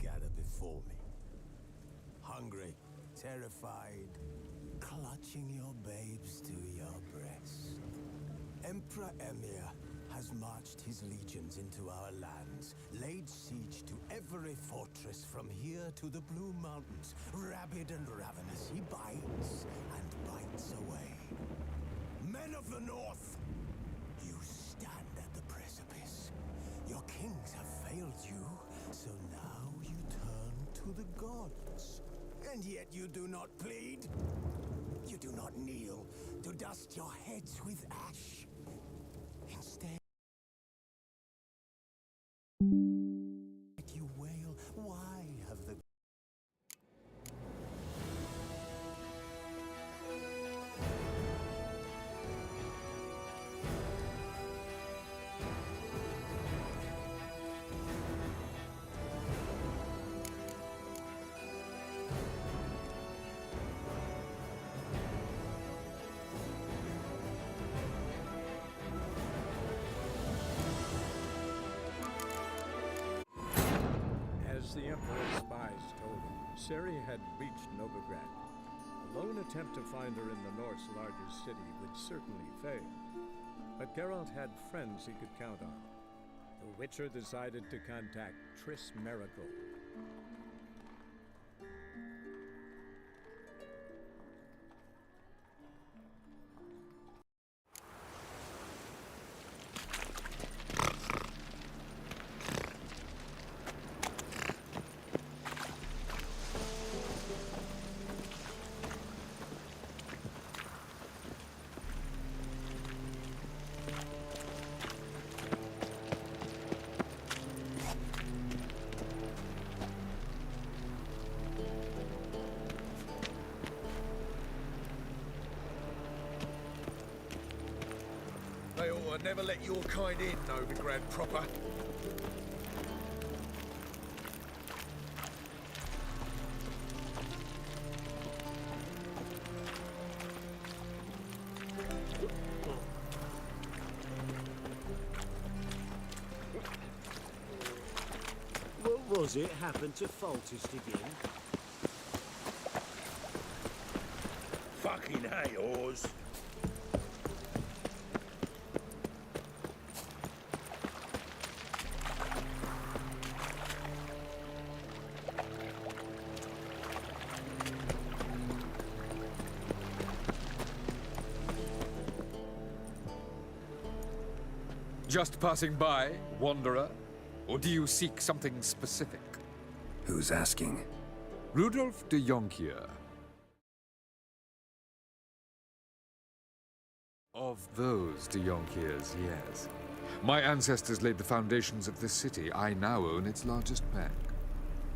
gather before me. Hungry, terrified, clutching your babes to your breast. Emperor Emir has marched his legions into our lands, laid siege to every fortress from here to the Blue Mountains. Rabid and ravenous, he bites and bites away. Men of the North, you stand at the precipice. Your kings have failed you, so now you turn to the gods. And yet you do not plead. You do not kneel to dust your heads with ash. Instead, you wail, why have the... As the Emperor's spies told him, Ciri had reached Novigrad. A lone attempt to find her in the North's largest city would certainly fail. But Geralt had friends he could count on. The Witcher decided to contact Triss Merigold. They ought to never let your kind in, Novigrad proper. What was it happened to Foltest again? Fucking hey, Oz. Just passing by, wanderer? Or do you seek something specific? Who's asking? Rudolf de Jonkier. Of those de Jonkiers, yes. My ancestors laid the foundations of this city. I now own its largest bank.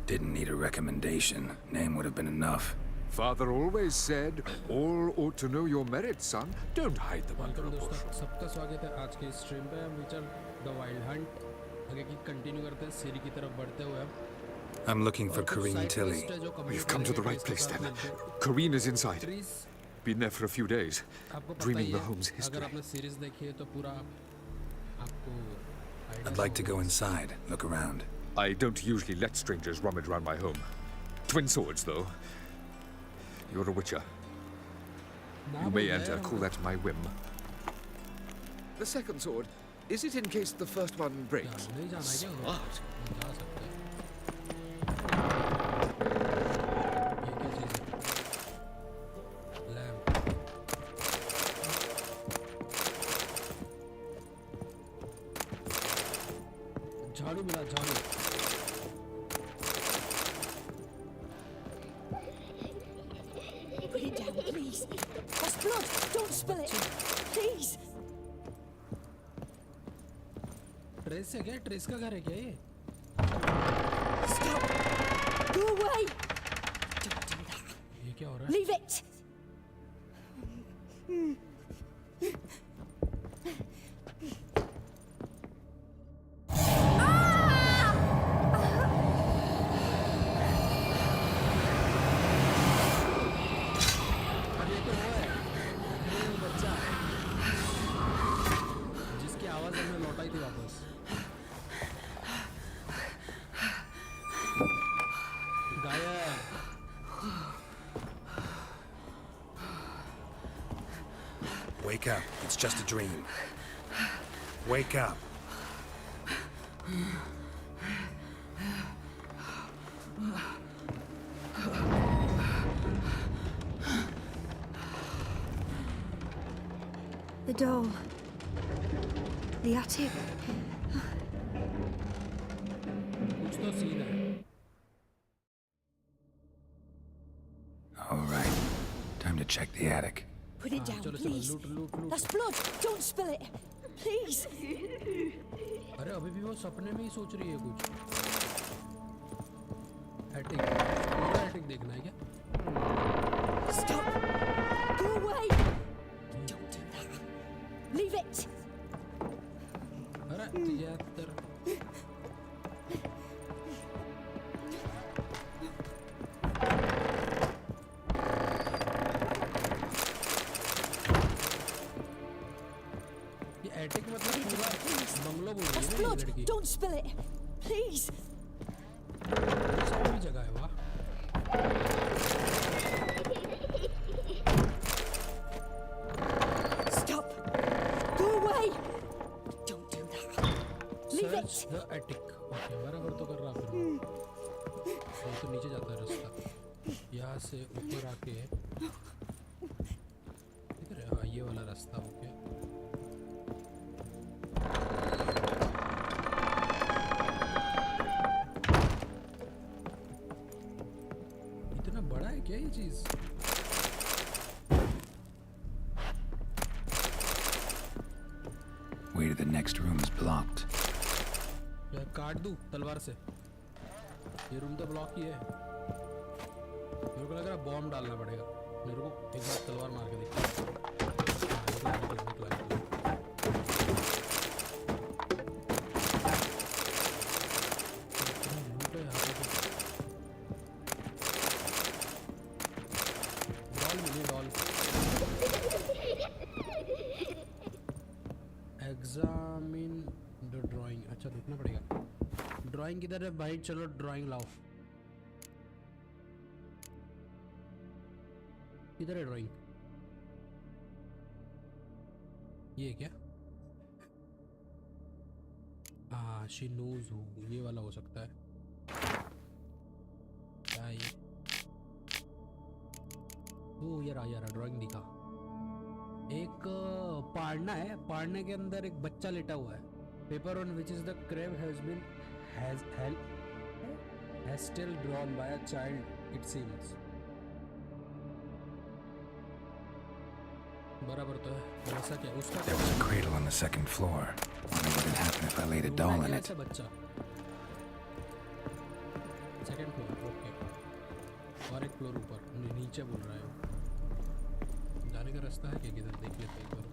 Didn't need a recommendation. Name would have been enough. Father always said, all ought to know your merits, son. Don't hide them under a bushel. सबका स्वागत है आज के stream पे। हम चल the wild Hunt आगे की कंटिन्यू करते हैं सीरी की तरफ बढ़ते हुए। I'm looking for Corrine Tilly. We've come to the right place then. Corrine is inside. Been there for a few days, dreaming the home's history. अगर आपने सीरीज देखी है तो पूरा आपको I'd like to go inside, look around. I don't usually let strangers rummage around my home. Twin swords, though. You're a witcher. You may enter, call that my whim. The second sword, is it in case the first one breaks? Smart. झाड़ू मिला झाड़ू Put it down, please. That's blood. Don't spill it. Please. Trace है क्या trace का घर है क्या ये Stop. Go away. Don't do that. ये क्या हो रहा है Leave it. जिसकी आवाज हमने लौटाई थी वापस Wake up. It's just a dream. Wake up. The doll. The attic. कुछ तो सीन है. All right. Time to check the attic. Put it down, चलो चलो please. लूट. That's blood. Don't spill it. Please. अरे अभी भी वो सपने में ही सोच रही है कुछ. एटिक. पूरा एटिक देखना है क्या? Stop. Go away. Don't do that. Leave it. अरे 73. ये एटिक मतलब पूरा बंगलो बोल रही That's है ना ये blood. लड़की. Don't spill it. Please. सब भी जगह है वाह. Stop. Go away. Don't do that. Leave search it. The attic. Okay बराबर तो कर रहा फिर. ये तो नीचे जाता है रास्ता. यहाँ से ऊपर आके इधर है. हाँ ये वाला रास्ता. ओके इतना बड़ा है क्या ये चीज? Way to the next room is blocked. यार काट दूं तलवार से. ये रूम तो ब्लॉक ही है. मेरे को लग रहा है बॉम्ब डालना पड़ेगा. मेरे को एक बार तलवार मार के देखता हूँ. डॉल मिली डॉल. Examine the drawing. अच्छा देखना पड़ेगा. ड्राइंग किधर है भाई? चलो ड्राइंग लाओ. किधर है ड्राइंग? ये क्या? हाँ शी नोज हूँ. ये वाला हो सकता है. क्या है ये? ओ यार ड्राइंग दिखा. एक पाड़ना है. पाड़ने के अंदर एक बच्चा लेटा हुआ है. Paper on which is the crab has still drawn by a child it seems. बराबर तो है. ऐसा क्या उसका There was a cradle on the second floor. Wonder what would happen if I laid a doll in it. ऐसा बच्चा. Second floor. Okay और एक फ्लोर ऊपर. नीचे बोल रहा है वो. जाने का रास्ता है क्या? किधर देख लेते हैं एक बार.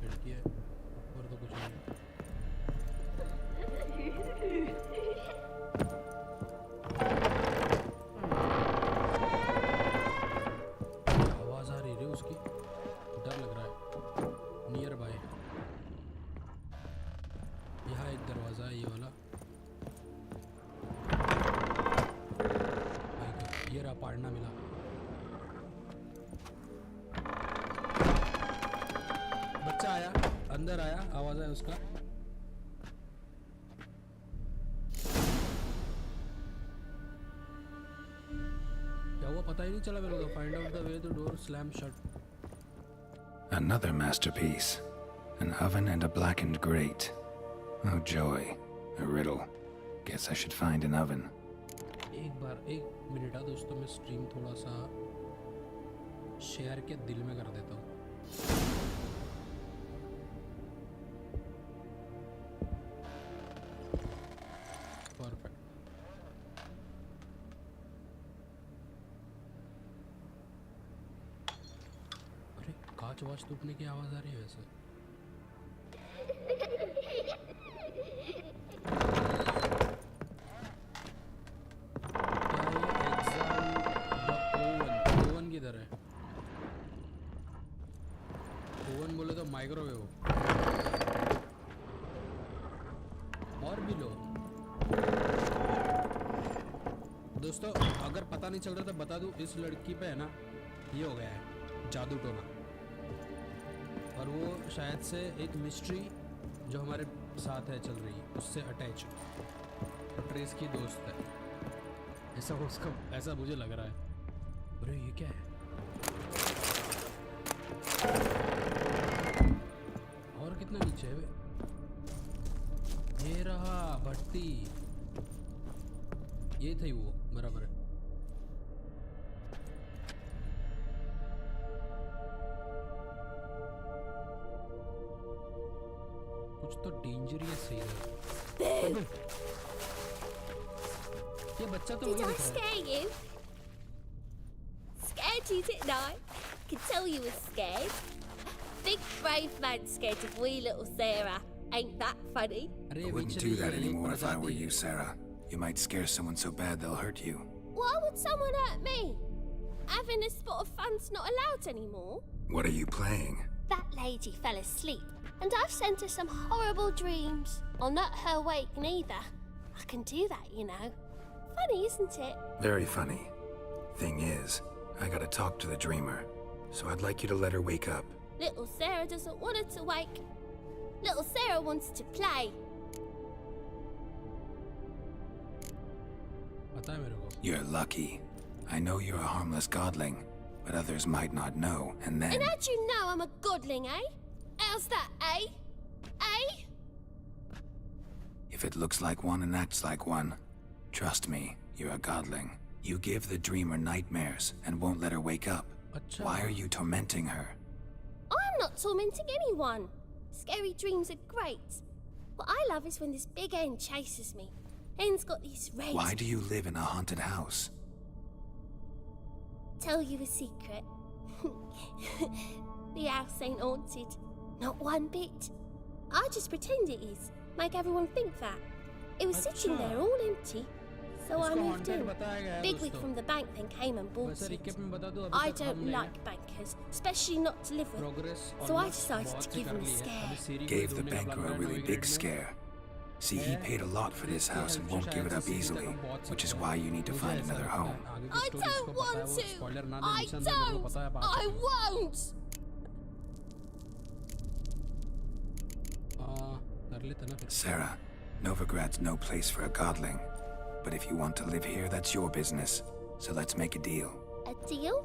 खिड़की है ऊपर तो कुछ नहीं है. आवाज आ रही है उसकी. डर लग रहा है. नियर बाय यहाँ एक दरवाजा है. ये वाला ये रहा. पाड़ना मिला. बच्चा आया. अंदर आया. आवाज आया उसका. क्या हुआ पता ही नहीं चला मेरे को. Find out the way the door slam shut. Another masterpiece. An oven and a blackened grate. Oh joy. A riddle. Guess I should find an oven. एक मिनट दोस्तों. मैं स्ट्रीम थोड़ा सा शेयर के दिल में कर देता हूँ. परफेक्ट. अरे कांच वाच टूटने की आवाज आ रही है वैसे. ओवन किधर है? ओवन बोले तो माइक्रोवेव. और भी लो दोस्तों. अगर पता नहीं चल रहा तो बता दूं. इस लड़की पे है ना ये हो गया है जादू टोना. और वो शायद से एक मिस्ट्री जो हमारे साथ है चल रही है उससे अटैच, तो ट्रेस की दोस्त है, ऐसा उसका, ऐसा मुझे लग रहा है। अरे ये क्या है? और कितना नीचे है? ये रहा भट्टी, ये थी वो, बराबर है। कुछ तो डेंजरियस है इधर। ये बच्चा तो वही Did I दिख रहा है। scare you? Scared you, didn't I? Could tell you were scared. Big brave man scared of wee little Sarah. Ain't that funny? अरे I wouldn't do that anymore if I were you, Sarah. You might scare someone so bad they'll hurt you. Why would someone hurt me? Having a spot of fun's not allowed anymore. What are you playing? That lady fell asleep, and I've sent her some horrible dreams. I'll not her wake neither. I can do that, you know. Funny, isn't it? Very funny. Thing is, I gotta talk to the dreamer, so I'd like you to let her wake up. Little Sarah doesn't want her to wake. Little Sarah wants to play. पता है मेरे को। You're lucky. I know you're a harmless godling, but others might not know, and then... And how'd you know I'm a godling, eh? How's that, eh? Eh? If it looks like one and acts like one, trust me, you're a godling. You give the dreamer nightmares and won't let her wake up. अच्छा। Why are you tormenting her? I'm not tormenting anyone. Scary dreams are great. What I love is when this big hen chases me. Hen's got these red... Why do you live in a haunted house? Tell you a secret. The house ain't haunted. Not one bit. I just pretend it is. Make everyone think that. It was sitting there all empty. So I moved in. Bigwig from the bank then came and bought it. I don't like bankers, especially not to live with. So I decided to give him a scare. Gave the banker a really big scare. See, he paid a lot for this house and won't give it up easily, which is why you need to find another home. I don't want to! I don't! I won't! Sarah, Novigrad's no place for a godling. But if you want to live here, that's your business. So let's make a deal. A deal?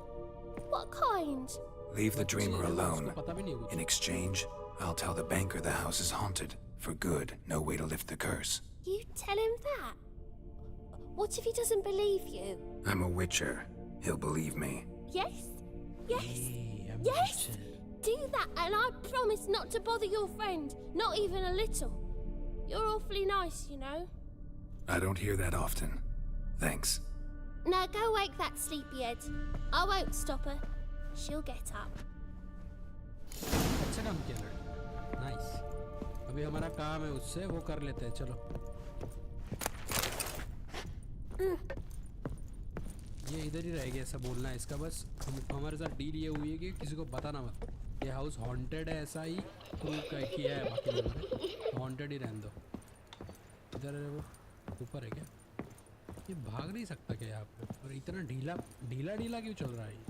What kind? Leave the dreamer alone. In exchange, I'll tell the banker the house is haunted. For good, no way to lift the curse. You tell him that? What if he doesn't believe you? I'm a witcher. He'll believe me. Yes? Yes? Yes? Do that and I promise not to bother your friend. Not even a little. You're awfully nice, you know. I don't hear that often. Thanks. Now go wake that sleepyhead. I won't stop her. She'll get up. अच्छा काम किया लड़की, nice. अभी हमारा काम है उससे वो कर लेते हैं, चलो। ये इधर ही रह गया, ऐसा बोलना है इसका बस। हमारे साथ डील ये हुई है कि किसी को बताना मत। ये हाउस हॉन्टेड है, ऐसा ही प्रूव किया है बाकी लोगों ने। हॉन्टेड ही रहने दो। इधर है वो, ऊपर है क्या? ये भाग नहीं सकता क्या यहाँ पे? और इतना ढीला ढीला क्यों चल रहा है ये?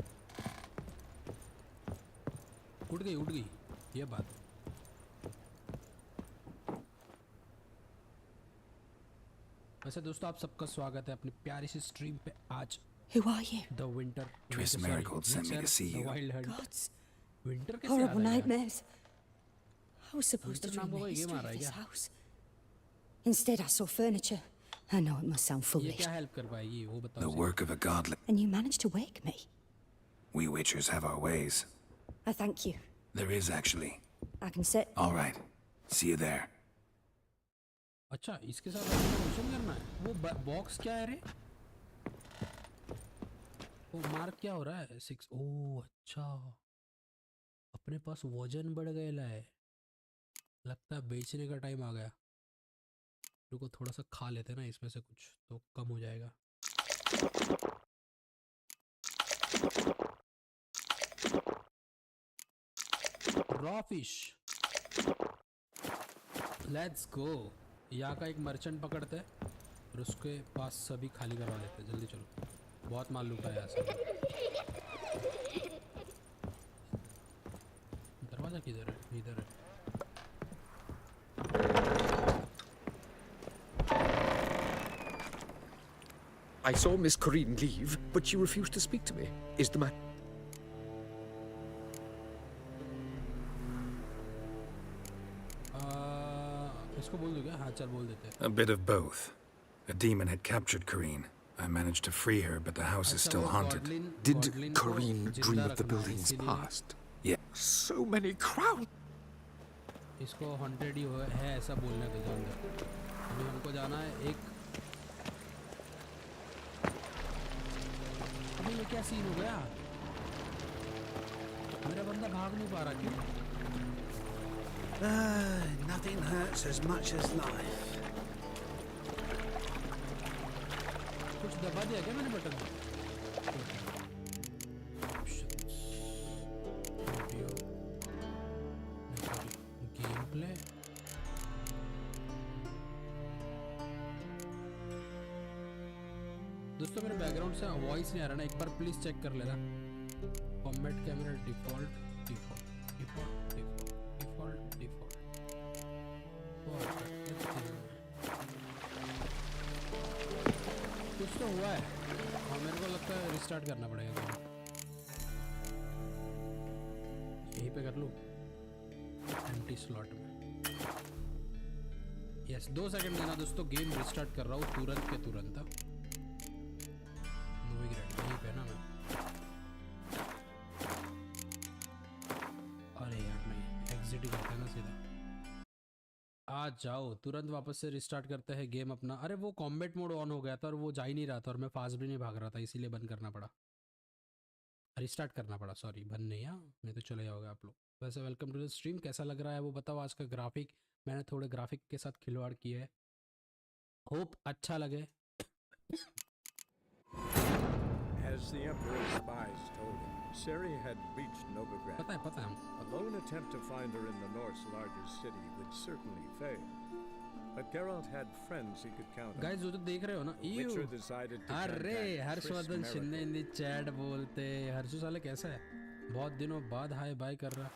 उठ गई ये बात। वैसे दोस्तों आप सबका स्वागत है अपनी प्यारी सी स्ट्रीम पे। आज Who are you? The winter Tris Marigold sent me to see you. Wild Hunt. Gods. Winter कैसे Horrible आ रहा है? nightmares. I was supposed to Winter dream नाम the का ये history मारा of है this क्या? house. Instead, I saw furniture. I know it must sound ये foolish. क्या हेल्प कर पाएगी वो The बताओ। work of a godling. And you managed to wake me. We witchers have our ways. I thank you. There is actually. I can sit. All right. See you there. अच्छा इसके साथ mission करना है। वो box क्या है रे? वो मार्क क्या हो रहा है? 6। ओह अच्छा, अपने पास वजन बढ़ गया है, लगता है बेचने का टाइम आ गया। रुको थोड़ा सा खा लेते हैं ना इसमें से कुछ, तो कम हो जाएगा। Raw fish, let's go. यहाँ का एक मर्चेंट पकड़ते हैं और उसके पास सभी खाली करवा लेते हैं। जल्दी चलो, बहुत माल लूटा है यहाँ से। दरवाज़ा इधर है इधर है। I saw Miss Corinne leave, but she refused to speak to me. Is the man? इसको बोल दो क्या? हाँ चल बोल देते हैं। A bit of both. A demon had captured Corinne. I managed to free her, but the house is still haunted. Did Corinne dream of the building's past? Yeah. So many crowns. इसको haunted ही है ऐसा बोलने के अंदर। अभी हमको जाना है एक। अभी ये क्या सीन हो गया? मेरा बंदा भाग नहीं पा रहा क्यों? Nothing hurts as much as life. कुछ दबा दिया क्या मैंने बटन? Game play. दोस्तों मेरे बैकग्राउंड से वॉइस नहीं आ रहा ना, एक बार प्लीज चेक कर लेना। Combat camera default default default default default कुछ तो हुआ है और मेरे को लगता है रिस्टार्ट करना पड़ेगा। यहीं पे कर लूँ एम्प्टी स्लॉट में। यस 2 सेकंड देना दोस्तों, गेम रिस्टार्ट कर रहा हूँ तुरंत के तुरंत। यहीं पे ना मैं, अरे यार नहीं एग्जिट ही करते हैं ना सीधा। आ जाओ तुरंत वापस से रिस्टार्ट करते हैं गेम अपना। अरे वो कॉम्बैट मोड ऑन हो गया था और वो जा ही नहीं रहा था और मैं फास्ट भी नहीं भाग रहा था, इसीलिए बंद करना पड़ा, रिस्टार्ट करना पड़ा। सॉरी बंद नहीं, हाँ नहीं तो चले जाओगे आप लोग। वैसे वेलकम टू द स्ट्रीम, कैसा लग रहा है वो बताओ। आज का ग्राफिक मैंने थोड़े ग्राफिक के साथ खिलवाड़ किया है, होप अच्छा लगे। As the Emperor's spies told him, Ciri had reached Novigrad. पता है A lone attempt to find her in the North's largest city would certainly fail. But Geralt had friends he could count on. Guys जो तो देख रहे हो ना, Witcher decided to अरे contact Harshvardhan Chris Shinde इन Miracle. Chat बोलते। हर्षु साले कैसा है? बहुत दिनों बाद हाय बाय कर रहा।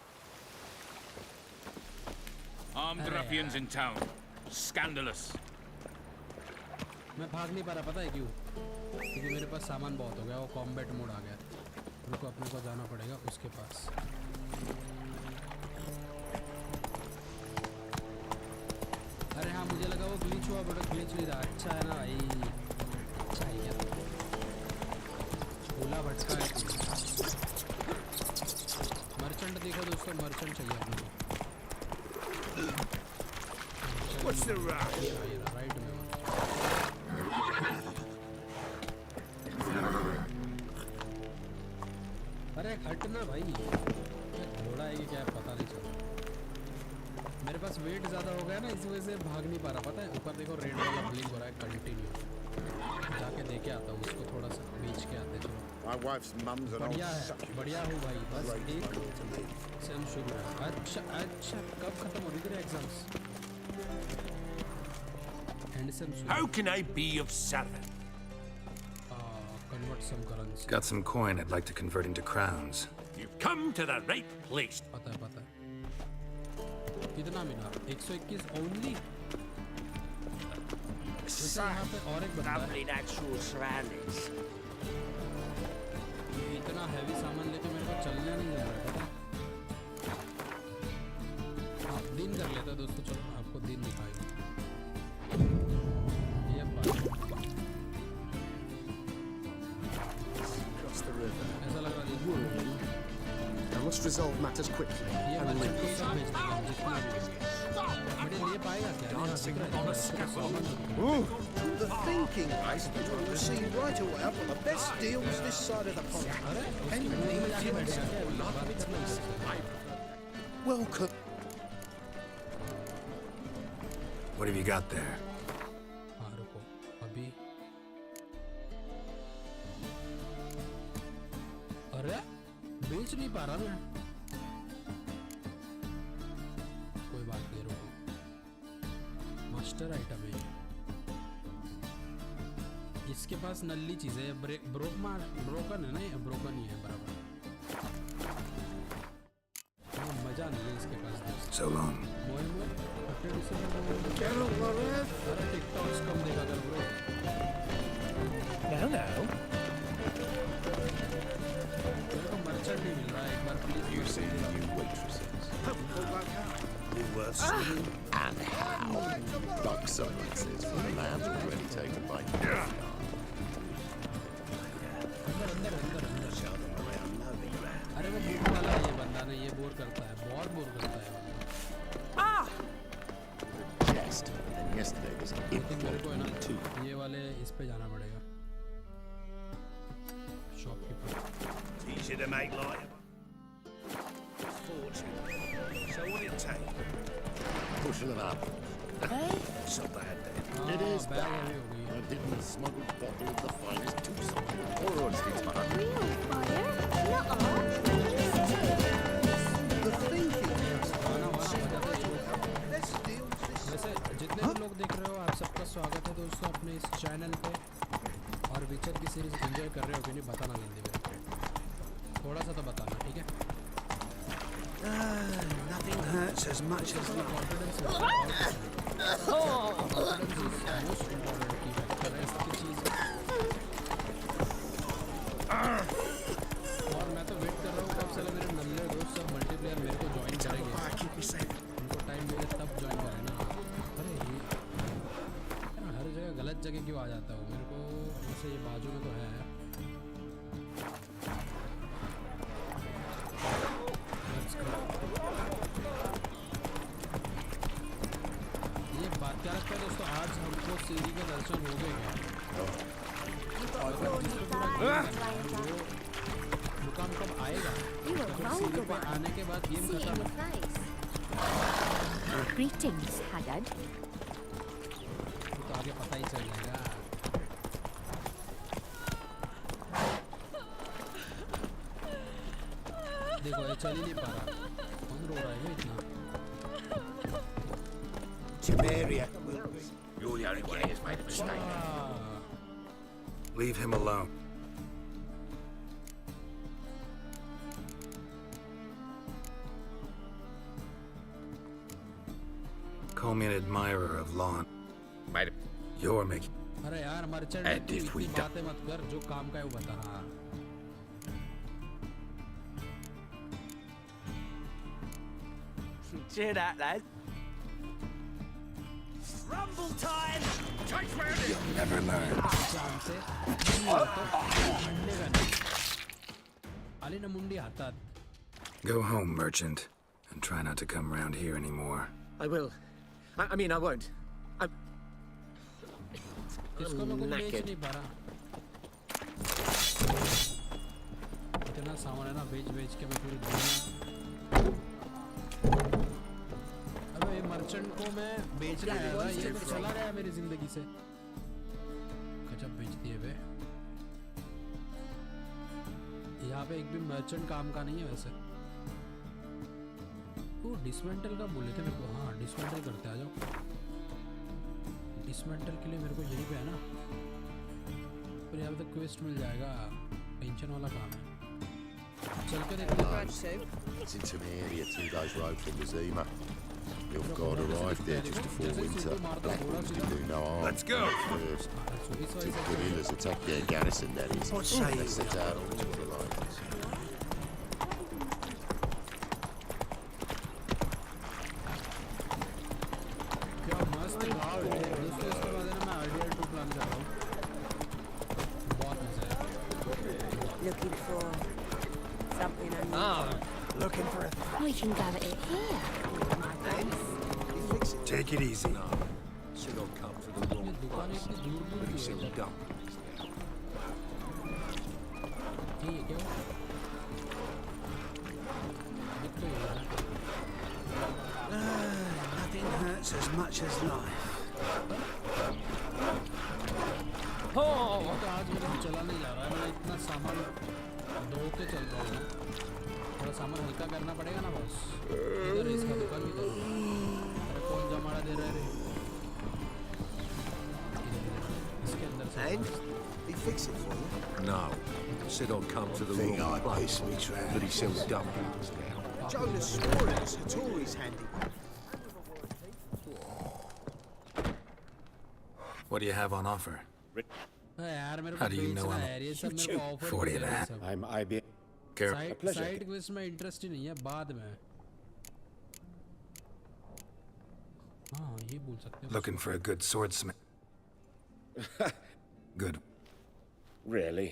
Armed ruffians in town. Scandalous. मैं भाग नहीं पा रहा, पता है क्यों? क्योंकि मेरे पास सामान बहुत हो गया, वो कॉम्बैट मोड आ गया। उनको अपने को जाना पड़ेगा उसके पास। अरे हाँ मुझे लगा वो ग्लिच हुआ, बड़ा ग्लिच नहीं था। अच्छा है ना भाई, अच्छा ही है। भोला भटका है। मर्चेंट देखो दोस्तों, मर्चेंट चाहिए अपने को। What's the rush? राइट में अरे हटना भाई, क्या घोड़ा है कि क्या है पता नहीं चला। मेरे पास वेट ज़्यादा हो गया ना, इस वजह से भाग नहीं पा रहा। पता है ऊपर देखो रेड वाला ब्लिंक हो रहा है कंटिन्यू। जाके देखे आता हूँ उसको, थोड़ा सा बेच के आते चलो। My wife's mum's an old बढ़िया है, succubus. बढ़िया हूँ भाई। बस Great एक moment to leave. सेम शुरू है। अच्छा कब खत्म हो रही तेरे exams? How can I be of service? Convert some currency. Got some coin I'd like to convert into crowns. You've come to the right place. पता है। कितना मिला? 121 ओनली। वैसे यहाँ पे और एक बंदा है। ये इतना हैवी सामान लेके मेरे को चलने नहीं जा रहा है। हाँ दिन कर लेता दोस्तों, चलो आपको दिन दिखाएगा। ये Across the river. ऐसा लग रहा है। I must resolve matters quickly. ये मर्चेंट को सब बेच देगा जितना भी। मेरे लिए पाएगा क्या? Dancing on a scaffold. The thinking husband will receive right away up on the best deals this side of the pond. And you need welcome. What have you got there? हाँ रुको अभी। अरे बेच नहीं पा रहा मैं। कोई बात नहीं, रुको। मास्टर आइटम है ये। इसके पास नल्ली चीजें है। ब्रोकन है ना, ये ब्रोकन ही है बराबर। मजा नहीं है इसके पास दोस्त। So long. अरे टिकटॉक्स कम देखा कर ब्रो। Now. मेरे को मर्चेंट नहीं मिल रहा है, एक बार please. You see the new waitresses. Woolworths. And how? Like silences for the lambs already taken by अरे वो भूख वाला है ये बंदा ना, ये बोर करता है, बहुत बोर करता है। Jest. And yesterday was an मेरे को है ना too. ये वाले इस पे जाना पड़ेगा, shopkeeper. Easy to make light of. Fortune. So what it take? Bushel of apple. So bad then. It is bag bad. Heavy हो गई है। A hidden smuggled bottle of the finest Tucson. Or honestly, it's fine. Real fire? Not all. The thinking खाना वाना बजाते हैं। best deals this वैसे जितने भी लोग देख रहे हो, आप सबका स्वागत है दोस्तों अपने इस चैनल पे। और विचर की सीरीज एंजॉय कर रहे हो कि नहीं बताना जल्दी में, थोड़ा सा तो बताना, ठीक है? nothing hurts as much as love. Confidence most important की फैक्टर है इसकी चीज़। और मैं तो वेट कर रहा हूँ कब से मेरे नल्ले दोस्त सब मल्टीप्लेयर मेरे को ज्वाइन करेंगे, उनको टाइम मिले तब ज्वाइन करें ना। अरे ये हर जगह गलत जगह क्यों आ जाता हूँ? मेरे को वैसे ये बाजू में तो है। ये बात क्या लगता है दोस्तों, आज हमको सीरी के दर्शन हो गए क्या? मुकाम कब आएगा? तो सीरी पे आने के बाद गेम खत्म। Greetings, Haggard. तो आगे पता ही चल जाएगा। देखो ये चल ही नहीं पा रहा, कौन रो रहा है ये इतना? Tiberia. You're the only one who's made a mistake. Leave him alone. Call me an admirer of lawn. Might You're making. अरे यार मर्चेंट And if we इतनी die- बातें मत कर, जो काम का है वो बता। हाँ Cheer that, lad. Rumble time! You'll never learn. चांद से अंडे का नहीं। आली ना मुंडी हातात। Go home, merchant, and try not to come round here anymore. I will. I mean, I won't. I'm इसको मैं कुछ बेच knackered. नहीं पा रहा। इतना सामान है ना, बेच के मैं पूरी दुनिया। अबे ये मर्चेंट को मैं बेचने आया था, ये तो चला गया मेरी जिंदगी से। गजब बेच दिए बे। यहाँ पे एक भी मर्चेंट काम का नहीं है वैसे। वो डिसमेंटल का बोले थे मेरे को। हाँ डिसमेंटल करते आ जाओ। डिसमेंटल के लिए मेरे को यहीं पे है ना, पर यहाँ पे तो क्वेस्ट मिल जाएगा। टेंशन वाला काम है, चल के देखते हैं। It's into an area 2 days road from the Zima. Your god arrived there just before winter. Blackwood's can do no harm. Let's go. First, two guerrillas attacked their garrison, that is. What say They you? set out on to the lines. क्या मस्त गाँव है दोस्तों। इसके बाद है ना मैं आइडियल 2 प्लान कर रहा हूँ, बहुत मजा है। Looking for something unusual. Ah, looking for a We can gather it here. My friends. You fix it. Take it easy. Should have come to the wrong ये दुकान place. इतनी दूर दूर He की sell है। dumplings now. ये क्या हुआ? एक तो ये है। Nothing hurts as much as life. ये तो आज मेरे से चला नहीं जा रहा है। मैं इतना सामान दो के चल रहा हूँ, थोड़ा सामान हल्का करना पड़ेगा ना बॉस। इधर है इसका दुकान भी करो। अरे कौन जमाड़ा दे रहा है रे? इसके अंदर से And he fix it for you. No. Said I'd come to the Think wrong I'd place. piss me But he trousers. sells dumplings now. Jonas swore it was Hattori's handy. What do you have on offer? यार मेरे को How do you know बेचना I'm है ये सब मेरे को offer 40 of that. I'm IB. Side quest में इंटरेस्ट ही नहीं है बाद में हाँ ये बोल सकते हैं Looking for a good swordsmith. Good. Really?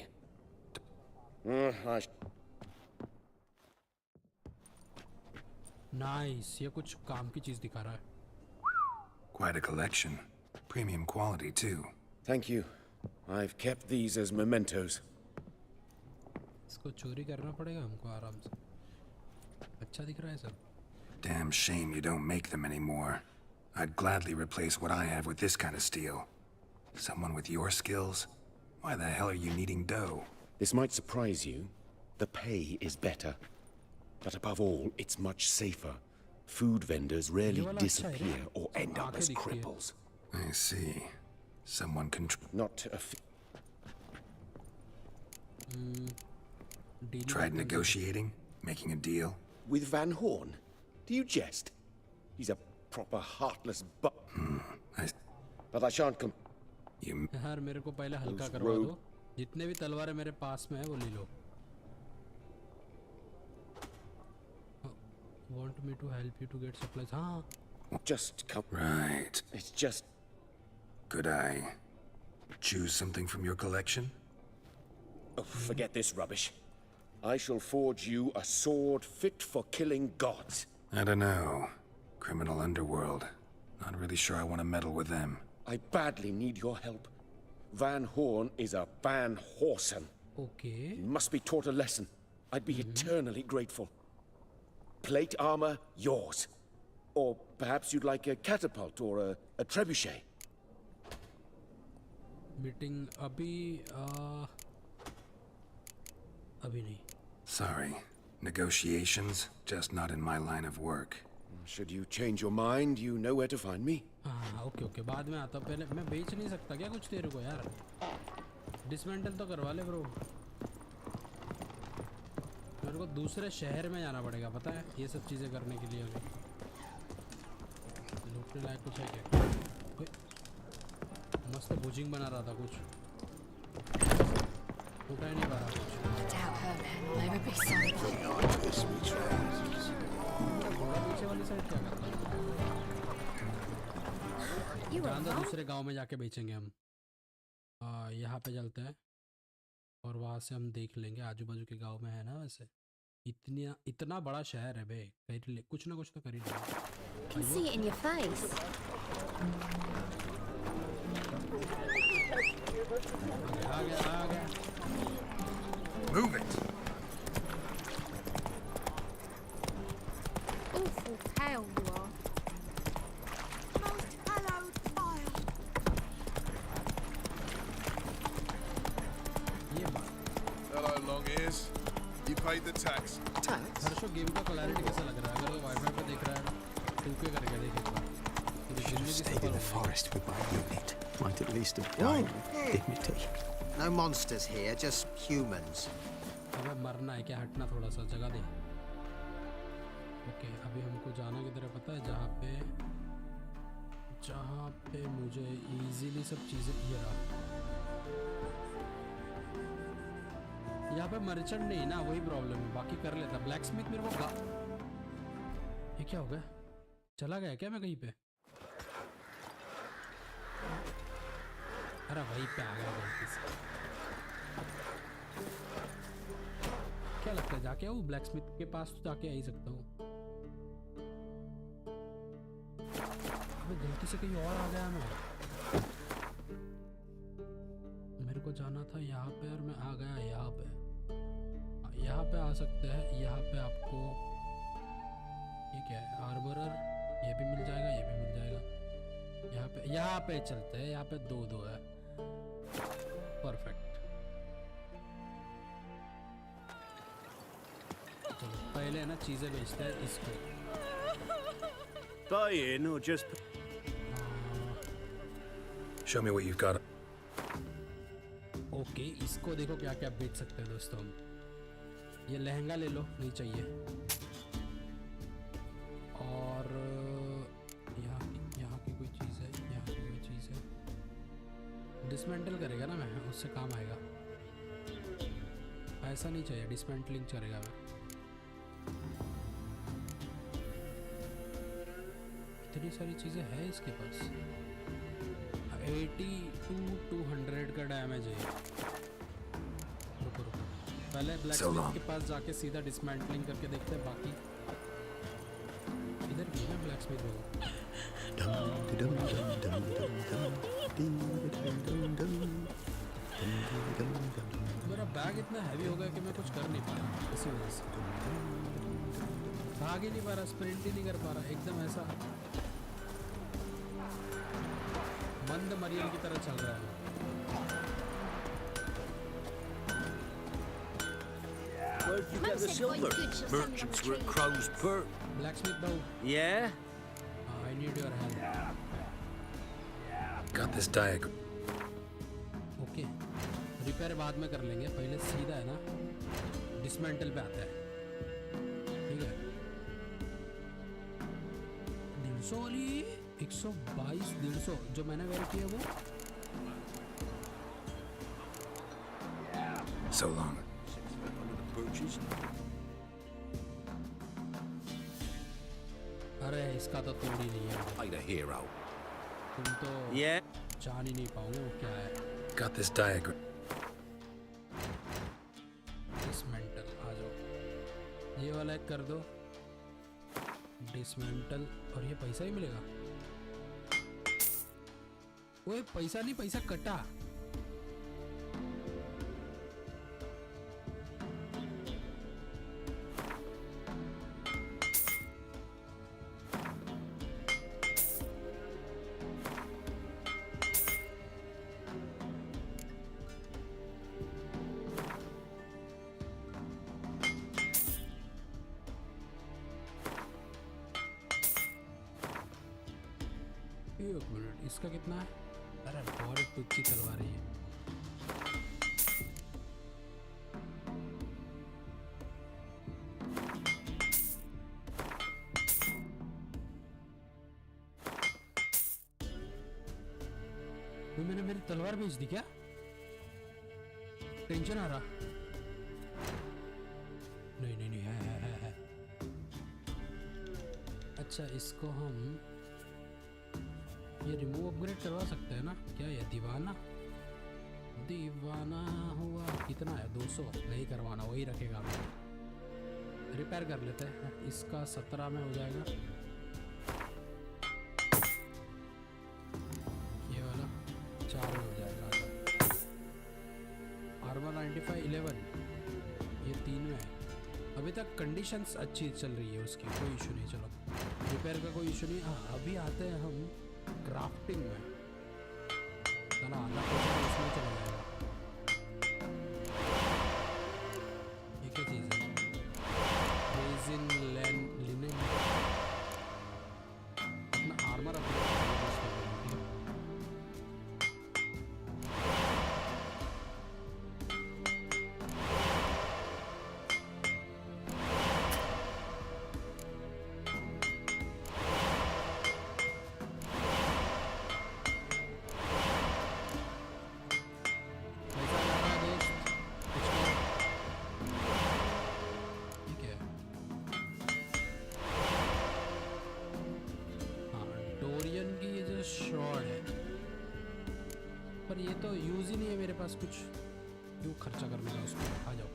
Nice ये कुछ काम की चीज दिखा रहा है Quite a collection. Premium quality, too. Thank you. I've kept these as mementos. इसको चोरी करना पड़ेगा हमको आराम से अच्छा दिख रहा है सब Damn shame you don't make them anymore. I'd gladly replace what I have with this kind of steel. Someone with your skills? Why the hell are you needing dough? This might surprise you. The pay is better. But above all, it's much safer. Food vendors rarely disappear or end up as cripples. I see. Someone can... Not a... Tried negotiating? Making a deal? With Van Horn? Do you jest? He's a proper heartless But I shan't come... यार मेरे को पहले हल्का करवा दो जितने भी तलवारें मेरे पास में है वो ले लो Want me to help you to get supplies? हाँ Just come... Right. It's just... Could I choose something from your collection? Oh, forget this rubbish. I shall forge you a sword fit for killing gods. I don't know. Criminal underworld. Not really sure I want to meddle with them. I badly need your help. Van Horn is a Van Horsen. Okay. He must be taught a lesson. I'd be eternally grateful. Plate armor, yours. Or perhaps you'd like a catapult or a trebuchet. Meeting अभी नहीं. Sorry. Negotiations, just not in my line of work. Should you change your mind, you know where to find me. हाँ okay बाद में आता पहले मैं बेच नहीं सकता क्या कुछ तेरे को यार डिसमेंटल तो करवा ले ब्रो मेरे को दूसरे शहर में जाना पड़ेगा पता है ये सब चीज़ें करने के लिए अभी लूटने लायक कुछ है क्या मस्त बुजिंग बना रहा था कुछ उठा ही नहीं पा रहा कुछ घोड़ा पीछे वाली साइड क्या करता है जान दो दूसरे गांव में जाके बेचेंगे हम यहाँ पे चलते हैं और वहाँ से हम देख लेंगे आजू बाजू के गांव में है ना वैसे इतना बड़ा शहर है बे कुछ ना कुछ तो कर ही Can see it in your face. आ गया Move it. Awful pale you are. Most hallowed fire. Hello, long ears. You paid the tax. Tax? हर्षो गेम का क्लैरिटी कैसा लग रहा है अगर वो वाईफाई पे देख रहा है तो क्या करेगा देख एक बार Should have stayed in the forest with my unit. Might at least have died with dignity. No monsters here, just humans. अबे मरना है क्या हटना थोड़ा सा जगह दे ओके अभी हमको जाना किधर है पता है जहाँ पे मुझे इजीली सब चीज़ें ये रहा यहाँ पे मर्चेंट नहीं ना वही प्रॉब्लम है बाकी कर लेता ब्लैक स्मिथ मेरे को ये क्या हो गया चला गया क्या मैं कहीं पे अरे वहीं पे आ गया गलती से क्या लगता है जाके वो ब्लैक स्मिथ के पास तो जाके आ ही सकता हूँ गलती से कहीं और आ गया मैं मेरे को जाना था यहाँ पे और मैं आ गया यहाँ पे आ सकते हैं यहाँ पे आपको ये क्या है आर्मरर ये भी मिल जाएगा ये भी मिल जाएगा यहाँ पे चलते हैं यहाँ पे दो है परफेक्ट चलो पहले ना चीजें बेचते हैं इसको Buy in or just... Show me what you've got. Okay इसको देखो क्या क्या बेच सकते हैं दोस्तों हम ये लहंगा ले लो नहीं चाहिए डिसमेंटल करेगा ना मैं, उससे काम आएगा। ऐसा नहीं चाहिए, डिसमेंटलिंग करेगा मैं। इतनी सारी चीज़ें हैं इसके पास। 80 to 200 का डैमेज है। रुको रुको, पहले ब्लैकस्मिथ के पास जाके सीधा डिसमेंटलिंग करके देखते हैं। बाकी इधर भी है ना ब्लैकस्मिथ वो। मेरा बैग इतना हैवी हो गया कि मैं कुछ कर नहीं पा रहा, इसी वजह से भाग ही नहीं पा रहा, स्प्रिंट ही नहीं कर पा रहा, एकदम ऐसा मंद मरियल की तरह चल रहा है। Where'd you get the silver? Merchants were at Crow's Perch. Blacksmith Bau. Yeah? I need your help. Got this diagram. Okay. Repair बाद में कर लेंगे, पहले सीधा है ना डिसमेंटल पे आता है। ठीक है, 150 वाली 122 150 जो मैंने वेयर किया वो। So long. अरे इसका तो तोड़ ही नहीं है। Like a hero. तुम तो जान ही नहीं पाओगे वो क्या है। Got this diagram. डिसमेंटल आ जाओ, ये वाला एक कर दो डिसमेंटल, और ये पैसा ही मिलेगा। ओए पैसा नहीं, पैसा कटा। एक मिनट, इसका कितना है? अरे बहुत टुच्ची तलवार है ये। मैंने मेरी तलवार बेच दी क्या? टेंशन आ रहा। नहीं नहीं नहीं, है। अच्छा, इसको हम ये रिमूव अपग्रेड करवा सकते हैं ना क्या? ये दीवाना हुआ कितना है? 200 नहीं करवाना, वही रखेगा। रिपेयर कर लेते हैं, इसका 17 में हो जाएगा। ये वाला 4 में हो जाएगा। आर्मर 95 11, ये 3 में है। अभी तक कंडीशंस अच्छी चल रही है उसकी, कोई इशू नहीं। चलो रिपेयर का कोई इशू नहीं। हाँ, अभी आते हैं हम क्राफ्टिंग में। चलो आधा उसमें चला जाएगा। ये क्या चीज़ है? रेजिन लिनेन, अपना आर्मर अपग्रेड। पर ये तो यूज़ ही नहीं है मेरे पास कुछ, क्यों खर्चा करने का उसको। आ जाओ,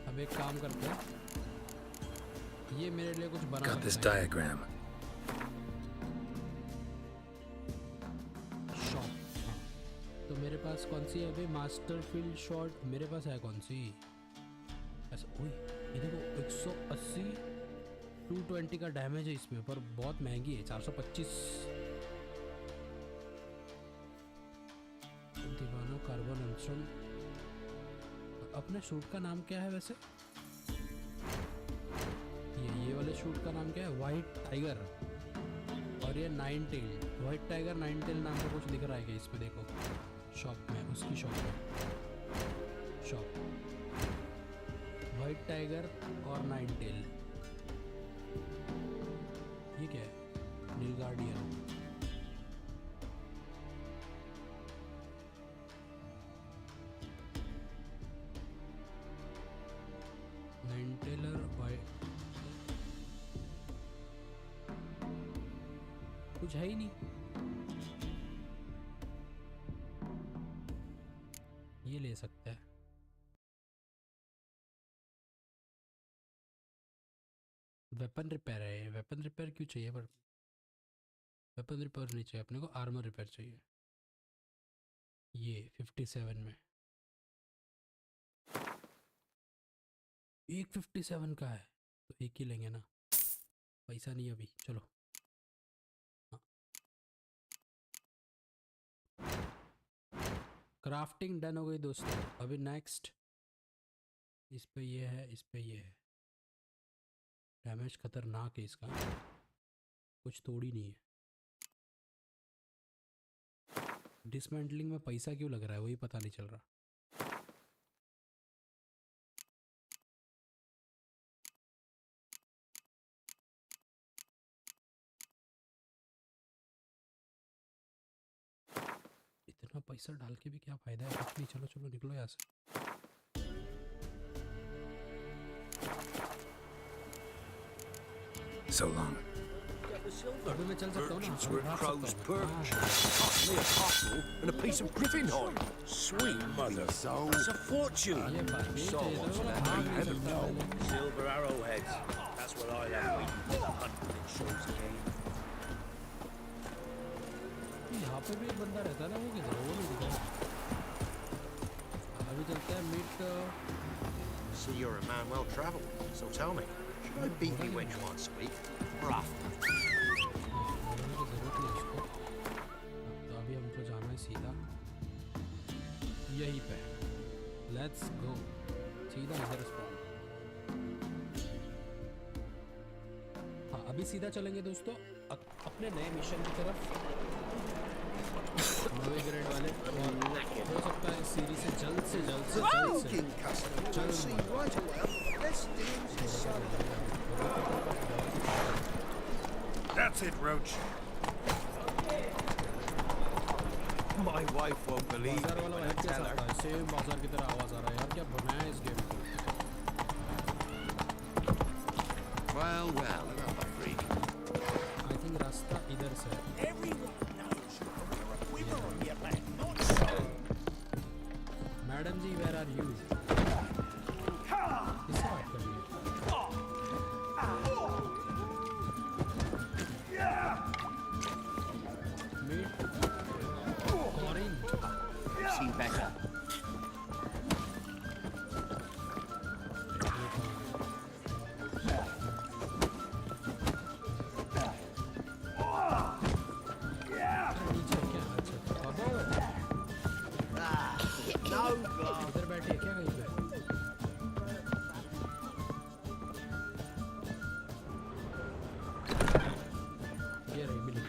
अब एक काम करते हैं, ये मेरे लिए कुछ बना Got this सकता है। diagram. शॉट, हाँ। तो मेरे पास कौन सी है अभी? मास्टर फील्ड शॉट मेरे पास है कौन सी? ऐसा, ओए ये देखो 180 220 का डैमेज है इसमें, पर बहुत महंगी है। 425 दीवाना कार्बन अंशम। अपने शूट का नाम क्या है वैसे? ये वाले शूट का नाम क्या है? White tiger. और ये 9 टेल, वाइट टाइगर 9 टेल नाम का कुछ दिख रहा है क्या इसमें? देखो शॉप में, उसकी शॉप में, शॉप वाइट टाइगर और 9 टेल। ये क्या है? नील गार्डियन। कुछ है ही नहीं। ये ले सकते हैं। वेपन रिपेयर है। वेपन रिपेयर क्यों चाहिए? पर वेपन रिपेयर नहीं चाहिए अपने को, आर्मर रिपेयर चाहिए। ये 57 में 157 का है तो एक ही लेंगे ना, पैसा नहीं अभी। चलो हाँ। क्राफ्टिंग डन हो गई दोस्तों। अभी नेक्स्ट इस पे ये है, इस पे ये है। डैमेज खतरनाक है इसका, कुछ थोड़ी नहीं है। डिसमेंटलिंग में पैसा क्यों लग रहा है वही पता नहीं चल रहा। इतना पैसा डाल के भी क्या फायदा है? कुछ नहीं। चलो चलो निकलो यहाँ से। So long. अभी मैं चल सकता हूँ ना? Merchants were at Crow's Perch. Cost me a bottle and a piece of griffin hide. Sweet mother, that's a fortune. So what's that? Silver arrowheads. That's what I have waiting for the hunt when it shows again. यहाँ पे भी एक बंदा रहता है ना, वो किधर? वो नहीं दिखा। अभी चलते हैं meet. See, you're a man well travelled, so tell me, should I beat you wench once a week or often? तो अभी हमको जाना है सीधा यहीं पे। Let's go. सीधा इधर स्पॉन। हाँ अभी सीधा चलेंगे दोस्तों अपने नए मिशन की तरफ, नवे ग्रेड वाले। और हो सकता है सीरी से जल्द से That's it, Roach. My wife won't believe बाजार me वाला when I वाइब कैसा tell her. आता है? सेम बाजार की तरह आवाज आ रहा है यार। क्या बनाया है इस गेम को? Well, another freak. I think रास्ता इधर से है। Madam ji where are you? किससे बात कर रही है? Meet Corinne. See better. इधर बैठे क्या कहीं पे? ये रही मिली।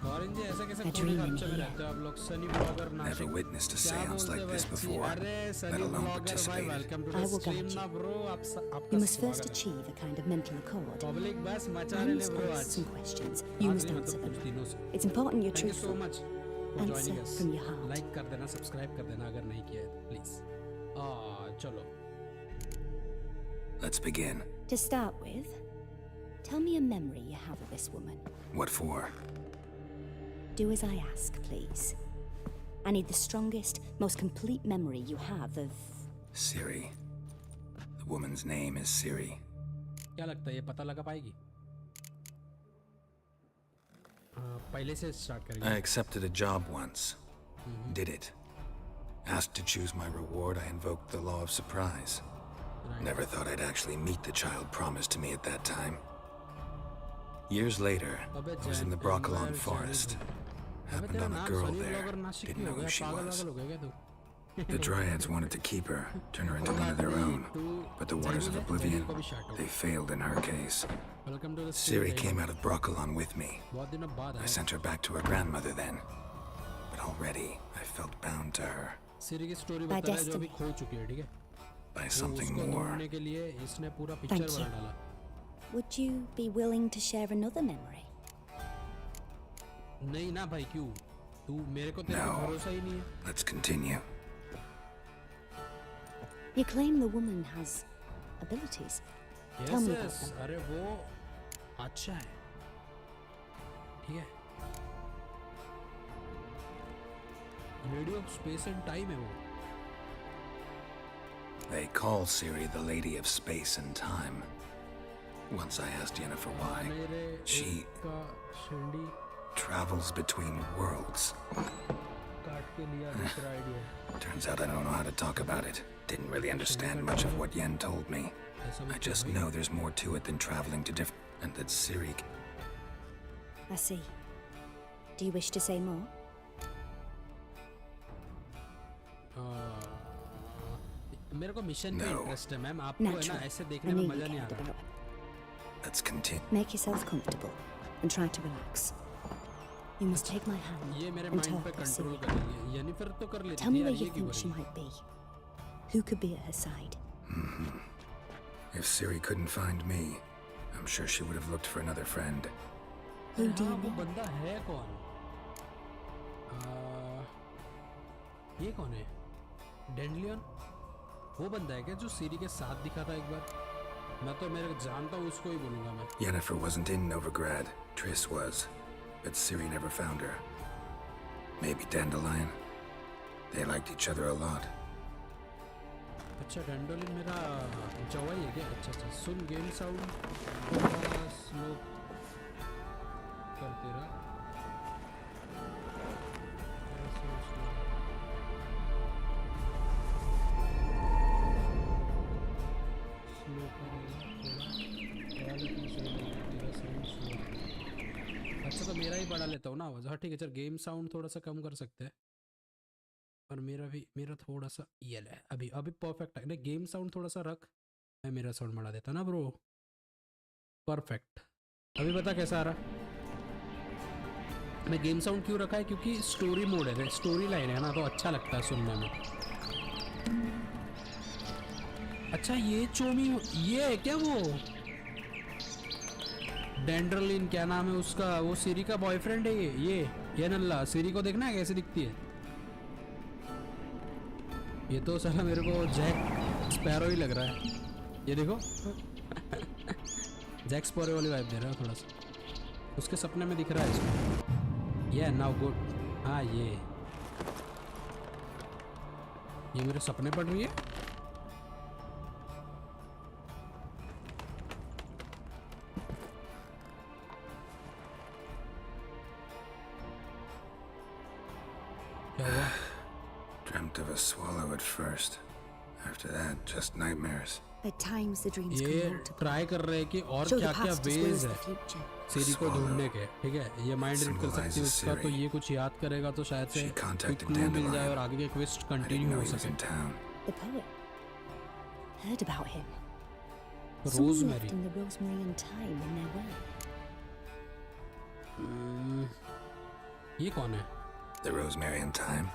कॉरिन जी ऐसा कैसे खूनी खर्चे में रहते हो आप लोग? Sunny blogger Nashik. Never witnessed a क्या seance बोलते like this हो? before, अरे let सनी alone ब्लॉगर भाई participated. Welcome to the I will stream guide ना you. ब्रो। आपका You must first स्वागत है। achieve a kind of mental accord. Public बस मचा I रहे must ब्रो ask आज। some questions. You must आखिरी answer मतलब कुछ them. दिनों से। It's important you're Thank you so truthful. much for Answer joining us. from your heart. Like कर देना, सब्सक्राइब कर देना अगर नहीं किया है तो प्लीज। चलो Let's begin. To start with, tell me a memory you have of this woman. What for? Do as I ask, please. I need the strongest, most complete memory you have of... Ciri. The woman's name is Ciri. क्या लगता है ये पता लगा पाएगी? पहले से start करेंगे। I accepted a job once. Did it. Asked to choose my reward, I invoked the law of surprise. Never thought I'd actually meet the child promised to me at that time. Years later, I was in the Broccolon forest. Happened on a girl there. Didn't know who she was. The Dryads wanted to keep her, turn her into one of their own. But the waters of Oblivion, they failed in her case. Ciri came out of Broccolon with me. I sent her back to her grandmother then. But already, I felt bound to her. सीरी की story बता रहा है जो अभी खो चुकी है, ठीक है? By something उसको more. ढूंढने के लिए इसने पूरा पिक्चर Thank बना you. डाला। Would you be willing to share another memory? नहीं ना भाई, क्यों? तू मेरे को तेरे पे No. भरोसा ही नहीं है। Let's continue. You claim the woman has abilities. Tell me about Yes, them. अरे वो अच्छा है। ठीक है। Lady of Space and Time है वो। They call Ciri the Lady of Space and Time. Once I asked Yennefer why. She travels between worlds. Turns out I don't know how to talk about it. Didn't really understand much of what Yen told me. I just know there's more to it than traveling to different... and that Ciri... I see. Do you wish to say more? मेरे को mission पे interest है ma'am, आपको है ना ऐसे देखने में मजा नहीं आता। Let's continue. Make yourself comfortable and try to relax. You must take my hand ये मेरे and माइंड talk पे to कंट्रोल Ciri. कर रही है। येनिफर तो कर लेती Tell me है where यार, you ये क्यों think she कर रही might be. Who could be at her side? If Ciri couldn't find me, I'm sure she would have looked for another friend. Who do you वो mean? बंदा है कौन? ये कौन है? डेंडलियन? वो बंदा है क्या जो सीरी के साथ दिखा था एक बार? मैं तो मेरे जानता हूँ उसको ही बोलूँगा मैं। Yennefer wasn't in Novigrad. Triss was, but Ciri never found her. Maybe Dandelion. They liked each other a lot. अच्छा डेंडोलिन मेरा जवाई है क्या? अच्छा अच्छा। सुन गेम साउंड थोड़ा स्लो करते रहा। अच्छा तो मेरा ही बढ़ा लेता हूँ ना आवाज़। हाँ ठीक है, चल गेम साउंड थोड़ा सा कम कर सकते हैं। और मेरा थोड़ा सा ये है अभी परफेक्ट है। नहीं गेम साउंड थोड़ा सा रख, मैं मेरा साउंड बढ़ा देता ना ब्रो। परफेक्ट। अभी बता कैसा आ रहा? मैं गेम साउंड क्यों रखा है? क्योंकि स्टोरी मोड है, स्टोरी लाइन है ना, तो अच्छा लगता है सुनने में। अच्छा ये चोमी ये है क्या वो डेंड्रलिन, क्या नाम है उसका? वो सीरी का बॉयफ्रेंड है ये नल्ला। सीरी को देखना है कैसे दिखती है। ये तो साला मेरे को जैक स्पैरो ही लग रहा है। ये देखो जैक स्पैरो वाली वाइब दे रहा है थोड़ा सा। उसके सपने में दिख रहा है इसको। ये नाउ गुड। हाँ ये मेरे सपने पढ़ रही है। Dreamt of a swallow at first. After that, just nightmares. At times the dreams come ये multiple. ट्राई कर रहे हैं कि और Show the क्या क्या past as well वेज as है the future. सीरी को ढूंढने के। ठीक है, ये माइंड रीड कर सकती है उसका, तो ये कुछ याद करेगा तो शायद से कोई क्लू मिल जाए और आगे के क्वेस्ट कंटिन्यू हो सके। The poet. Heard about him. Someone rosemary. left in the Rosemary and Thyme in their way. ये कौन है? The Rosemary and Thyme?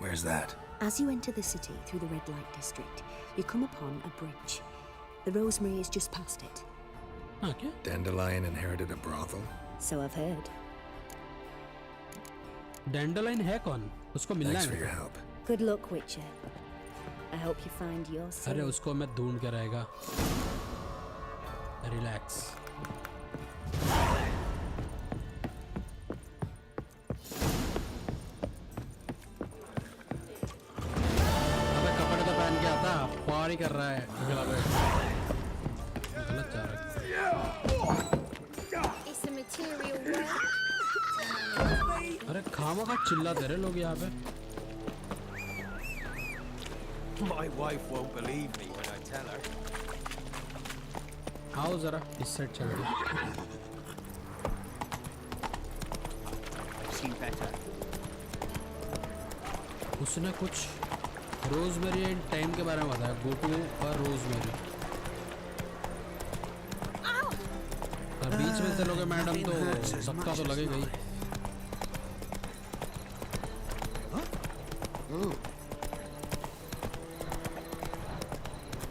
Where's that? As you enter the city through the red light district, you come upon a bridge. The Rosemary is just past it. Okay. Dandelion inherited a brothel? So I've heard. Dandelion है कौन? उसको मिलना Thanks for है। your help. Good luck, Witcher. I hope you find your soul. अरे उसको मैं ढूंढ के रहेगा। रिलैक्स। अबे कपड़े तो पहन के आता, पारी कर रहा है। गलत जा रहा है। It's a material world. अरे खामा का चिल्लाते रहे लोग यहाँ पे। My wife won't believe me when I tell her. आओ जरा इस साइड चल दो। Seen better. उसने कुछ रोजमेरी एंड टाइम के बारे में बताया। गोटू और रोजमेरी। और बीच में चलोगे मैडम तो सबका तो लगेगा ही।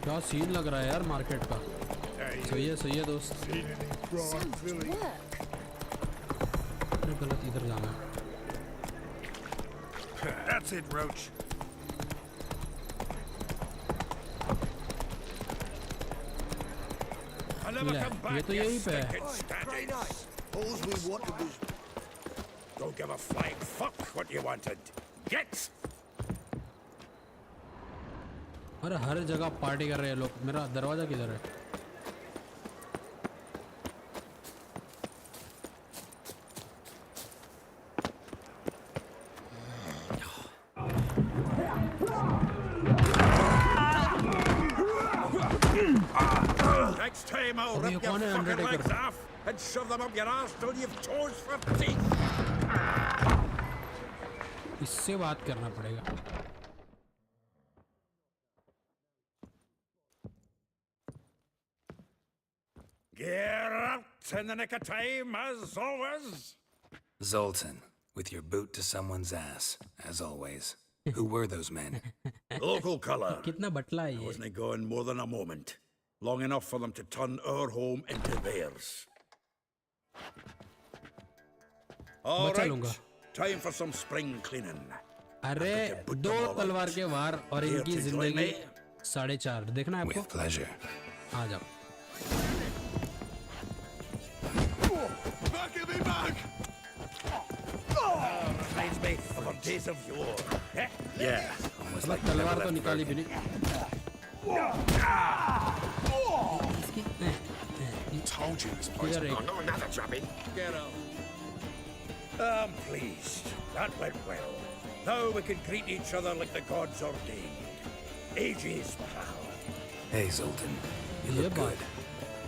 क्या सीन लग रहा है यार मार्केट का। सही है दोस्त। अरे गलत इधर जाना है। That's it, Roach. ले, ये तो यही पे है। All we wanted was Don't give a flying fuck what you wanted. Get! अरे हर जगह पार्टी कर रहे हैं लोग. मेरा दरवाजा किधर है? Next time I'll rip your fucking legs off and shove them up your ass till you've toes for teeth. इससे बात करना पड़ेगा. Get out in the nick of time, as always. Zoltan, with your boot to someone's ass, as always. Who were those men? Local colour. कितना बटला है ये? Wasn't gone more than a moment. Long enough for them to turn our home into theirs. All right, time for some spring cleaning. अरे दो तलवार के वार और इनकी जिंदगी 4.5. देखना है आपको? With pleasure. आ जाओ. Back of me back! Reminds me of our days of yore. Yeah. Almost like तलवार तो निकाली भी नहीं. Told you this place would not know another drubbing. Get out. I'm pleased. That went well. Now we can greet each other like the gods ordained. Ages, pal. Hey, Zoltan. You look good.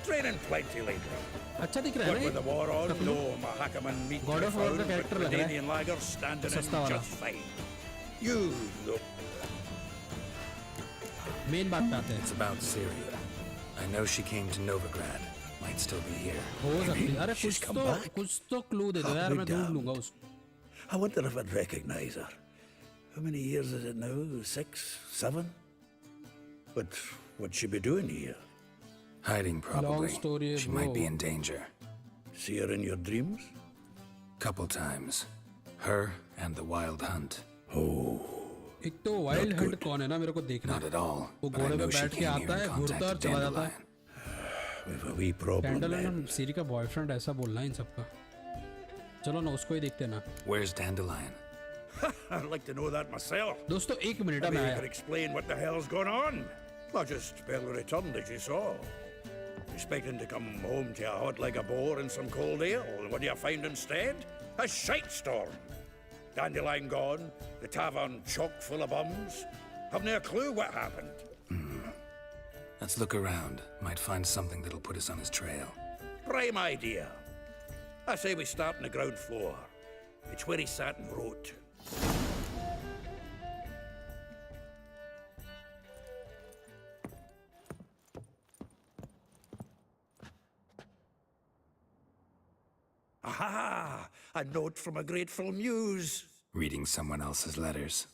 Training plenty lately. अच्छा दिख रहा है What with the war on, no Mahakaman meat God of War का character लग रहा है. Canadian lager standing in सस्ता वाला. just fine. You look. Main बात पे आते हैं. It's about Ciri. I know she came to Novigrad. Might still be here. हो सकती है. अरे कुछ तो क्लू दे दो यार, मैं ढूंढ लूंगा उसको. I wonder if I'd recognize her. How many years is it now? 6, 7? But what'd she be doing here? Hiding, probably. Long story, she might be in danger. See her in your dreams? Couple times. Her and the Wild Hunt. Oh. एक तो wild Hunt कौन है ना, मेरे को देखना. Not at all. वो But I घोड़े पे know she बैठ के came आता here है, in घूरता contact और with चला जाता है. Dandelion. We have a wee problem डैंडलाइन then. सीरी का बॉयफ्रेंड, ऐसा बोलना है इन सबका. चलो ना उसको ही देखते ना. Where's Dandelion? I'd like to know that myself. दोस्तों एक मिनट Maybe में you आया. could explain what the hell's going on. I just barely returned, as you saw. Expecting to come home to a hot like a boar and some cold ale. What do you find instead? A shite storm. Dandelion gone, the tavern chock full of bums. Haven't a clue what happened. Let's look around. Might find something that'll put us on his trail. Prime idea. I say we start on the ground floor. It's where he sat and wrote. Aha! A note from a grateful muse. Reading someone else's letters.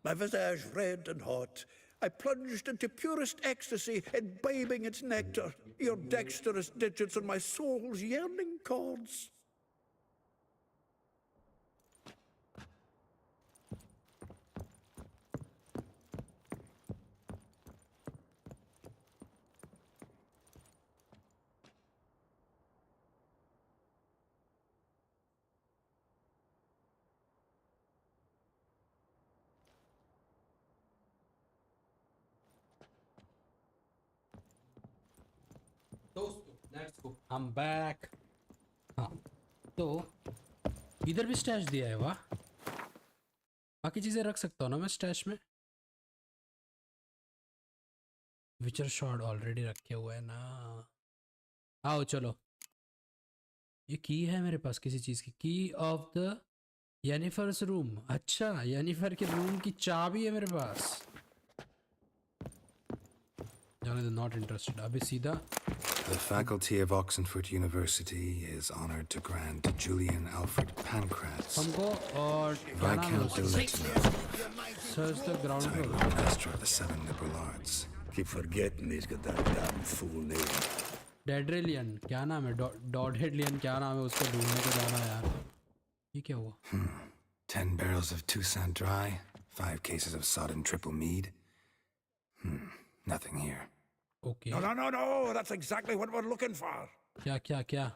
My visage red and hot, I plunged into purest ecstasy, imbibing its nectar, your dexterous digits on my soul's yearning chords. Let's go. I'm back. हाँ तो इधर भी stash दिया है. वाह, बाकी चीजें रख सकता हूँ ना मैं स्टैश में. विचर शॉट ऑलरेडी रखे हुए है ना. आओ चलो. ये की है मेरे पास किसी चीज की. की ऑफ द येनिफर्स रूम. अच्छा, येनिफर के रूम की चाबी है मेरे पास. Not interested. अभी सीधा. The faculty of Oxenford University is honored to grant Julian Alfred Pancratz, हमको और Viscount de Letna, search the ground title floor. Master of the Seven Liberal Arts. Keep forgetting he's got that damn full name. डेड्रेलियन क्या नाम है? डॉडेडलियन क्या नाम है? उसको ढूंढने को जाना यार. ये क्या हुआ? 10 barrels of Toussaint Dry, 5 cases of sodden triple mead. Nothing here. Okay. No. That's exactly what we're looking for. क्या?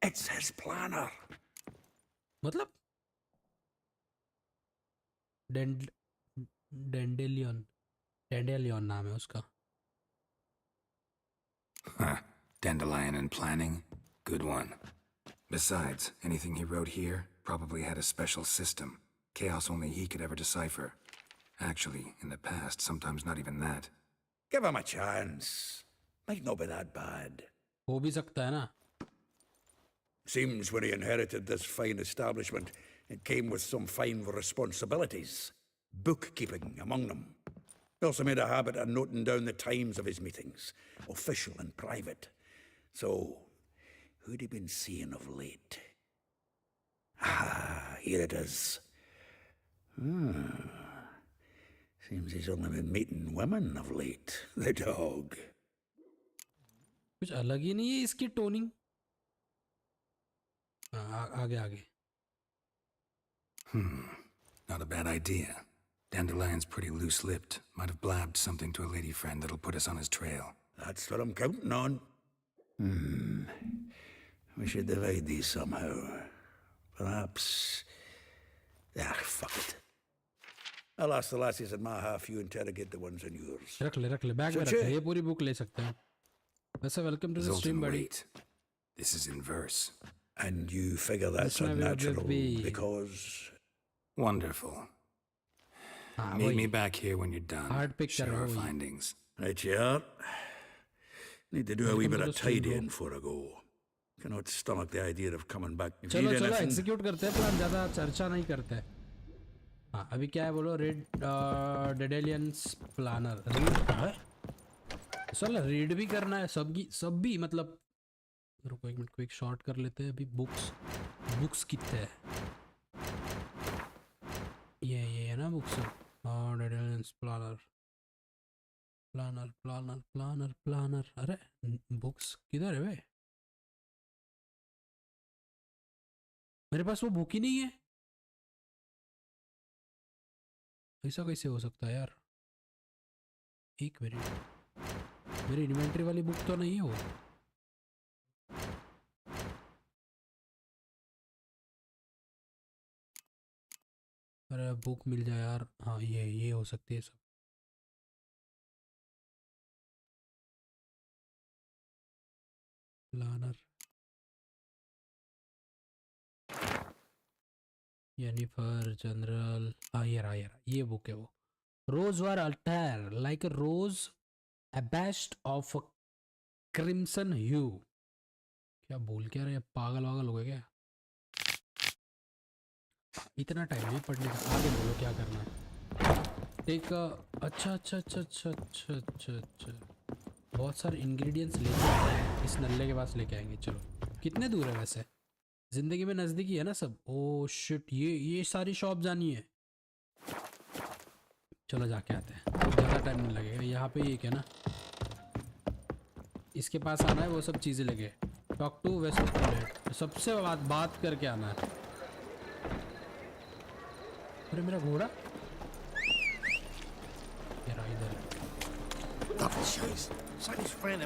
It's his planner. मतलब डेंडेलियन नाम है उसका. Huh. Dandelion and planning? Good one. Besides, anything he wrote here probably had a special system. Chaos only he could ever decipher. Actually, in the past, sometimes not even that. Give him a chance. Might not be that bad. हो भी सकता है ना. Seems when he inherited this fine establishment, it came with some fine responsibilities. Bookkeeping among them. He also made a habit of noting down the times of his meetings, official and private. So, who'd he been seeing of late? Ah, here it is. Seems he's only been meeting women of late. The dog. कुछ अलग ही नहीं है इसकी toning. आगे. Not a bad idea. Dandelion's pretty loose-lipped. Might have blabbed something to a lady friend that'll put us on his trail. That's what I'm counting on. We should divide these somehow. Perhaps... fuck it. I'll ask the lassies in my half, you interrogate the ones in yours. रख ले bag में रख ले. ये पूरी book ले सकते हैं. वैसे welcome to the stream, buddy. This is in verse. And you figure that's unnatural because... Wonderful. Meet me back here when you're done. Hard pick Share our findings. Right, yeah. Need to do a wee bit of tidying before I go. Cannot stomach the idea of coming back. चलो execute करते हैं plan. ज़्यादा चर्चा नहीं करते. हाँ अभी क्या है बोलो. डेडेलियंस प्लानर रीड है. चल रीड भी करना है सब भी मतलब. रुको एक मिनट क्विक शॉर्ट कर लेते हैं. अभी बुक्स कितने हैं. ये है ना बुक्स. हाँ डेडेलियंस प्लानर. अरे बुक्स किधर है वे. मेरे पास वो बुक ही नहीं है. ऐसा कैसे हो सकता है यार. एक मिनट. मेरी इन्वेंटरी वाली बुक तो नहीं है वो. अरे बुक मिल जाए यार. हाँ ये हो सकती है सब. Planner Yennefer general. हाँ ये बुक है वो. Rose were Altair like a rose abashed of a crimson hue. क्या बोल क्या रहे. पागल वागल हो गए क्या. इतना टाइम नहीं पढ़ने का. आगे बोलो क्या करना है. एक अच्छा. बहुत सारे इंग्रेडिएंट्स लेके आए इस नल्ले के पास लेके आएंगे. चलो कितने दूर है वैसे. जिंदगी में नज़दीकी है ना सब. ओ शिट ये सारी शॉप जानी है. चलो जाके आते हैं. ज़्यादा टाइम नहीं लगेगा. यहाँ पे एक है ना इसके पास आना है. वो सब चीज़ें लगे. टॉक टू वेस्ट सबसे बात करके आना है. अरे मेरा घोड़ा इधर.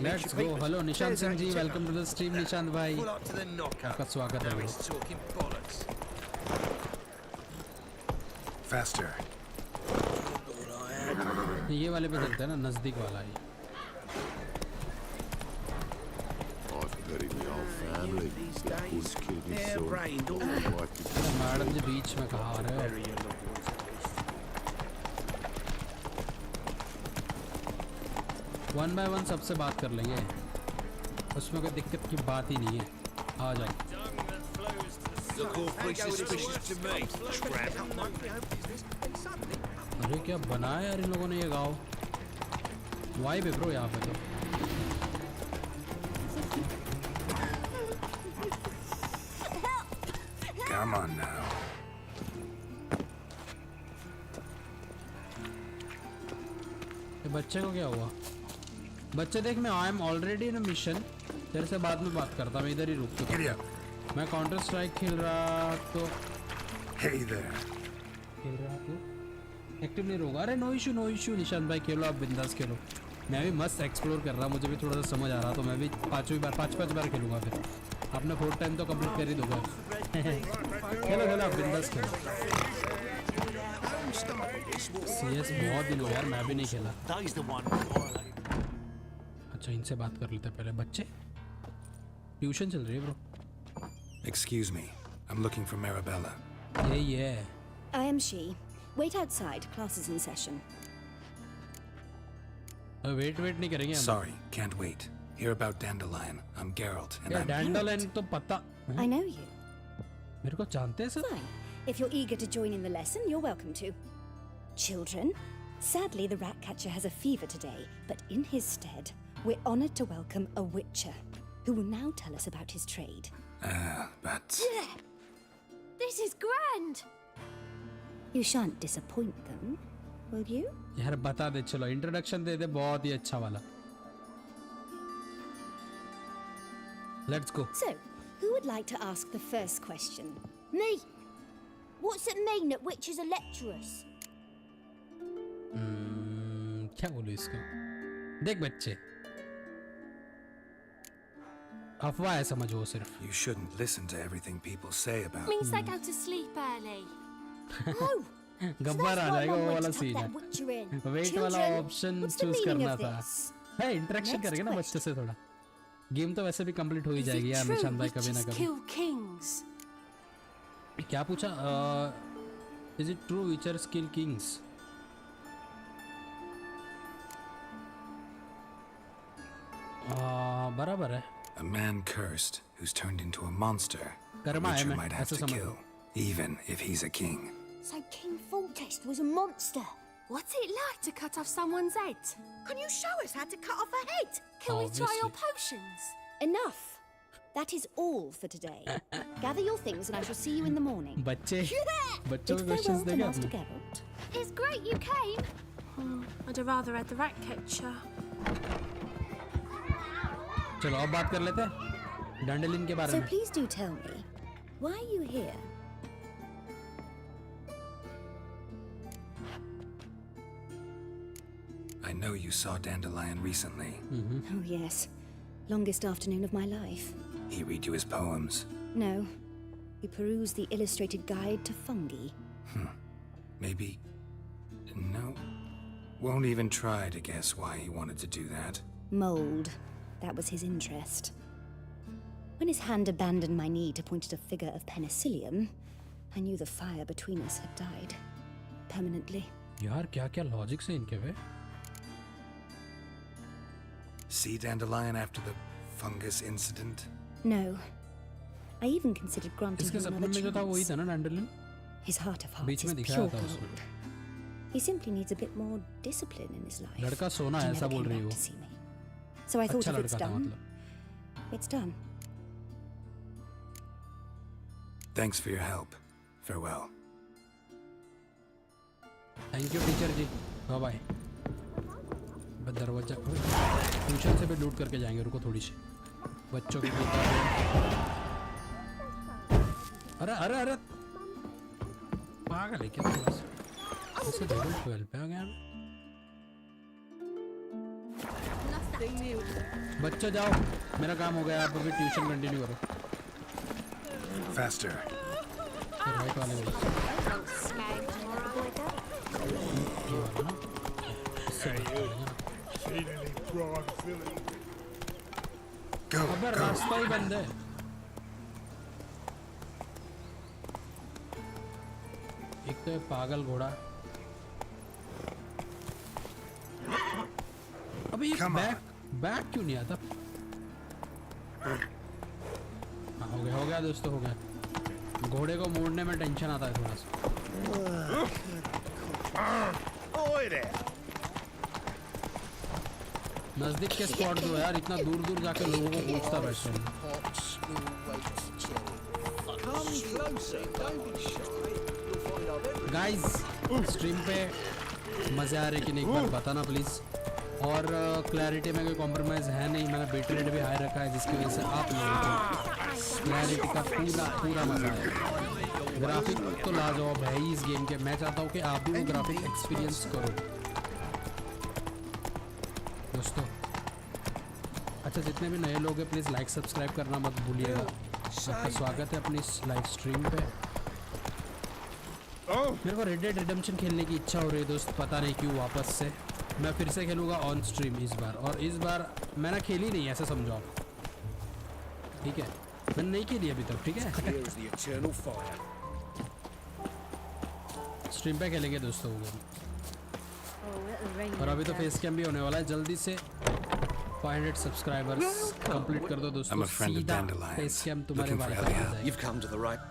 Let's go. Hello Nishant Singh ji. Welcome to the stream Nishant भाई. आपका स्वागत है. Faster. ये वाले पे चलते हैं ना. नजदीक वाला ही. मैडम जी बीच में कहाँ आ रहे हो. वन बाय वन सबसे बात कर लेंगे. उसमें कोई दिक्कत की बात ही नहीं है. आ जाओ. अरे क्या बनाया यार इन लोगों ने ये गाँव. वाइब है ब्रो यहाँ पे तो. Come on now. ये बच्चे को क्या हुआ. बच्चे देख मैं I am already in mission. तेरे से बाद में बात करता. मैं इधर ही रुक चुका. मैं काउंटर स्ट्राइक खेल रहा तो खेल रहा तो एक्टिव नहीं होगा. अरे नो इशू निशांत भाई खेलो. आप बिंदास खेलो. मैं भी मस्त एक्सप्लोर कर रहा. मुझे भी थोड़ा सा समझ आ रहा तो मैं भी पांच बार खेलूंगा फिर. आपने 4 टाइम तो कंप्लीट कर ही दोगे। खेलो खेलो आप बिंदास खेलो। CS बहुत दिन हो यार मैं भी नहीं खेला। अच्छा इनसे बात कर लेते हैं पहले। बच्चे ट्यूशन चल रही है bro. Excuse me, I'm looking for Marabella. Yeah. I am she. Wait outside. Class is in session. Wait नहीं करेंगे हम। Sorry, can't wait. Hear about Dandelion. I'm Geralt, and I'm... Dandelion तो पता। I know you. मेरे को जानते हैं sir? Fine. If you're eager to join in the lesson, you're welcome to. Children, sadly the ratcatcher has a fever today, but in his stead, we're honored to welcome a witcher, who will now tell us about his trade. But... This is grand! You shan't disappoint them, will you? यार बता दे चलो introduction दे दे बहुत ही अच्छा वाला। Let's go. So, who would like to ask the first question? Me! What's it mean that witches are lecturers? क्या बोलूं इसको? देख बच्चे अफवाह है समझ वो सिर्फ। You shouldn't listen to everything people say about... Means they go to sleep early. Oh! Gabbar आ जाएगा वो वाला सीन है। वेट वाला ऑप्शन चूज करना था। है इंटरेक्शन करेंगे ना बच्चे से थोड़ा। गेम तो वैसे भी कंप्लीट हो ही जाएगी यार निशान भाई कभी ना कभी। क्या पूछा? Is it true witchers kill kings? बराबर है। A man cursed who's turned into a monster. A Karma है witcher मैं might have ऐसा to समझ। kill, even if he's a king. So King Foltest was a monster. What's it like to cut off someone's head? Can you show us how to cut off a head? Can we try your potions? Enough. That is all for today. Gather your things and I shall see you in the morning. बच्चे बच्चों Bid के questions farewell to देगा Master आपने? Geralt. It's great you came. I'd have rather had the ratcatcher. चलो अब बात कर लेते हैं डैंडलिन के बारे So में। please do tell me, why are you here? I know you saw Dandelion recently. Oh yes, longest afternoon of my life. He read you his poems. No, we perused the illustrated guide to fungi. Maybe... No. Won't even try to guess why he wanted to do that. Mold. That was his interest. When his hand abandoned my knee to point at a figure of penicillium, I knew the fire between us had died. Permanently. यार क्या क्या logic से इनके वे? See Dandelion after the fungus incident? No. I even considered granting इसके him सपने another में जो था वही chance. था ना डैंडलिन? His heart of hearts beach is में pure दिखाया था gold. उसने। He simply needs a bit more discipline in his life. लड़का सोना He है ऐसा never बोल came रही back हो। to see me. So I thought अच्छा if it's लड़का था done, मतलब। it's done. Thanks for your help. Farewell. Thank you teacher ji. Bye bye. दरवाजा ट्यूशन से भी लूट करके जाएंगे। रुको थोड़ी सी बच्चों की अरे अरे अरे पागल है क्या थोड़ा सा? ऐसे लेवल 12 पे आ गया। बच्चों जाओ मेरा काम हो गया। आप अभी ट्यूशन कंटिन्यू करो। Faster. राइट वाले बोलो। Go, अबे go. रास्ता ही बंद है। एक तो ये पागल घोड़ा। अबे ये बैक क्यों नहीं आता? हाँ, हो गया दोस्तों हो गया। घोड़े को मोड़ने में टेंशन आता है थोड़ा सा। नजदीक के स्पॉट जो है यार इतना दूर दूर जाके लोगों को पूछता बैठते हैं। गाइस स्ट्रीम पे मजे आ रहे कि नहीं एक बार बताना प्लीज। और क्लैरिटी में कोई कॉम्प्रोमाइज है नहीं। मैंने बिट रेट भी हाई रखा है जिसकी वजह से आप लोगों को क्लैरिटी का पूरा मजा आएगा। ग्राफिक तो लाजवाब है ही इस गेम के। मैं चाहता हूँ कि आप भी वो ग्राफिक एक्सपीरियंस करो दोस्तों। अच्छा दोस्त जितने भी नए लोग हैं प्लीज़ लाइक सब्सक्राइब करना मत भूलिएगा। आपका स्वागत है अपनी लाइव स्ट्रीम पे। मेरे को रेड डेड रिडेम्पशन खेलने की इच्छा हो रही है दोस्त, पता नहीं क्यों वापस से। मैं फिर से खेलूँगा ऑन स्ट्रीम इस बार, और इस बार मैंने खेली नहीं, ऐसा समझो आप, ठीक है? मैंने नहीं खेली अभी तक, ठीक है? स्ट्रीम पे खेलेंगे दोस्तों वो गेम। और अभी तो फेस कैम भी होने वाला है जल्दी से। 500 सब्सक्राइबर्स कंप्लीट कर दो दोस्तों, सीधा फेस कैम तुम्हारे बारे में आ जाएगा। You've come to the right.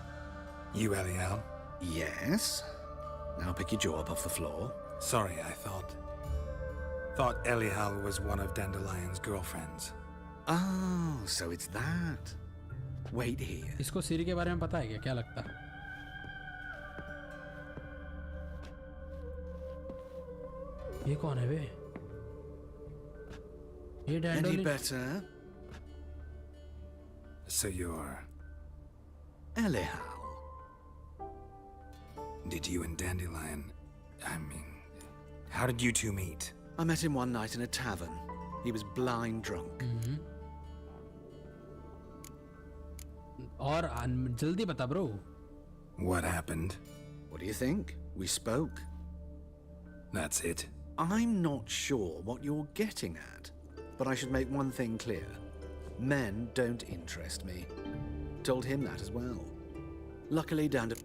You, Eliel? Yes. Now pick your jaw up off the floor. Sorry, I thought Eliel was one of Dandelion's girlfriends. Oh, so it's that. Wait here. इसको सीरी के बारे में पता है क्या लगता है? ये कौन है बे? ये Any better? So you're... Eliel. Did you and Dandelion... how did you two meet? I met him one night in a tavern. He was blind drunk. और जल्दी बता bro. What happened? What do you think? We spoke. That's it. I'm not sure what you're getting at, but I should make one thing clear. Men don't interest me. Told him that as well. Luckily, down to...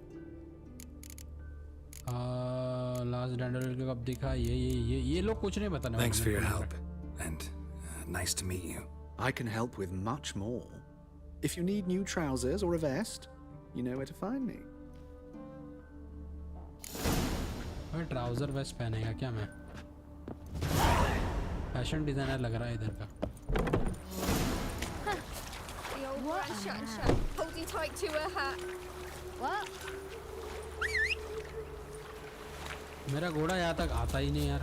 last Dandelion का कब दिखा? ये लोग कुछ नहीं बताने वाले। Thanks for your help, and nice to meet you. I can help with much more. If you need new trousers or a vest, you know where to find me. मैं ट्राउजर वेस्ट पहनेगा क्या मैं? Fashion designer लग रहा है इधर का। The old one shut, holding tight to her hat. What? मेरा घोड़ा यहाँ तक आता ही नहीं यार।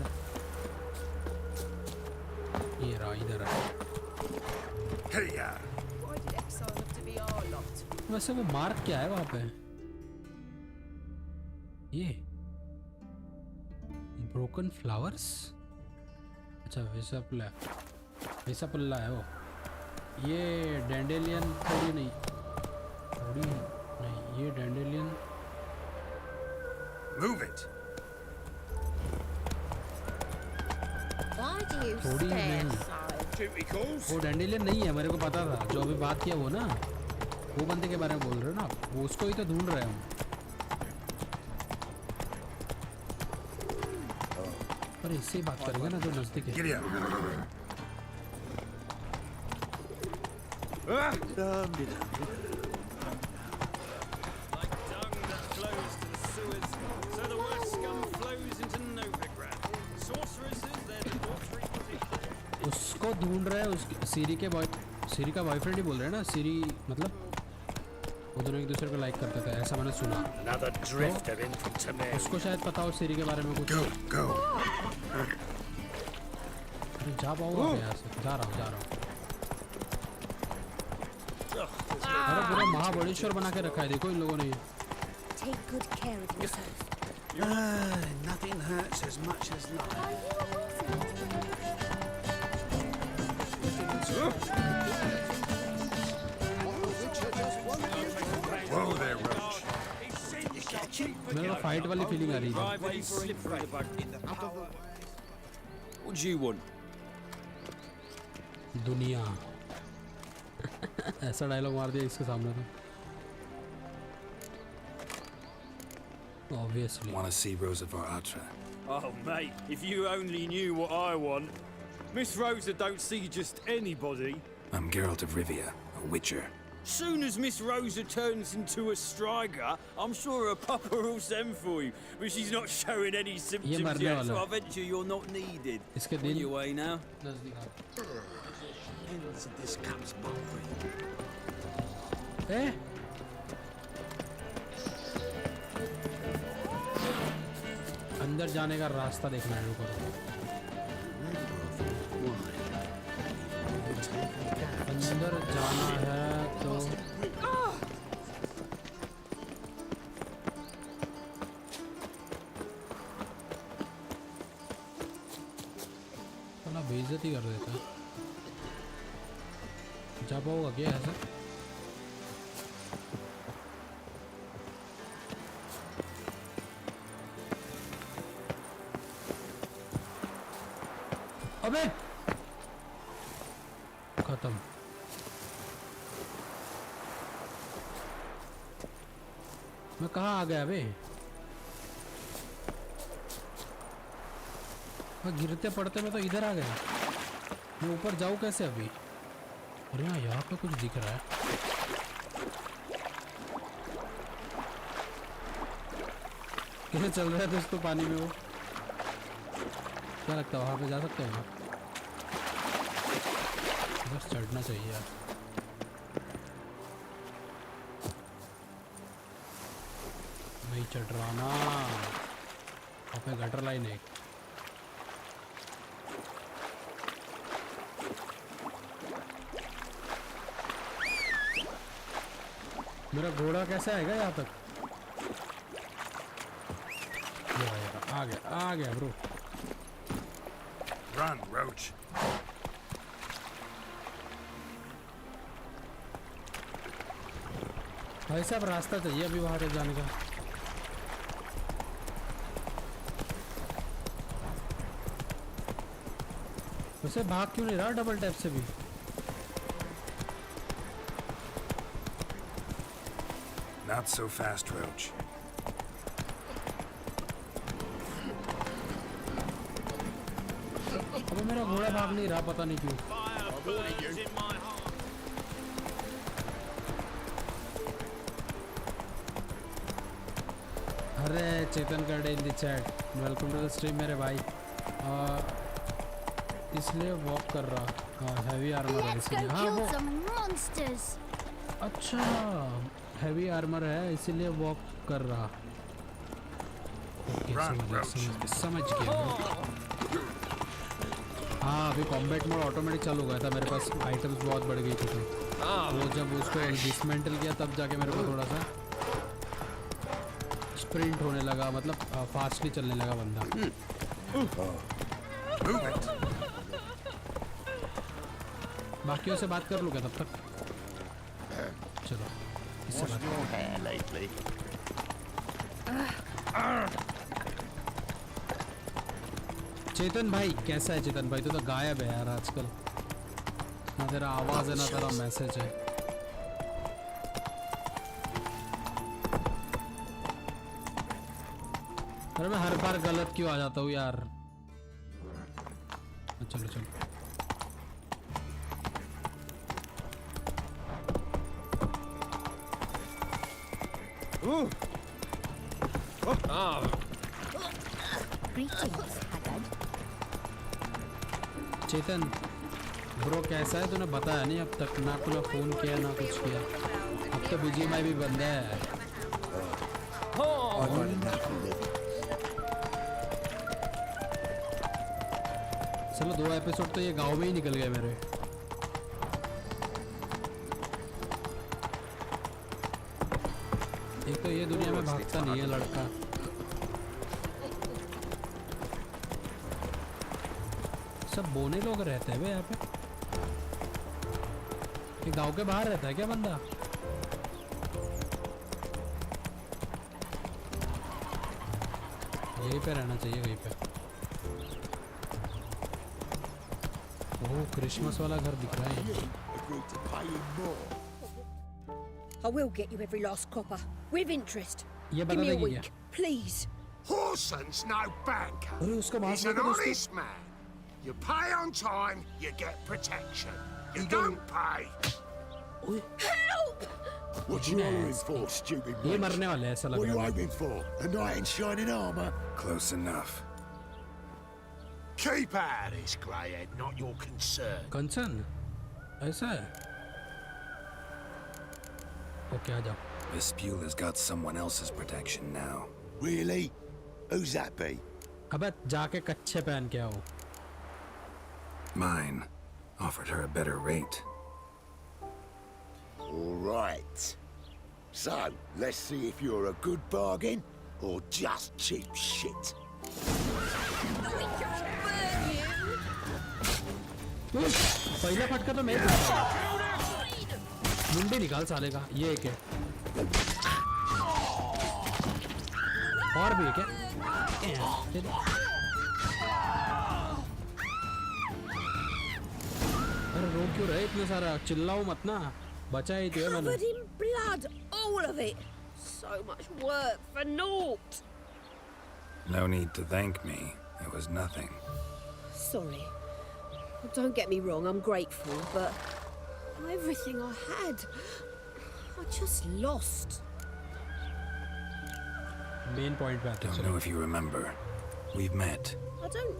ये रहा इधर है। Why did exile have to be our lot? वैसे वो मार्क क्या है वहाँ पे? ये ब्रोकन फ्लावर्स? अच्छा वैसा पुल्ला है वो। ये डैंडेलियन थोड़ी नहीं, ये dandelion. Move it. Why do you थोड़ी stare नहीं। so? वो डैंडेलियन नहीं है, मेरे को पता था। जो अभी बात किया वो ना, वो बंदे के बारे में बोल रहे हो ना, वो उसको ही तो ढूंढ रहे हैं हम। पर इससे ही बात करेंगे ना जो नजदीक है। उसको ढूंढ रहे हैं, सीरी का बॉयफ्रेंड ही बोल रहे हैं ना। सीरी मतलब वो दोनों एक दूसरे को लाइक करते थे, ऐसा मैंने सुना। तो उसको शायद पता हो सीरी के बारे में कुछ। अरे जा पाऊंगा यहाँ से? जा रहा हूँ। अरे पूरा महाबलेश्वर बना के रखा है देखो इन लोगों ने। Take good care of yourself. Nothing hurts as much as life. Whoa there, Roach. मेरे को फाइट वाली फीलिंग आ रही है। What do you want? दुनिया ऐसा डायलॉग मार दिया इसके सामने तो obviously. Want to see Rosa Varatra? Oh, mate, if you only knew what I want. Miss Rosa don't see just anybody. I'm Geralt of Rivia, a witcher. Soon as Miss Rosa turns into a striker, I'm sure her papa will send for you. But she's not showing any symptoms yet, so I venture you're not needed. On your way now. Ends of this comes my way. Eh? अंदर जाने का रास्ता देखना है रुको। अंदर जाना है तो साला बेइज्जती कर देता है। बचा पाओगा क्या ऐसा? अबे खत्म। मैं कहाँ आ गया बे? मैं गिरते पड़ते में तो इधर आ गया। मैं ऊपर जाऊँ कैसे अभी? अरे हाँ, यहाँ पे कुछ दिख रहा है। कैसे चल रहा है दोस्तों पानी में वो? क्या लगता है वहाँ पे जा सकते हैं? बस चढ़ना चाहिए यार। नहीं चढ़ रहा ना। वहाँ पे गटर लाइन है। मेरा घोड़ा कैसा आएगा यहाँ तक? आ गया ब्रो। Run, Roach. भाई साहब रास्ता चाहिए अभी वहाँ तक जाने का। वैसे भाग क्यों नहीं रहा डबल टैप से भी? Not so fast, Roach. अबे मेरा घोड़ा भाग नहीं रहा, पता नहीं क्यों। अरे चेतन कर in the chat, welcome to the stream मेरे भाई। इसलिए वॉक कर रहा। हैवी आर्मर है इसलिए। हाँ वो अच्छा हैवी आर्मर है इसीलिए वॉक कर रहा। ओके समझ गया। हाँ अभी कॉम्बैट मोड ऑटोमेटिक चालू हो गया था। मेरे पास आइटम्स बहुत बढ़ गई थी तो वो जब उसको डिसमेंटल किया तब जाके मेरे को थोड़ा सा स्प्रिंट होने लगा, मतलब फास्टली चलने लगा बंदा। बाकियों से बात कर लूँ क्या तब तक? चलो इससे बात चेतन भाई कैसा है? चेतन भाई तो गायब है यार आजकल। ना तेरा आवाज है ना तेरा मैसेज है। अरे मैं हर बार गलत क्यों आ जाता हूँ यार? चलो चलो चेतन ब्रो कैसा है? तूने बताया नहीं अब तक, ना तूने फोन किया ना कुछ किया। अब तो बीजीएमआई भी बंद है। चलो 2 एपिसोड तो ये गांव में ही निकल गए मेरे। एक तो ये दुनिया में भागता नहीं है लड़का। सब बोने लोग रहते हैं यहाँ पे। ये गांव के बाहर रहता है क्या बंदा? यहीं पे रहना चाहिए कहीं पे। ओह क्रिसमस वाला घर दिख रहा है। I will get you every last copper, with interest. ये Give बता me a देगी week, please. Horson's no banker. अरे उसका मास्क He's an देखो दोस्तों। honest man. You pay on time, you get protection. You don't pay. Help! What you hollering for, stupid ये wench? मरने वाले हैं ऐसा लग What are you रहा है। hoping for? A knight in shining armor? Close enough. Keep out of this, greyhead, not your concern. Concern ऐसा है? ओके आ जाओ। Vespula's got someone else's protection now. Really? Who's that be? अबे जाके कच्छे पहन के आओ। Mine. Offered her a better rate. All right. So, let's see if you're a good bargain or just cheap shit. पहला फटका तो मैं मुंडी निकाल साले का। ये एक है और भी है क्या? अरे रो क्यों रहे इतना सारा? चिल्लाओ मत ना, बचा ही तो है मैंने। Covered in blood, all of it. So much work for naught. No need to thank me. It was nothing. Sorry. Don't get me wrong, I'm grateful, but everything I had, I just lost. Main point पे आते हैं। Don't know if you remember. We've met. I don't...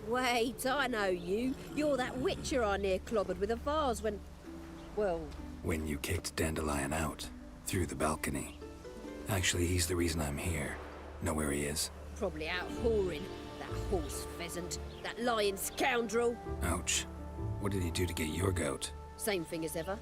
Wait, I know you. You're that witcher I near clobbered with a vase when... Well... When you kicked Dandelion out, through the balcony. Actually, he's the reason I'm here. Know where he is? Probably out whoring. That horse pheasant. That lying scoundrel. Ouch. What did he do to get your goat? Same thing as ever.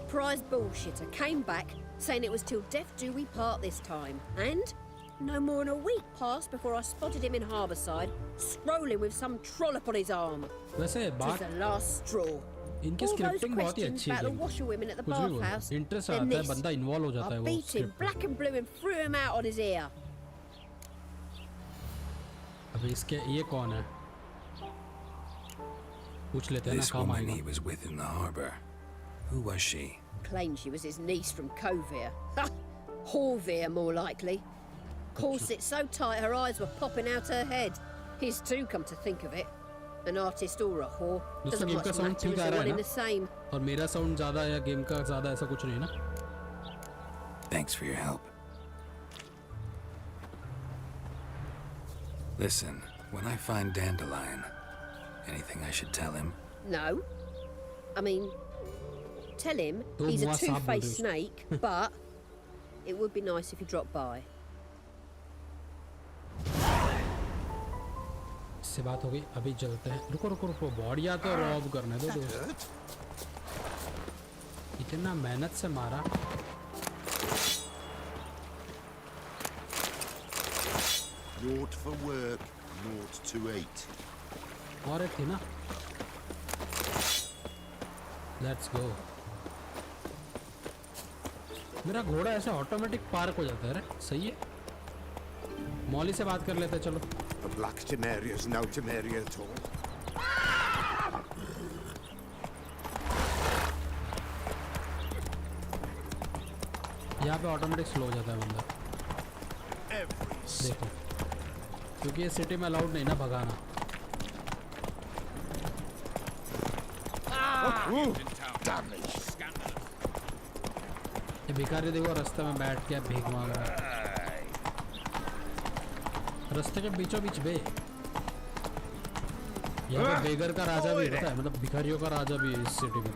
Prize bullshitter came back, saying it was till death do we part this time. And no more than a week passed before I spotted him in Harbourside, scrolling with some trollop on his arm. वैसे It was the last straw. इनकी All those scripting बहुत ही questions अच्छी है। about the washerwomen at the कुछ भी बोलो, bathhouse. Interest Then आता है, this. बंदा इन्वॉल्व हो जाता है I वो beat him black and blue and threw him out on his ear. अभी इसके ये कौन है? पूछ लेते हैं ना, This काम woman आएगा। he was with in the harbor. Who was she? Claimed she was his niece from Covere. Ha! Horvere, more likely. Corset so tight her eyes were popping out her head. His too, come to think of it. An artist or a whore. Doesn't game का much sound matter ठीक as आ they're रहा है one in ना? the same. और मेरा sound ज्यादा या game का ज्यादा ऐसा कुछ नहीं ना? Thanks for your help. Listen, when I find Dandelion, anything I should tell him? No. I mean, tell him Don't he's a WhatsApp two-faced Buddhist. snake, but it would be nice if he dropped by. इससे बात हो गई, अभी चलते हैं। रुको रुको रुको, बॉडी तो रॉब करने दो दोस्त। इतना मेहनत से मारा। Naught for work, naught to eat. और एक थी ना? Let's go. मेरा घोड़ा ऐसे ऑटोमेटिक पार्क हो जाता है रे, सही है? मौली से बात कर लेते हैं, चलो। The black Temeria's no Temeria at all. यहाँ पे ऑटोमेटिक स्लो हो जाता है बंदा। देखो, क्योंकि ये सिटी में अलाउड नहीं ना भगाना। ये भिखारी देखो रास्ते में बैठ के भीख मांग रहा है, रास्ते के बीचों बीच बे। यहाँ पे बेगर का राजा भी होता है, मतलब भिखारियों का राजा भी है इस सिटी में।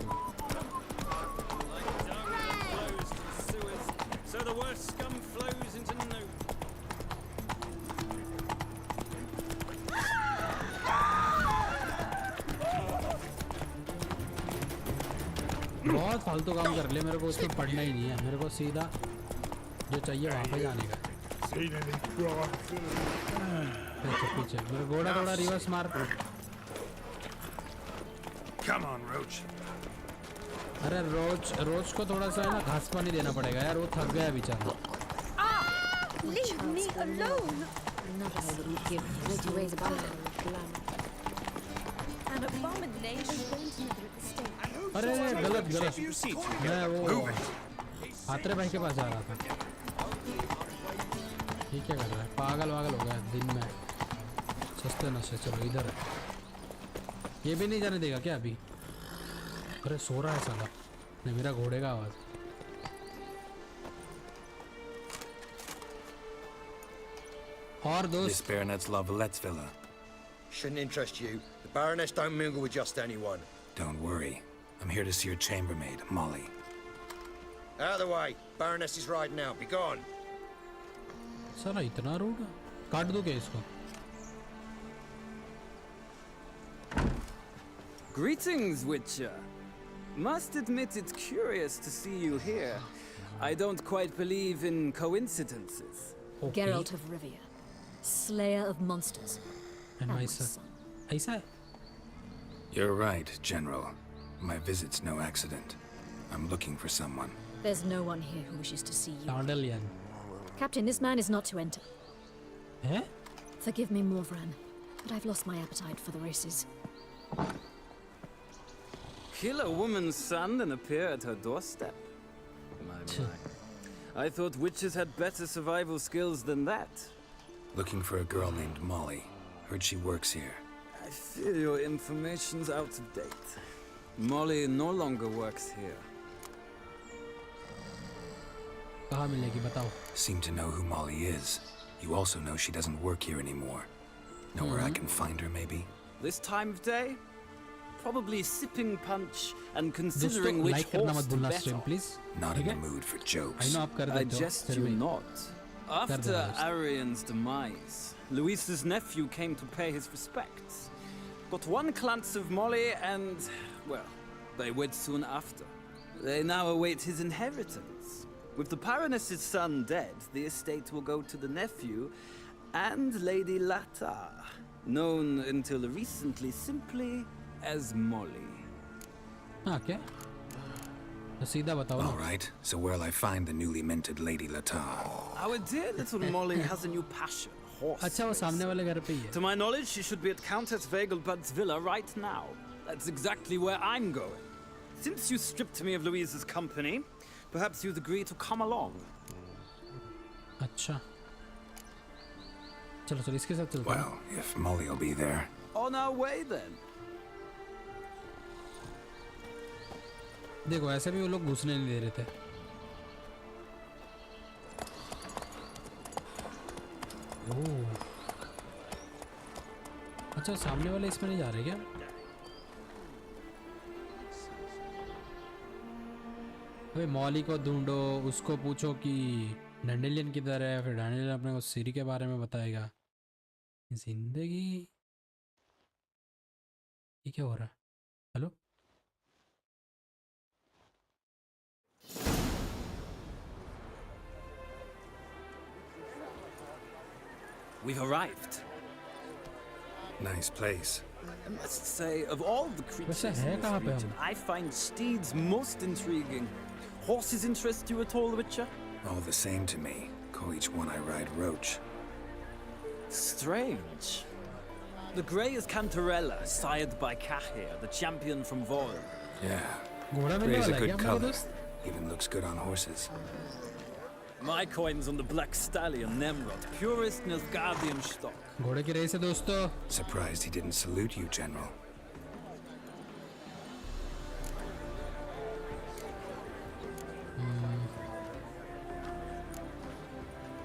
So the worst scum flows into no. बहुत फालतू काम कर लिया, मेरे को उसमें पढ़ना ही नहीं है। मेरे को सीधा जो चाहिए वहाँ पे जाने का। पीछे पीछे मेरा घोड़ा थोड़ा रिवर्स मार। Come on, Roach. अरे रोज को थोड़ा सा है ना घास पानी देना पड़ेगा यार, वो थक गया बेचारा। Leave me alone! Another I wouldn't give 40 ways about it. An abomination. अरे गलत मैं वो आत्रे भाई के पास जा रहा था। ये क्या कर रहा है? पागल वागल हो गया दिन में, सस्ते नशे। चलो इधर है, ये भी नहीं जाने देगा क्या अभी? अरे सो रहा है साला। नहीं, मेरा घोड़े का आवाज। और दोस्त This baronet's love Let's villa. Shouldn't interest you. The Baroness don't mingle with just anyone. Don't worry. I'm here to see your chambermaid, Molly. Out of the way. Baroness is riding out. Be gone. साला इतना rude, काट दो क्या इसको? Greetings, Witcher. Must admit it's curious to see you here. I don't quite believe in coincidences. Geralt of Rivia, slayer of monsters. And my son. ऐसा है? You're right, General. My visit's no accident. I'm looking for someone. There's no one here who wishes to see you. Dandelion. Captain, this man is not to enter. Eh? Forgive me, Morvran, but I've lost my appetite for the races. Kill a woman's son and appear at her doorstep? My. I thought witches had better survival skills than that. Looking for a girl named Molly. Heard she works here. I fear your information's out of date. Molly no longer works here. कहाँ मिलेगी बताओ? Seem to know who Molly is. You also know she doesn't work here anymore. Know where I can find her, maybe? This time of day? Probably sipping punch and considering which horse to bet on. Please. Not in the mood for jokes. I jest you not. After Arian's demise, Luis's nephew came to pay his respects. Got one glance of Molly and, well, they wed soon after. They now await his inheritance. With the Baroness's son dead, the estate will go to the nephew and Lady Lata, known until recently simply as Molly. Okay. All right, so where'll I find the newly minted Lady Lata? Our dear little Molly has a new passion, horses. To my knowledge, she should be at Countess Vegelbud's villa right now. That's exactly where I'm going. Since you stripped me of Louise's company, perhaps you'd agree to come along. अच्छा. चलो इसके साथ चलते हैं. Well, if Molly'll be there. On our way then. देखो ऐसे भी वो लोग घुसने नहीं दे रहे थे. ओह. अच्छा सामने वाले इसमें नहीं जा रहे क्या? अबे मॉली को ढूंढो, उसको पूछो कि डैंडेलियन किधर है, फिर डैंडेलियन अपने को सीरी के बारे में बताएगा. जिंदगी ये क्या हो रहा है? Hello We've arrived. Nice place. I must say, of all the creatures in this region, I find steeds most intriguing. Horses interest you at all, Witcher? All the same to me. Call each one I ride Roach. Strange. The grey is Cantarella, sired by Cahir, the champion from Vol. Yeah. Grey's a good color. Even looks good on horses. My coin's on the Black Stallion, Nemrod, purest Nilfgaardian stock. घोड़े की race है दोस्तों. Surprised he didn't salute you, General.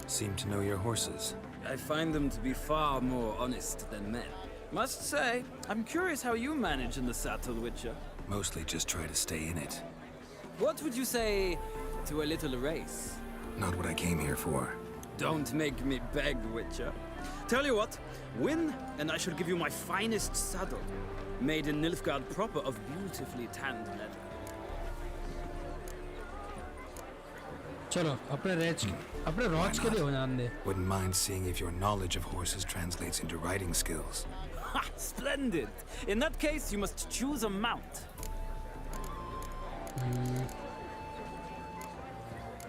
Seem to know your horses. I find them to be far more honest than men. Must say, I'm curious how you manage in the saddle, Witcher. Mostly just try to stay in it. What would you say to a little race? Not what I came here for. Don't make me beg, Witcher. Tell you what, win, and I shall give you my finest saddle. Made in Nilfgaard proper of beautifully tanned leather. चलो अपने roach के लिए हो जाने दे. Wouldn't mind seeing if your knowledge of horses translates into riding skills. Ha! Splendid! In that case, you must choose a mount.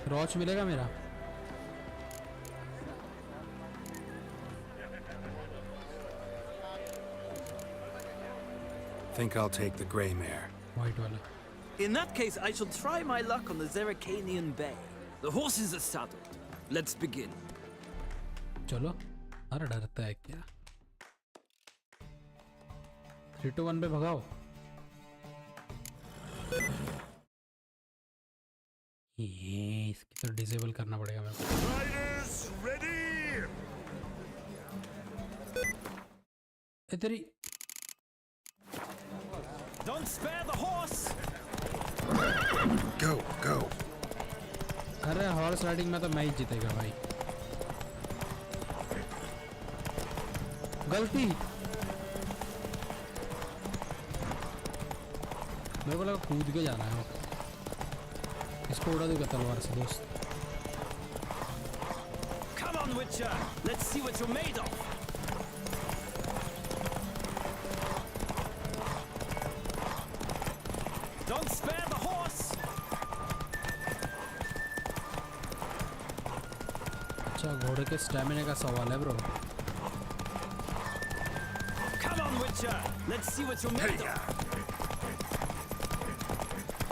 Roach मिलेगा मेरा? Think I'll take the grey mare. White वाला. In that case, I shall try my luck on the Zeracanian Bay. The horses are saddled. Let's begin. चलो. अरे डरता है क्या? 3 to 1 पे भगाओ. ये इसकी तो डिसेबल करना पड़ेगा मेरे को. Riders ready. तेरी. Don't spare the horse. Go, go. अरे हॉर्स राइडिंग में तो मैं ही जीतेगा भाई. गलती. मेरे को लगा कूद के जाना है. इसको उड़ा दूंगा तलवार से दोस्त. Come on, Witcher. Let's see what you're made of. Don't spare the horse. अच्छा घोड़े के स्टैमिना का सवाल है bro. Come on, Witcher. Let's see what you're made of.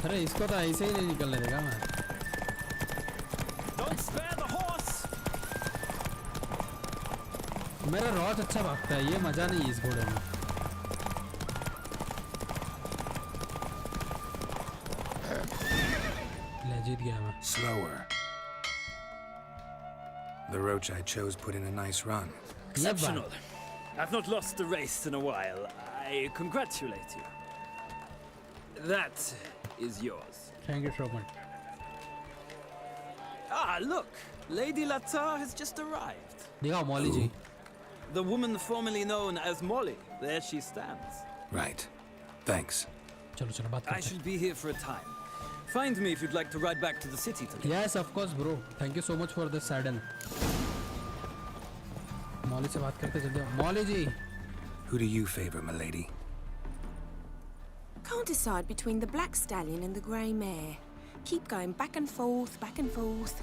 अरे इसको तो ऐसे ही नहीं निकलने देगा मैं. Don't spare the horse. मेरा रॉच अच्छा भागता है, ये मजा नहीं है इस घोड़े में. ले जीत गया मैं. Slower. The roach I chose put in a nice run. Exceptional. I've not lost a race in a while. I congratulate you. That is yours. Thank you so much. Ah, look. Lady Latar has just arrived. देखा मौली जी. The woman formerly known as Molly. There she stands. Right. Thanks. चलो चलो बात करते I shall be here for a time. Find me if you'd like to ride back to the city today. Yes, of course, bro. Thank you so much for the saddle. मौली से बात करते चलते हैं. मौली जी. Who do you favor, milady? Can't decide between the black stallion and the grey mare. Keep going back and forth, back and forth.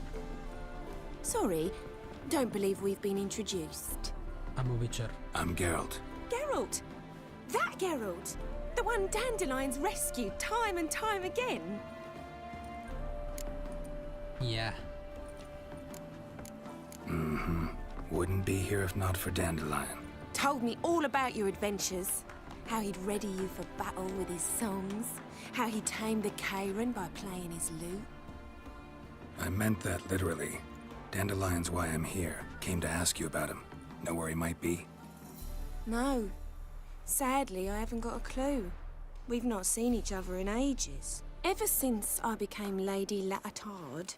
Sorry, don't believe we've been introduced. I'm a witcher. I'm Geralt. Geralt! That Geralt! The one Dandelion's rescued time and time again. Yeah. Mm-hmm. Wouldn't be here if not for Dandelion. Told me all about your adventures. How he'd ready you for battle with his songs. How he tamed the Kairan by playing his lute. I meant that literally. Dandelion's why I'm here. Came to ask you about him. Know where he might be? No. Sadly, I haven't got a clue. We've not seen each other in ages. Ever since I became Lady Latard,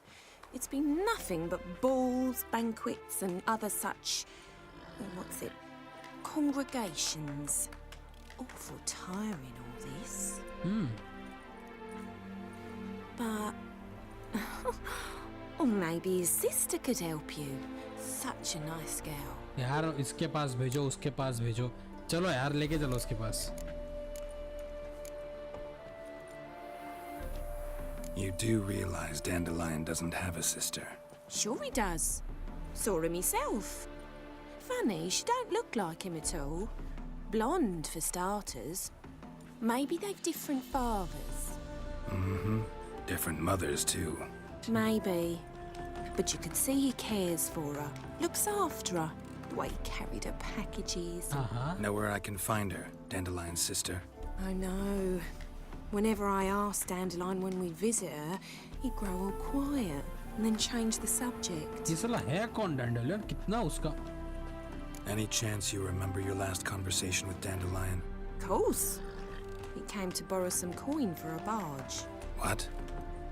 it's been nothing but balls, banquets, and other such... what's it? Congregations. Awful tiring, all this. But... or maybe his sister could help you. Such a nice girl. यार इसके पास भेजो, उसके पास भेजो. चलो यार लेके चलो उसके पास. You do realize Dandelion doesn't have a sister. Sure he does. Saw him himself. Funny, she don't look like him at all. Blonde, for starters. Maybe they've different fathers. Mm-hmm. Different mothers, too. Maybe. But you could see he cares for her. Looks after her. The way he carried her packages. Know where I can find her, Dandelion's sister? I know. Whenever I asked Dandelion when we visit her, he'd grow all quiet and then change the subject. ये साला है कौन Dandelion? कितना उसका? Any chance you remember your last conversation with Dandelion? Of course. He came to borrow some coin for a barge. What?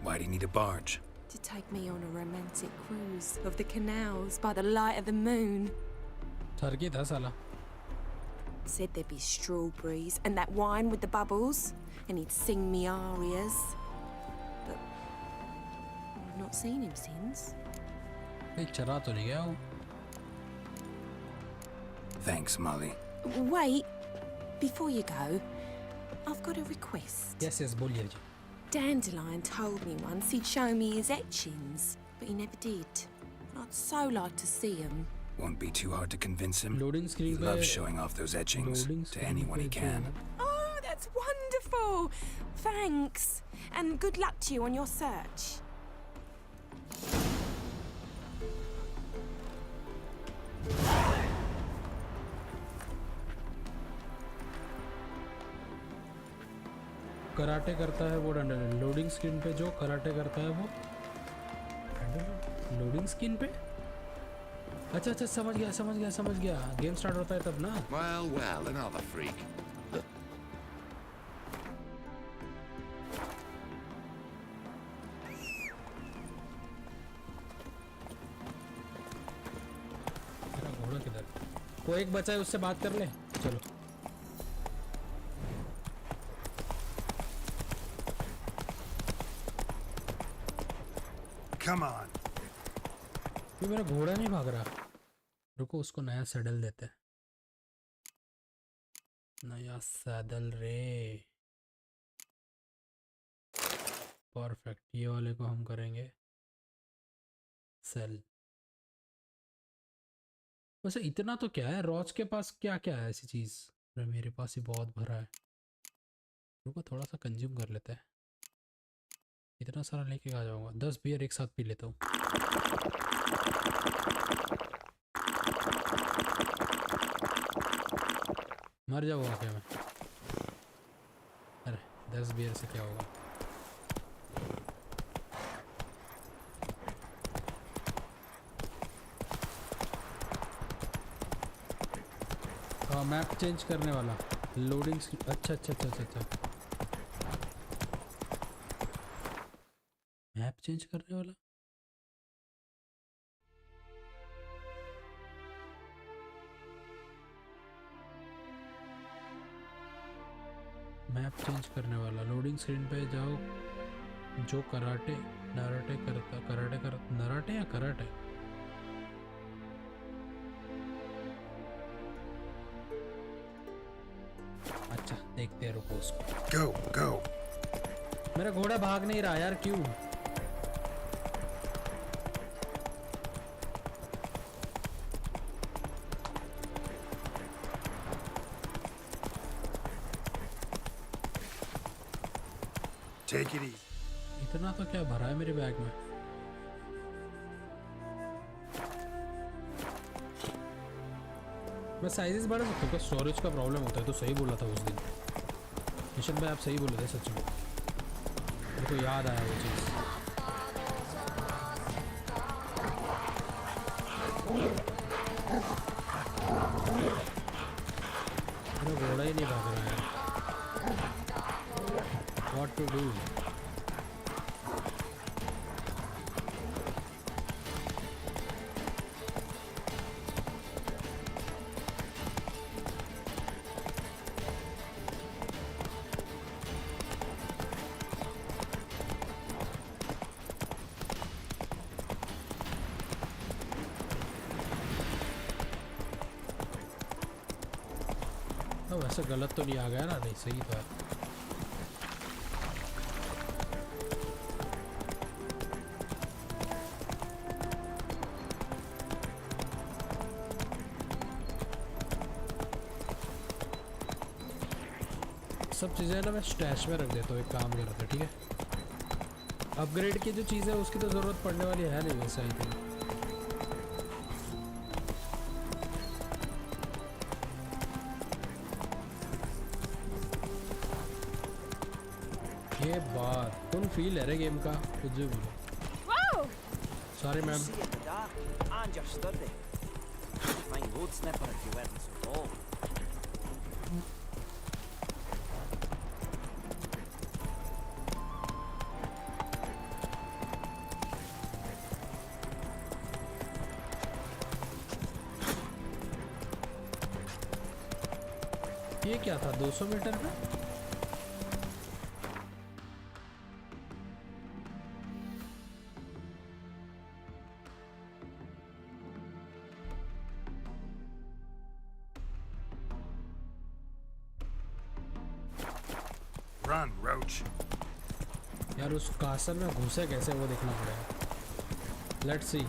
Why'd he need a barge? To take me on a romantic cruise of the canals by the light of the moon. ठरकी था साला. Said there'd be strawberries and that wine with the bubbles, and he'd sing me arias. But I've not seen him since. नहीं चरा तो नहीं गया वो. Thanks, Molly. Wait, before you go, I've got a request. Yes, बोलिए जी. Dandelion told me once he'd show me his etchings, but he never did. And I'd so like to see them. Won't be too hard to convince him. Loading screen He loves showing off those etchings to anyone he can. Oh, that's wonderful! Thanks. And good luck to you on your search. Karate करता है वो डंडल. Loading screen पे जो karate करता है वो loading screen पे. अच्छा अच्छा समझ गया. गेम स्टार्ट होता है तब ना. Well, another freak. घोड़ा किधर? वो एक बचा है, उससे बात कर ले. चलो. Come on. ये मेरा घोड़ा नहीं भाग रहा. रुको उसको नया सैडल देते हैं. नया सैडल रे. परफेक्ट, ये वाले को हम करेंगे सेल। वैसे इतना तो क्या है, रोज के पास क्या क्या है ऐसी चीज? मेरे पास ही बहुत भरा है, रुको थोड़ा सा कंज्यूम कर लेते हैं। इतना सारा लेके आ जाऊंगा, 10 बियर एक साथ पी लेता हूँ। मर जाऊंगा क्या मैं? अरे 10 बियर से क्या होगा? मैप चेंज करने वाला, लोडिंग। अच्छा अच्छा अच्छा अच्छा अच्छा, मैप चेंज करने वाला। मैप चेंज करने वाला, लोडिंग स्क्रीन पे जाओ। जो कराटे नराटे नराटे या कराटे? अच्छा देखते हैं, रुको उसको। Go, go. मेरा घोड़ा भाग नहीं रहा यार, क्यों? Take it easy. इतना तो क्या भरा है मेरे बैग में? मैं साइजेस बढ़ा सकता हूँ क्या? स्टोरेज का प्रॉब्लम होता है, तो सही बोला था उस दिन निशन भाई, आप सही बोले थे सच में, मेरे को याद आया वो चीज़। मेरा घोड़ा ही नहीं भाग रहा है, व्हाट टू डू? वैसे गलत तो नहीं आ गया ना? नहीं, सही तो है। सब चीज़ें ना मैं स्टैश में रख देता हूँ, एक काम कर रहा था, ठीक है? अपग्रेड की जो चीज़ है उसकी तो ज़रूरत पड़ने वाली है नहीं वैसे, आई थिंक। ये बात फुल फील है रे गेम का, कुछ भी बोलो। Sorry ma'am. ये क्या था 200 मीटर पे? Run, Roach. यार उस कासल में घुसे कैसे वो देखना पड़ेगा। Let's see.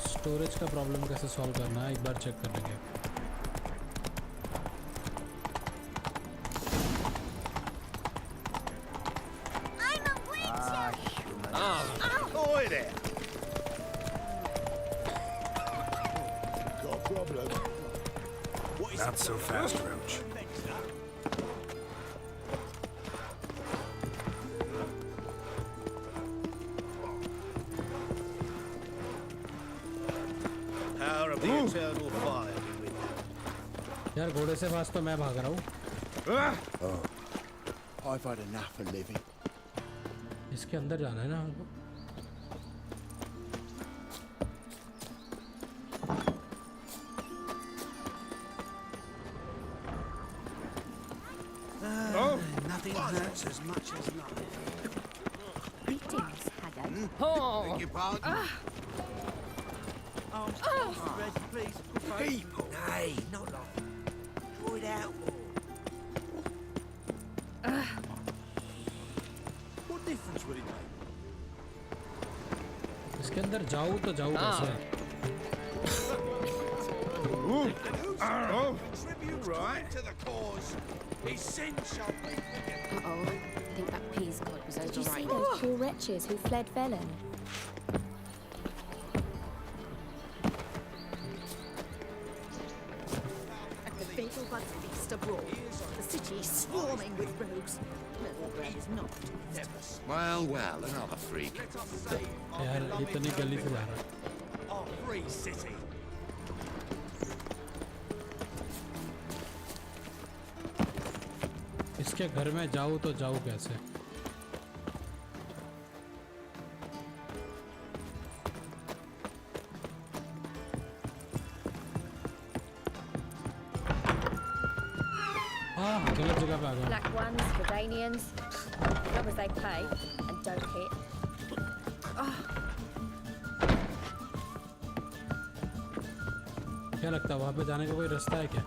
स्टोरेज का प्रॉब्लम कैसे सॉल्व करना है एक बार चेक कर लेंगे। Not so fast, Roach. Power of the eternal fire be with you. यार घोड़े से फास्ट तो मैं भाग रहा हूँ। Oh, I've had enough of living. इसके अंदर जाना है ना हमको। Nothing hurts as much as life. Greetings, Haggard. Beg your pardon? Please. People! Nay, not like draw it out more. What difference will it make? इसके अंदर जाऊँ तो जाऊँ कैसे? Contribute right to the cause. His sin shall be forgiven. Uh-oh. I think that peas pod was Did you see overripe. those poor wretches who fled Velen? At the fatal buds feast abroad, the city swarming with rogues. Novigrad is not pleased. Well, another freak. यार इतनी गली से जा रहा है. Our free city. इसके घर में जाऊँ तो जाऊँ कैसे? गलत जगह पे आ गया. Black ones, Redanians, numbers they pay and don't hit. क्या लगता है वहाँ पे जाने का कोई रास्ता है क्या?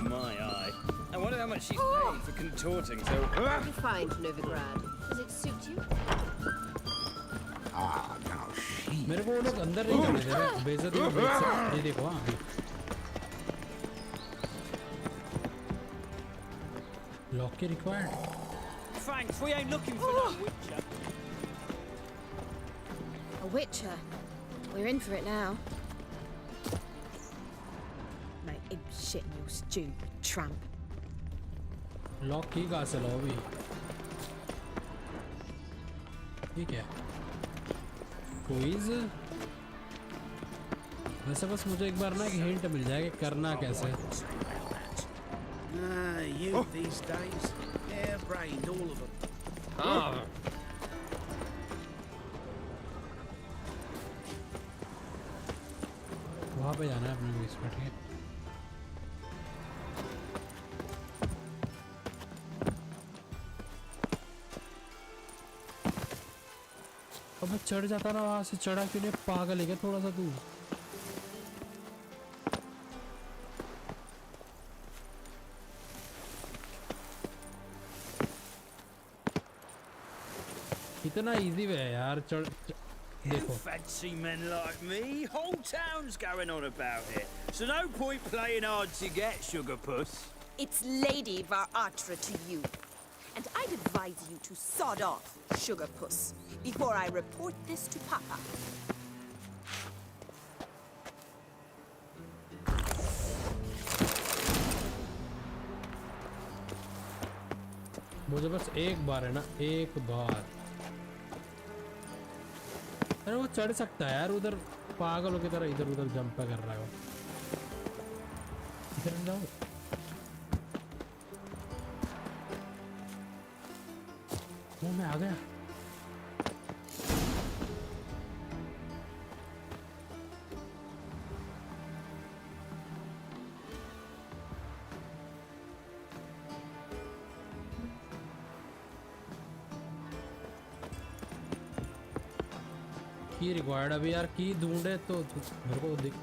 My eye. I wonder how much she's paid for contorting so... Refined, Novigrad. Does it suit you? Ah, now she. मेरे को वो लोग अंदर नहीं जाने दे रहे. बेइज्जती में बेच सकते. ये देखो हाँ अभी. Lock key required. Thanks, we ain't looking for no witcher. A witcher? We're in for it now. Make him shit in your stew, you tramp. Lock key कहाँ से लाओ अभी? ये क्या? Quiz? वैसे बस मुझे एक बार ना एक हिंट मिल जाए कि करना कैसे. Youth these days, hair-brained, all of them. वहाँ पे जाना है अपने को इसमें, ठीक है? अब मैं चढ़ जाता ना वहाँ से. चढ़ा क्यों नहीं? पागल है क्या थोड़ा सा तू? इतना इजी वे है यार. चढ़ देखो. Fancy men like me? Whole town's going on about it. So no point playing hard to get, sugar puss. It's Lady Varatra to you. And I'd advise you to sod off, sugar puss, before I report this to Papa. मुझे बस एक बार है ना, एक बार. अरे वो चढ़ सकता है यार उधर. पागलों की तरह इधर उधर जंप कर रहा है वो. इधर जाओ. वो मैं आ गया. की रिक्वायर्ड. अभी यार की ढूंढे तो मेरे को देख.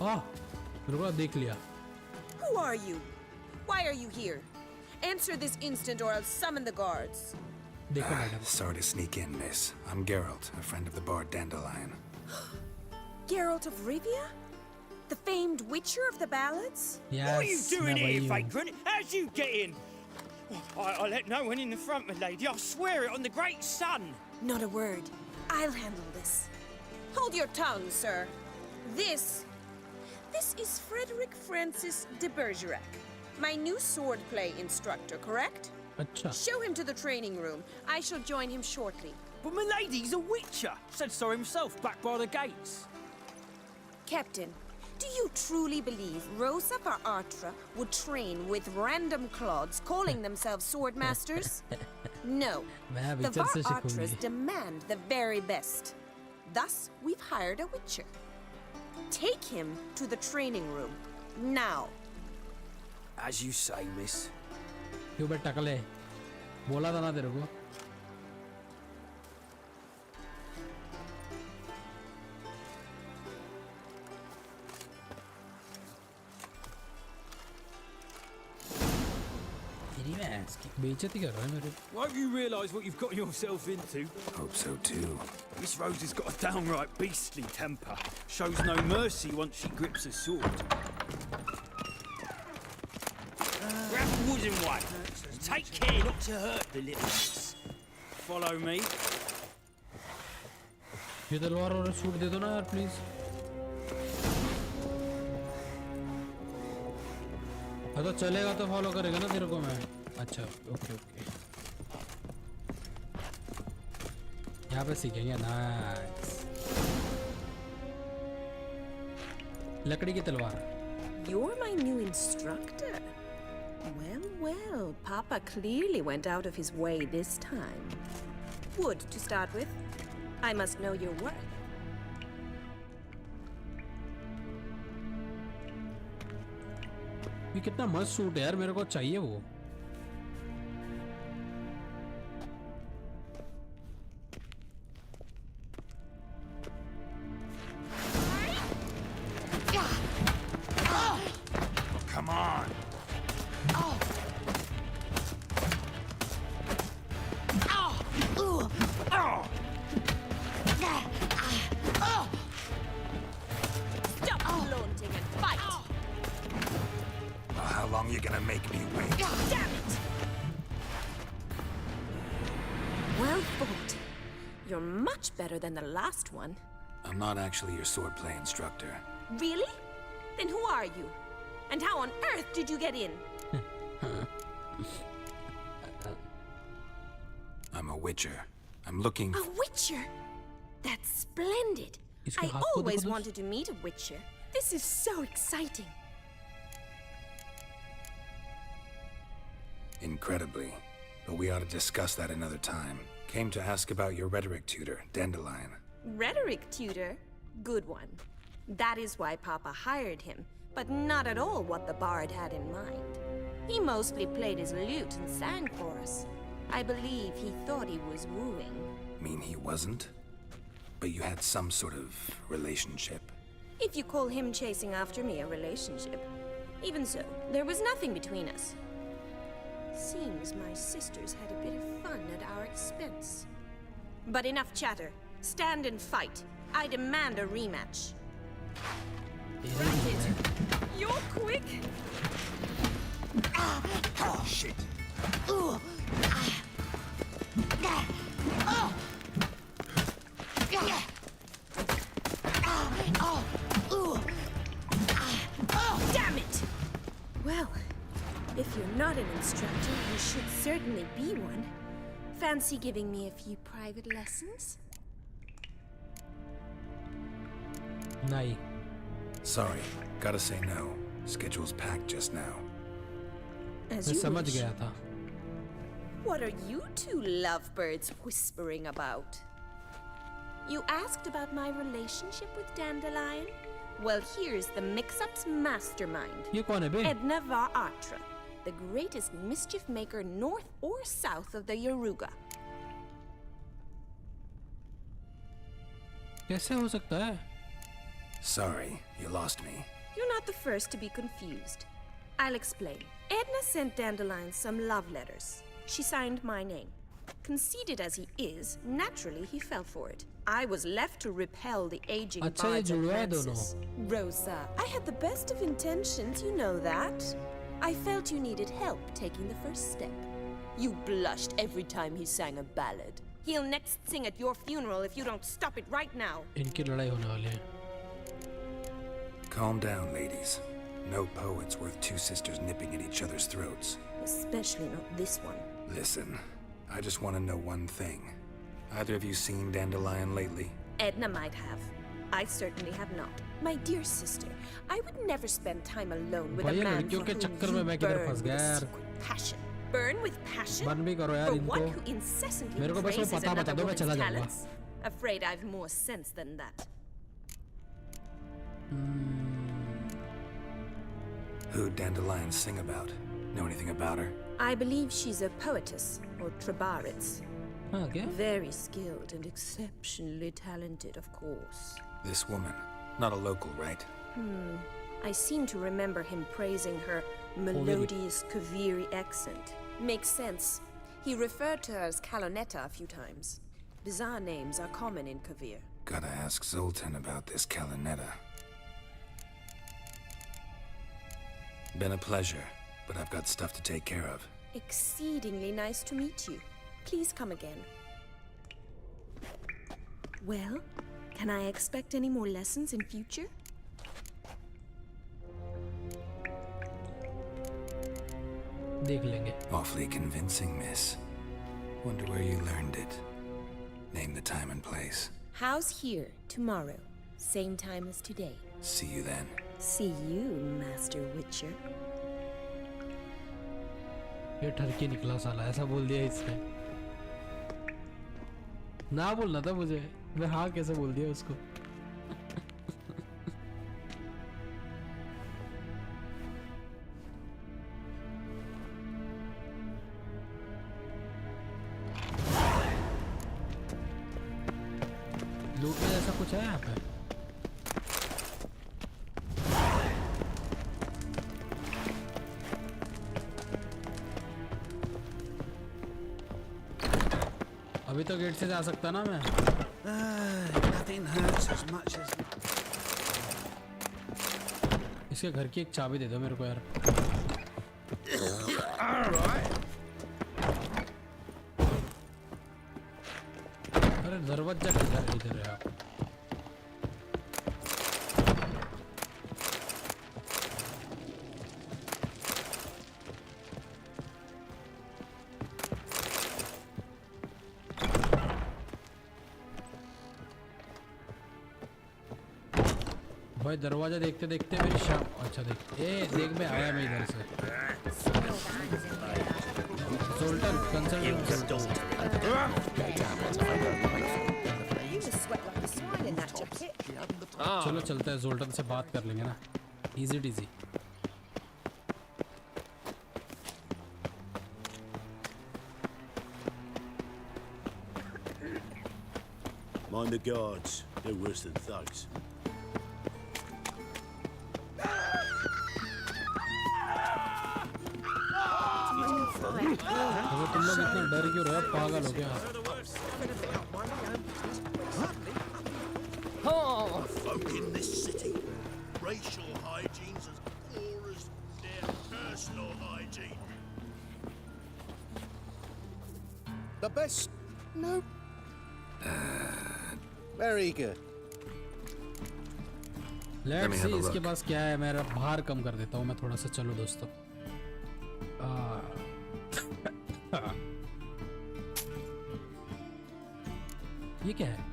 मेरे को देख लिया. Who are you? Why are you here? Answer this instant or I'll summon the guards. देखो madam. Sorry to sneak in, miss. I'm Geralt, a friend of the bard Dandelion. Geralt of Rivia? The famed witcher of the ballads? What are you doing here, vagrant? How'd you get in? I let no one in the front, my lady. I swear it on the great sun. Not a word. I'll handle this. Hold your tongue, sir. This is Frederick Francis de Bergerac, my new swordplay instructor, correct? Achha. Show him to the training room. I shall join him shortly. But my lady's a witcher. Said so himself back by the gates. Captain, do you truly believe Rosa Varatra would train with random clods calling themselves sword masters? No. The Varatras demand the very best. Thus, we've hired a witcher. Take him to the training room. Now. As you say, miss. क्यों बे टकले? बोला था ना तेरे को. बेइज्जती कर रहा है मेरे. Won't you realise what you've got yourself into? Hope so too. Miss Rose has got a downright beastly temper. Shows no mercy once she grips a sword. Grab the wooden one. Take care not to hurt the little miss. Follow me. ये तलवार और suit दे दो ना यार please. तो चलेगा तो follow करेगा ना तेरे को मैं. अच्छा ओके ओके. यहाँ पे सीखेंगे. नाइस. लकड़ी की तलवार. You're my new instructor. Well, Papa clearly went out of his way this time. Wood to start with. I must know your worth. ये कितना मस्त सूट है यार. मेरे को चाहिए वो. Come on. Stop flaunting and fight. Well, how long you gonna make me wait? Damn it! Well fought. You're much better than the last one. I'm not actually your swordplay instructor. Really? Then who are you? And how on earth did you get in? I'm a witcher. I'm looking A witcher? That's splendid. I always wanted to meet a witcher. This is so exciting. Incredibly. But we ought to discuss that another time. Came to ask about your rhetoric tutor, Dandelion. Rhetoric tutor? Good one. That is why Papa hired him, but not at all what the bard had in mind. He mostly played his lute and sang for us. I believe he thought he was wooing. Mean he wasn't? But you had some sort of relationship. If you call him chasing after me a relationship. Even so, there was nothing between us. Seems my sisters had a bit of fun at our expense. But enough chatter. Stand and fight. I demand a rematch. Racket! You're quick! Oh, shit. Damn it! Well, if you're not an instructor, you should certainly be one. Fancy giving me a few private lessons? नहीं. Sorry, gotta say no. Schedule's packed just now. As मैं you समझ wish. गया था. What are you two lovebirds whispering about? You asked about my relationship with Dandelion? Well, here's the mix-up's mastermind. ये कौन है बे? Edna Va Atra, the greatest mischief maker north or south of the Yaruga. कैसे हो सकता है? Sorry, you lost me. You're not the first to be confused. I'll explain. Edna sent Dandelion some love letters. She signed my name. Conceited as he is, naturally he fell for it. I was left to repel the aging अच्छा ये bards of जुड़वा है दोनों. Francis. Rosa, I had the best of intentions, you know that. I felt you needed help taking the first step. You blushed every time he sang a ballad. He'll next sing at your funeral if you don't stop it right now. इनकी लड़ाई होने वाली है. Calm down, ladies. No poet's worth two sisters nipping at each other's throats. Especially not this one. Listen, I just want to know one thing. Either of you seen Dandelion lately? Edna might have. I certainly have not. My dear sister, I would never spend time alone with a भाई man लड़कियों for के whom चक्कर you में मैं किधर burn फंस with गया a यार. secret passion. Burn with passion? बंद भी करो यार For इनको. one who incessantly मेरे को बस वो praises पता बता another दो, मैं woman's चला जाऊंगा. talents? Afraid I've more sense than that. Who'd Dandelion sing about? Know anything about her? I believe she's a poetess, or trabaritz. Okay. Very skilled and exceptionally talented, of course. This woman. Not a local, right? I seem to remember him praising her melodious Kaviri accent. Makes sense. He referred to her as Calonetta a few times. Bizarre names are common in Kavir. Gotta ask Zoltan about this Calonetta. Been a pleasure, but I've got stuff to take care of. Exceedingly nice to meet you. Please come again. Well, can I expect any more lessons in future? देख लेंगे. Awfully convincing, miss. Wonder where you learned it. Name the time and place. House here, tomorrow. Same time as today. See you then. See you, Master Witcher. ये ठरकी निकला साला, ऐसा बोल दिया इसने. ना बोलना था मुझे, मैं हाँ कैसे बोल दिया उसको. लूट में ऐसा कुछ है यहाँ पे. अभी तो गेट से जा सकता ना मैं. Nothing hurts as much as... इसके घर की एक चाबी दे दो मेरे को यार. अरे दरवाजा इधर है आप. भाई दरवाजा देखते देखते मेरी शाम. अच्छा देख मैं आया मैं इधर से. Zoltan, consult. चलो चलते हैं, जोल्टन से बात कर लेंगे ना. Easy TG. Mind the guards. They're worse than thugs. अगर तुम लोग इतना डर क्यों रहे, पागल हो गया. Folk in this city, racial hygiene's as poor as their personal hygiene. The best? No. Very good. Let's see इसके पास क्या है. मेरा भार कम कर देता हूँ मैं थोड़ा सा. चलो दोस्तों. ये क्या है?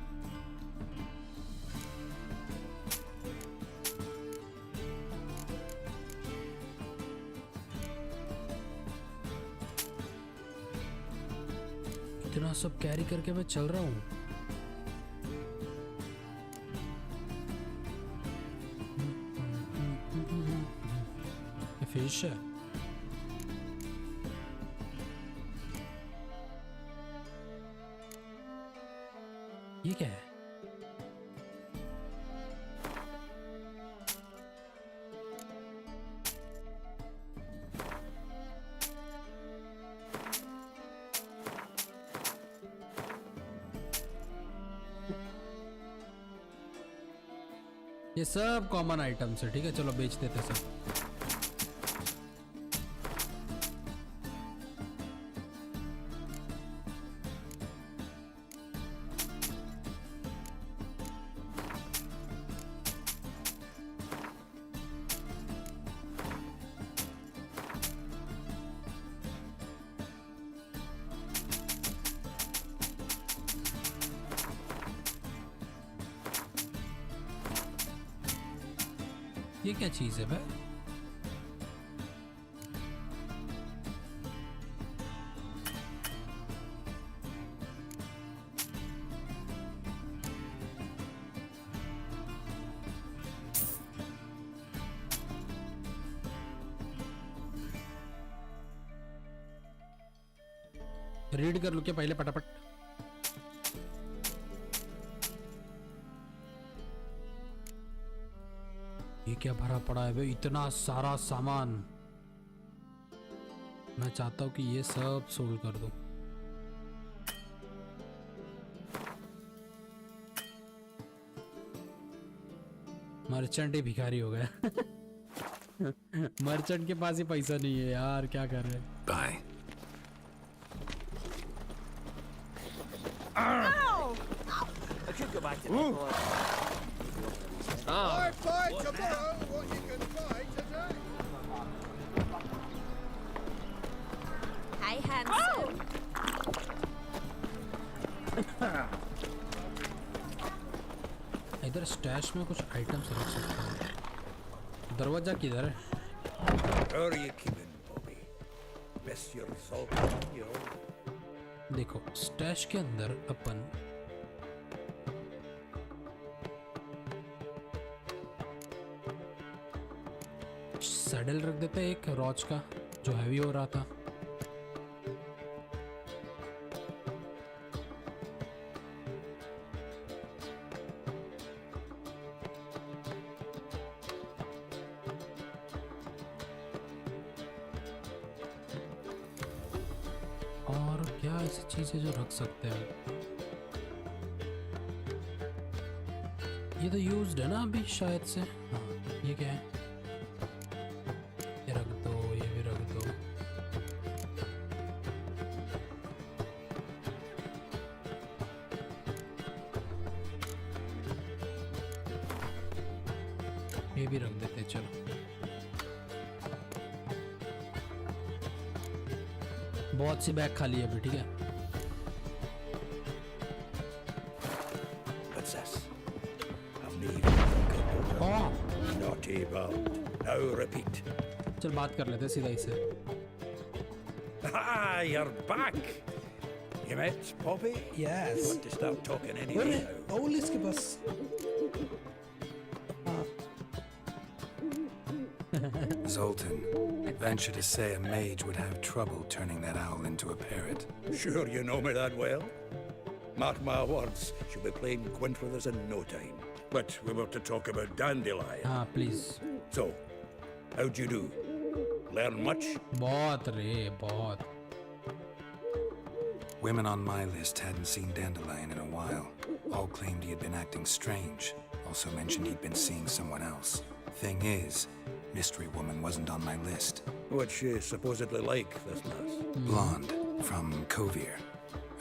इतना सब कैरी करके मैं चल रहा हूँ. ये फिश है. ये क्या है? ये सब कॉमन आइटम्स है. ठीक है चलो बेच देते सब. ये क्या चीज है भाई? रीड कर लो क्या पहले फटाफट. ये क्या भरा पड़ा है भाई? इतना सारा सामान. मैं चाहता हूँ कि ये सब सोल्व कर दूँ। मर्चेंट ही भिखारी हो गया। मर्चेंट के पास ही पैसा नहीं है यार, क्या कर रहे हैं? Bye. I could go back to the boy. I buy tomorrow what you can buy today. Hey, handsome. इधर स्टैश में कुछ आइटम्स रख सकते हैं। दरवाजा किधर है? How are you keeping, Bobby? Miss your salt, you know. देखो स्टैश के अंदर अपन सैडल रख देते हैं एक रॉच का जो हैवी हो रहा था। और क्या ऐसी चीजें जो रख सकते हैं? ये तो यूज्ड है ना अभी शायद से। हाँ ये क्या है? ये रख दो, ये भी रख दो। ये भी रख देते, चलो। बहुत सी बैग खाली है अभी, ठीक है। What's this? I've never naughty bound. Now repeat. चल बात कर लेते सीधा इससे। Ah, you're back. You met Bobby? Yes. You want to start talking anyway now? Oh, let's give us. Zoltan, venture to say a mage would have trouble turning that owl into a parrot. Sure you know me that well. Mark my words, she'll be playing quint with us in no time. But we were to talk about Dandelion. हाँ please. So, how'd you do? Learn much? बहुत रे, बहुत. Women on my list hadn't seen Dandelion in a while. All claimed he had been acting strange. Also mentioned he'd been seeing someone else. Thing is, Mystery Woman wasn't on my list. What's she supposedly like, this lass? Blonde, from Kovir.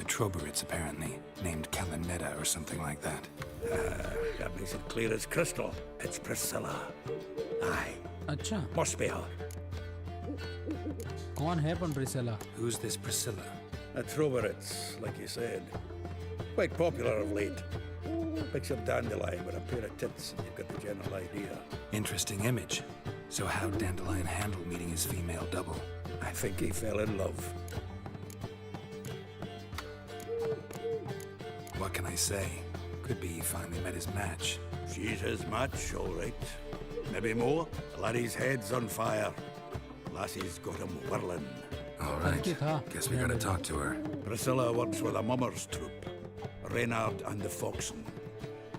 A Troberitz, apparently, named Kalanetta or something like that. That makes it clear as crystal. It's Priscilla. Aye. अच्छा. Must be her. कौन है पन Priscilla? Who's this Priscilla? A Troberitz, like you said. Quite popular of late. Picture Dandelion with a pair of tits, and you've got the general idea. Interesting image. So how'd Dandelion handle meeting his female double? I think he fell in love. What can I say? Could be he finally met his match. She's his match, all right. Maybe more. The laddie's head's on fire. Lassie's got him whirling. All right. Guess we gotta talk to her. Priscilla works with a mummers troupe. Reynard and the Foxen.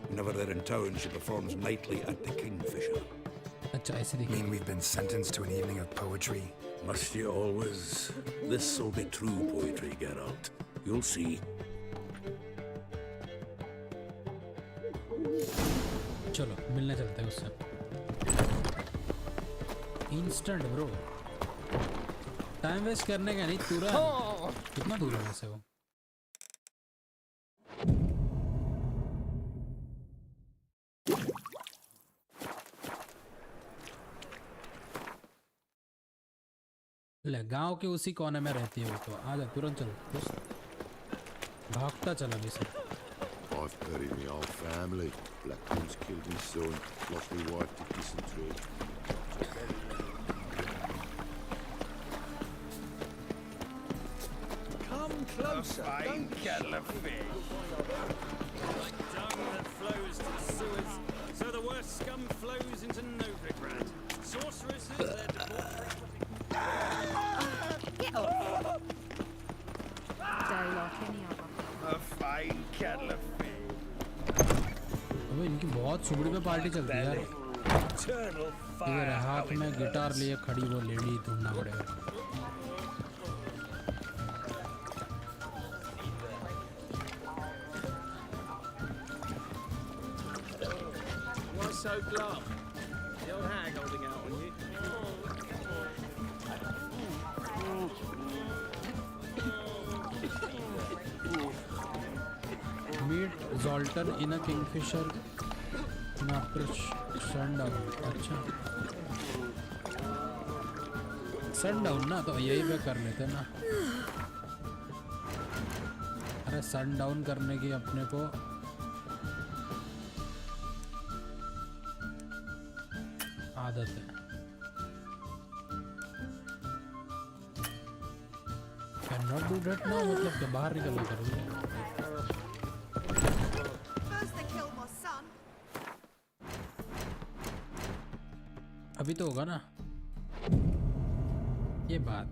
Whenever they're in town, she performs nightly at the Kingfisher. अच्छा ऐसे देखिए. Mean we've been sentenced to an evening of poetry? Must you always? This'll be true poetry, Geralt. You'll see. चलो मिलने चलते हैं उससे. Instant bro. Time waste करने का नहीं, तुरंत. कितना दूर है वैसे वो? ले गांव के उसी कोने में रहती है वो तो. आजा तुरंत चलो. भागता चला भी से. I've buried my whole family. Blackwood's killed my son, lost my wife to dysentery. Come closer, don't kettle of fish. Dung that flows to the sewers, so the worst scum flows into Novigrad. Sorceresses, their default Get off! Day like any other. A fine kettle of fish. अबे इनकी बहुत सुबड़ी में party चलती है यार. Eternal इधर fire. हाथ में गिटार लिए खड़ी वो लेडी ढूंढना पड़ेगा. so glum. The old hag holding out on you. Meet Zoltan in a kingfisher after sundown. अच्छा sundown ना तो यही पे कर लेते ना. अरे sundown करने की अपने को आदत है. Cannot do that now. मतलब कि बाहर निकलना करूँगा. अभी तो होगा ना ये बात.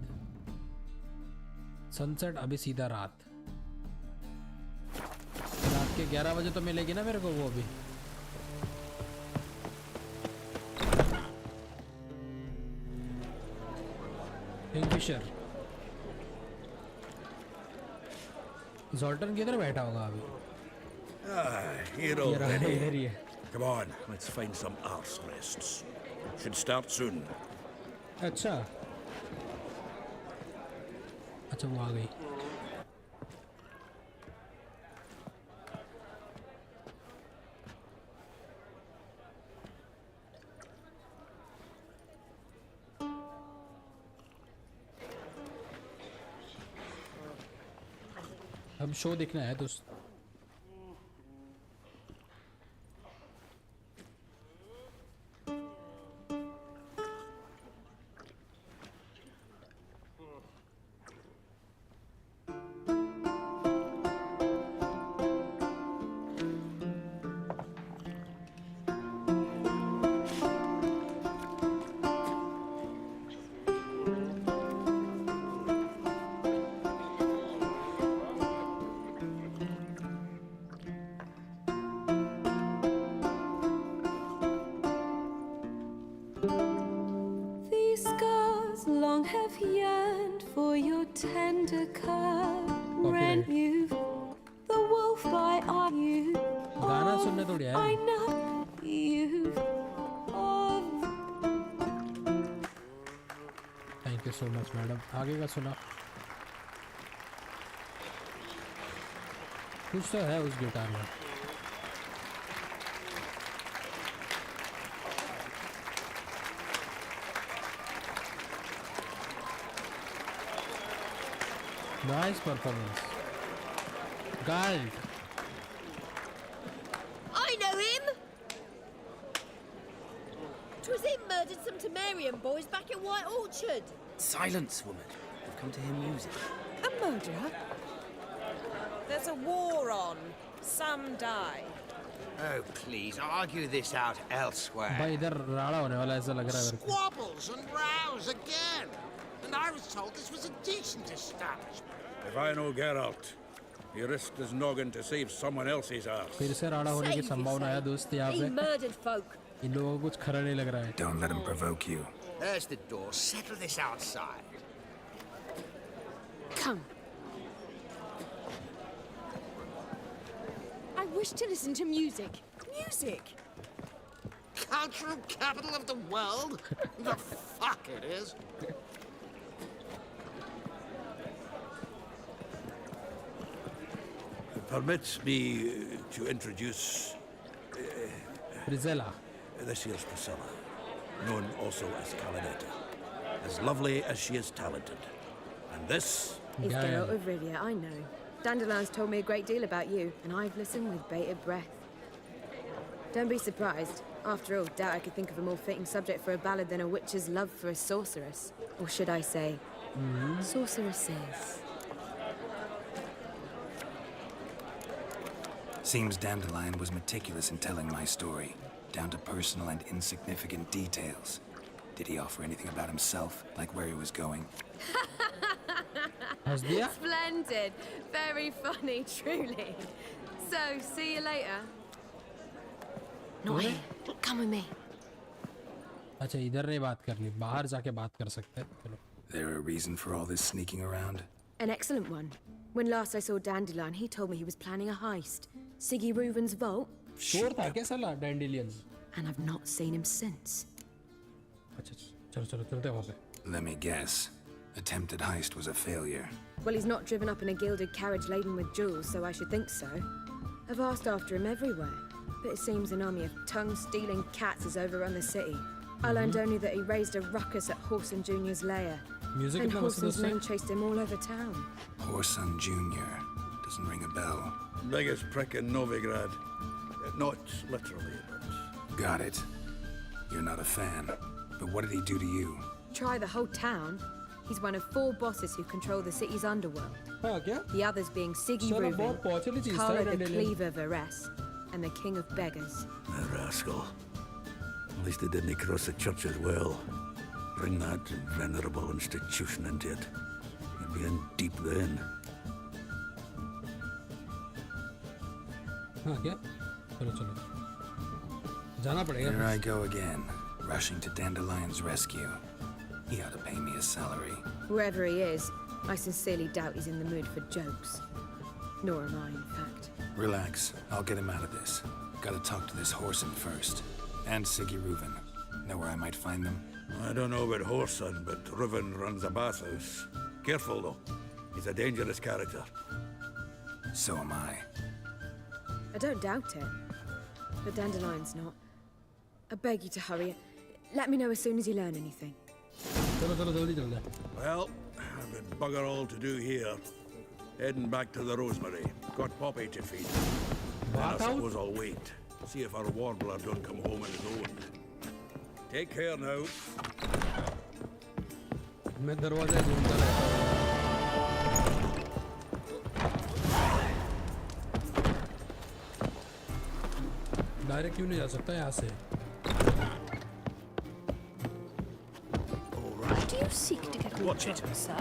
सनसेट अभी सीधा रात. रात के 11 बजे तो मिलेगी ना मेरे को वो अभी. किंगफिशर जॉल्टन किधर बैठा होगा अभी. Here ये रहा, already. इधर ही है. Come on, let's find some arse rests. Should start soon. अच्छा अच्छा वो आ गई. हम शो देखना है दोस्त. These scars long have yearned for your tender current youth. The wolf by you. गाना सुनने थोड़ी आया. I know you. Thank you so much madam. आगे का सुना कुछ तो है उस गिटार में. Nice performance. Gold. I know him! 'Twas him murdered some Temerian boys back at White Orchard. Silence, woman. I've come to hear music. A murderer? There's a war on. Some die. Oh, please, argue this out elsewhere. भाई इधर राड़ा होने वाला ऐसा लग रहा है मेरे को. Squabbles and rows again. And I was told this was a decent establishment. If I know Geralt, he risked his noggin to save someone else's ass. फिर से राड़ा होने की संभावना है दोस्त यहाँ He पे. murdered folk. इन लोगों को कुछ खरा नहीं लग रहा है. Don't let him provoke you. There's the door. Settle this outside. Come. I wish to listen to music. Music! Cultural capital of the world? The fuck it is. Permit me to introduce Rizella. This here's Priscilla, known also as Calinetta. As lovely as she is talented. And this... It's Geralt of Rivia, I know. Dandelion's told me a great deal about you, and I've listened with bated breath. Don't be surprised. After all, doubt I could think of a more fitting subject for a ballad than a witch's love for a sorceress. Or should I say, sorceresses. Seems Dandelion was meticulous in telling my story, down to personal and insignificant details. Did he offer anything about himself, like where he was going? Splendid. Very funny, truly. So, see you later. Not here. Come with me. अच्छा इधर नहीं बात करनी, बाहर जाके बात कर सकते हैं. चलो. There a reason for all this sneaking around? An excellent one. When last I saw Dandelion, he told me he was planning a heist. Siggy Reuven's vault. चोर था क्या साला Dandelion? and I've not seen him since. Let me guess. Attempted heist was a failure. Well, he's not driven up in a gilded carriage laden with jewels, so I should think so. I've asked after him everywhere, but it seems an army of tongue-stealing cats has overrun the city. I learned only that he raised a ruckus at Whoreson Jr.'s lair. And Whoreson's men chased him all over town. Whoreson Jr. Doesn't ring a bell. Biggest prick in Novigrad. Not literally, but... Got it. You're not a fan. But what did he do to you? Try the whole town. He's one of 4 bosses who control the city's underworld. The others being Siggy Reuven, Carlo the Cleaver Varese, and the King of Beggars. A rascal. At least they didn't cross the church as well. Bring that venerable institution into it. You'd be in deep then. Here I go again, rushing to Dandelion's rescue. He ought to pay me a salary. Whoever he is, I sincerely doubt he's in the mood for jokes. Nor am I, in fact. Relax, I'll get him out of this. Gotta talk to this Whoreson first. And Siggy Reuven. Know where I might find them? I don't know about Whoreson, but Reuven runs a bathhouse. Careful, though. He's a dangerous character. So am I. I don't doubt it. But Dandelion's not. I beg you to hurry. Let me know as soon as you learn anything. Well, I've got bugger all to do here. Heading back to the Rosemary. Got Poppy to feed. Then I suppose I'll wait. See if our warbler don't come home on his own. Take care now. Direct क्यों नहीं जा सकता यहाँ से? Do you seek to get Watch it, sir?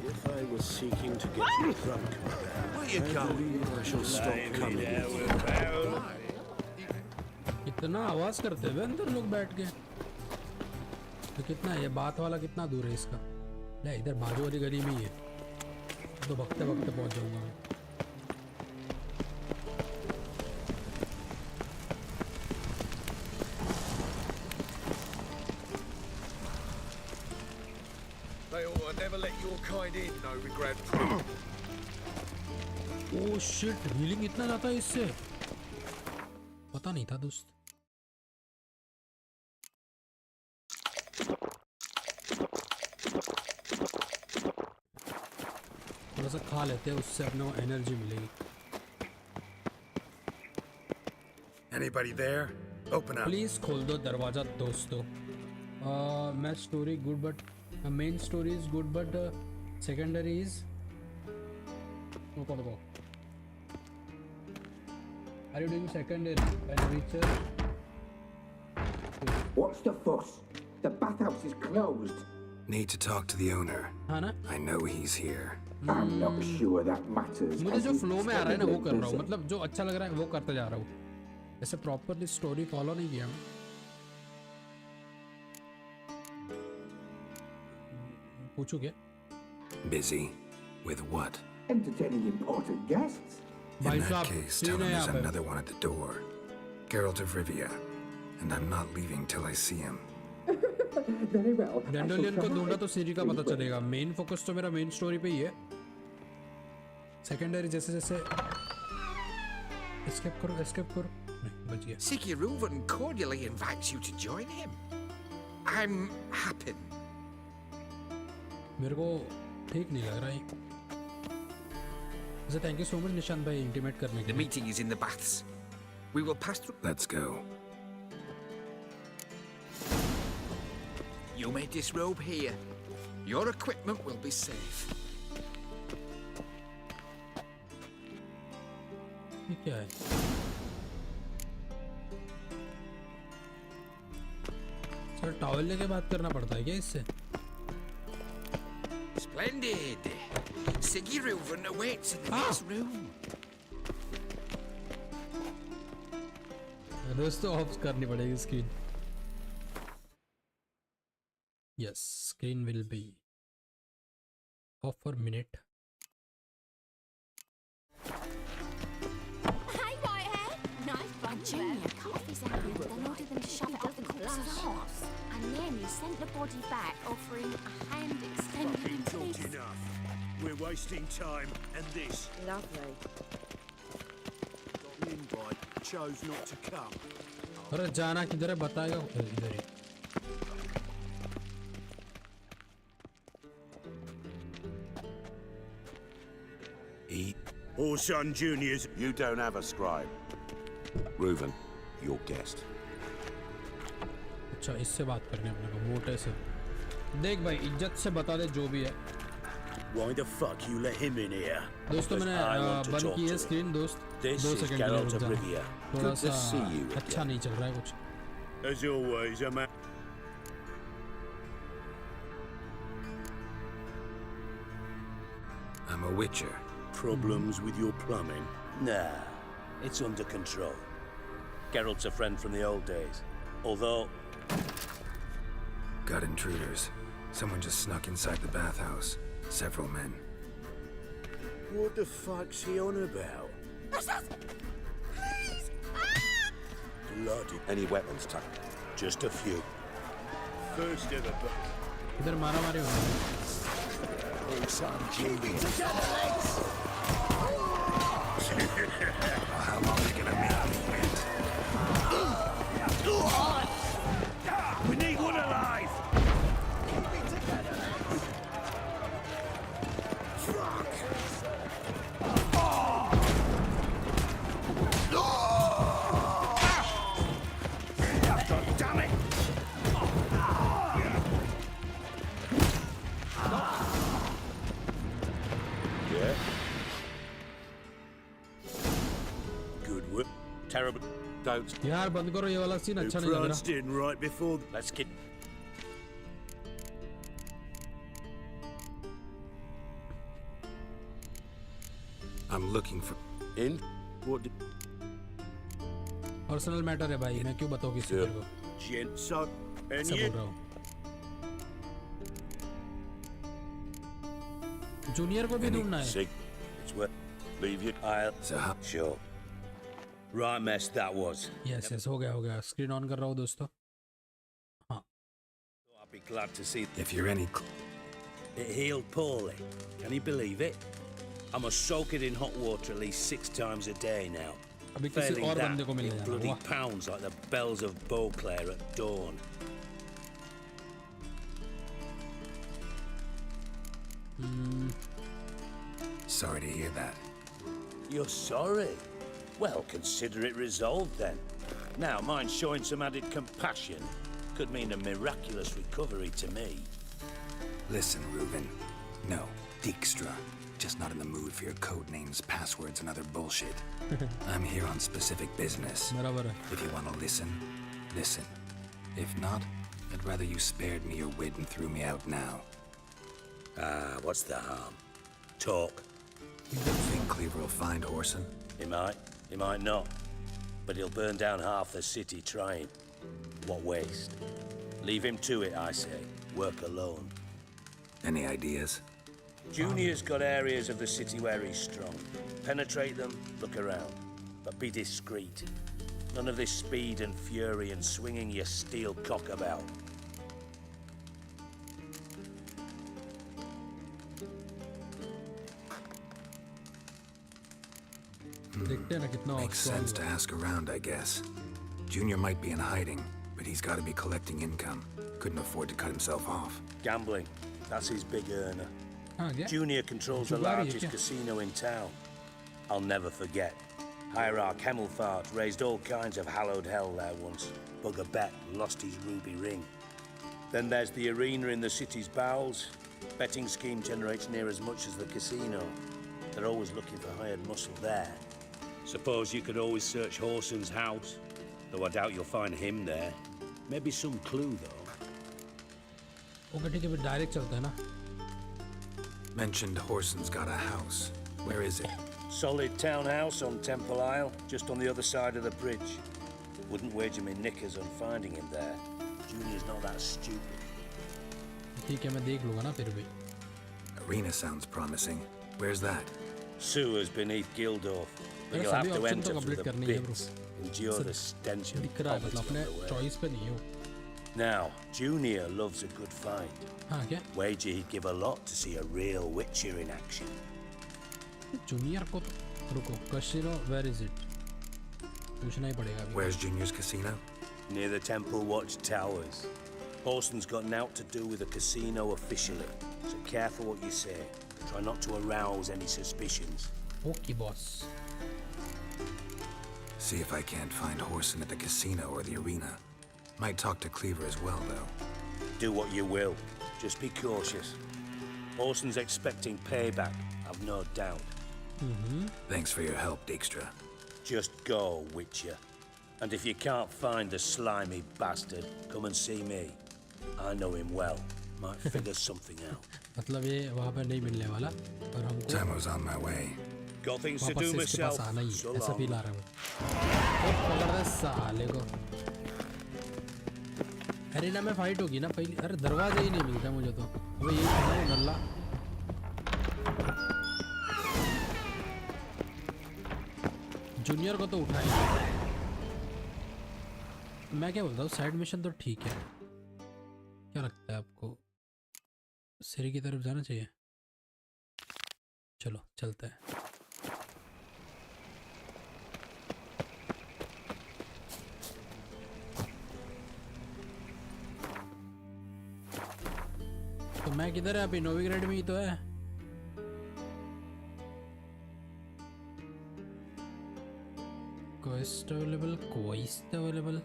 If I was seeking to get drunk, where you going? I shall stop coming. कितना आवाज करते हैं अंदर लोग बैठ के? तो कितना ये बात वाला कितना दूर है इसका? ले इधर बाजू वाली गली में ही है. तो भगते भगते पहुंच जाऊंगा मैं. They ought to never let your kind in, no regret. Oh shit, healing इतना जाता है इससे? पता नहीं था दोस्त. थोड़ा सा खा लेते हैं, उससे अपने को एनर्जी मिलेगी. Anybody there? Open up. Please खोल दो दरवाजा दोस्तों. Match story good but main story is good but secondary is go. Are you doing secondary and Richard? What's the fuss? The bathhouse is closed. Need to talk to the owner. I know he's here. I'm not sure that matters. मुझे जो flow में आ रहा है ना वो कर रहा हूँ, मतलब जो अच्छा लग रहा है वो करते जा रहा हूँ. ऐसे प्रॉपरली स्टोरी फॉलो नहीं किया मैं. पूछू क्या? Busy with what? Entertaining important guests. In that case, tell him there's another one at the door. Geralt of Rivia, and I'm not leaving till I see him. Very well. डैंडोलियन को ढूंढा तो सीरी का पता चलेगा. मेन फोकस तो मेरा main story पे ही है. सेकेंडरी जैसे जैसे एस्केप करो नहीं बच गया. Siggy Reuven cordially invites you to join him. I'm happy. मेरे को ठीक नहीं लग रहा है. So thank you so much Nishant भाई इंटीमेट करने के लिए. The meeting is in the baths. We will pass through. Let's go. You may disrobe here. Your equipment will be safe. ये क्या है? सर टॉवल लेके बात करना पड़ता है क्या इससे? Splendid. Siggy Reuven awaits in the next room. दोस्तों ऑफ करनी पड़ेगी screen. Yes, screen will be off for a minute. Hey, Whitehead. Nice bunch. Junior, coffee his hand, then ordered them to shove it up the corpse's arse. And then he sent the body back, offering a hand extended in peace. Enough. We're wasting time, and this. Lovely. Got an invite, chose not to come. अरे जाना किधर है बताएगा इधर ही Or son juniors. You don't have a scribe. Reuven, your guest. अच्छा इससे बात करनी है अपने को मोटे से देख भाई इज्जत से बता दे जो भी है Why the fuck you let him in here? दोस्तों मैंने बंद की है स्क्रीन दोस्त 2 सेकंड के लिए रुक जा थोड़ा सा अच्छा नहीं चल रहा है कुछ As always, I'm a witcher. Problems with your plumbing? Nah, it's under control. Geralt's a friend from the old days. Although... Got intruders. Someone just snuck inside the bathhouse. Several men. What the fuck's he on about? Please! Bloody. Any weapons, Tuck? Just a few. First ever, but... इधर मारा मारे हो रहा है Oh, son, Jimmy. How long are you gonna make me wait? We need one alive! Keep it together, lads! Fuck! God damn it! Yeah? Good work. Terrible. Don't. यार बंद करो ये वाला सीन अच्छा नहीं लग pranced रहा in right before... Let's get... I'm looking for... In? What did... personal matter है भाई मैं क्यों बताऊं किसी तेरे को Gent, son, and ऐसा you... बोल रहा हूँ जूनियर को भी ढूंढना है Sig. It's worth... Leave you... I'll... Sure. Right mess that was. Yes yes हो गया स्क्रीन ऑन कर रहा हूँ दोस्तों हाँ I'd be glad to see... If you're any... It healed poorly. Can you believe it? I must soak it in hot water at least 6 times a day now. अभी किसी Failing और that, बंदे को मिल it जाएगा bloody वाह pounds like the bells of Beauclair at dawn. Sorry to hear that. You're sorry? Well, consider it resolved then. Now, mind showing some added compassion could mean a miraculous recovery to me. Listen, Reuven. No, Dijkstra. Just not in the mood for your code names, passwords, and other bullshit. I'm here on specific business. If you want to listen, listen. If not, I'd rather you spared me your wit and threw me out now. Ah, what's the harm? Talk. You think Cleaver will find Orson? He might not. But he'll burn down half the city trying. What waste. Leave him to it, I say. Work alone. Any ideas? Junior's got areas of the city where he's strong. Penetrate them, look around. But be discreet. None of this speed and fury and swinging your steel cock about. Makes sense to ask around, I guess. Junior might be in hiding, but he's got to be collecting income. Couldn't afford to cut himself off. Gambling. That's his big earner. yeah. Junior controls the largest casino in town. I'll never forget. Hierarch Hemmelfart raised all kinds of hallowed hell there once. Bugger bet lost his ruby ring. Then there's the arena in the city's bowels. Betting scheme generates near as much as the casino. They're always looking for hired muscle there. Suppose you could always search Horson's house. Though I doubt you'll find him there. Maybe some clue, though. Okay ठीक है फिर direct चलते हैं ना Mentioned Horson's got a house. Where is it? Solid townhouse on Temple Isle, just on the other side of the bridge. Wouldn't wager me knickers on finding him there. Junior's not that stupid. ठीक है मैं देख लूँगा ना फिर भी Arena sounds promising. Where's that? Sewers beneath Gildorf. But you'll have to enter through the pits, endure the stench of poverty on the way. Choice पे नहीं हो. Now, Junior loves a good fight. हाँ क्या? Wager he'd give a lot to see a real Witcher in action. Junior को रुको, casino, where is it? पूछना ही पड़ेगा. Where's Junior's casino? Near the Temple Watch Towers. Paulson's got nought to do with the casino officially, so careful what you say. Try not to arouse any suspicions. Okay, boss. See if I can't find Horson at the casino or the arena. Might talk to Cleaver as well, though. Do what you will. Just be cautious. Paulson's expecting payback, I've no doubt. Thanks for your help, Dijkstra. Just go, Witcher. And if you can't find the slimy bastard, come and see me. I know him well. Might figure something out. मतलब ये वहाँ पे नहीं मिलने वाला, पर हमको Tamo's on my way. Got things to वापस do से इसके पास myself. आना ही So है, ऐसा long. फील आ रहा है. वो पकड़ दे साले को. एरिना में फाइट होगी ना पहली. अरे दरवाजा ही नहीं मिलता मुझे तो. अबे यही था ना नल्ला. जूनियर को तो उठाएंगे. मैं क्या बोलता हूँ, साइड मिशन तो ठीक है. क्या लगता है आपको? सिरी की तरफ जाना चाहिए? चलो चलते हैं. तो मैं किधर है अभी? नोविग्रेड में ही तो है. Quest available.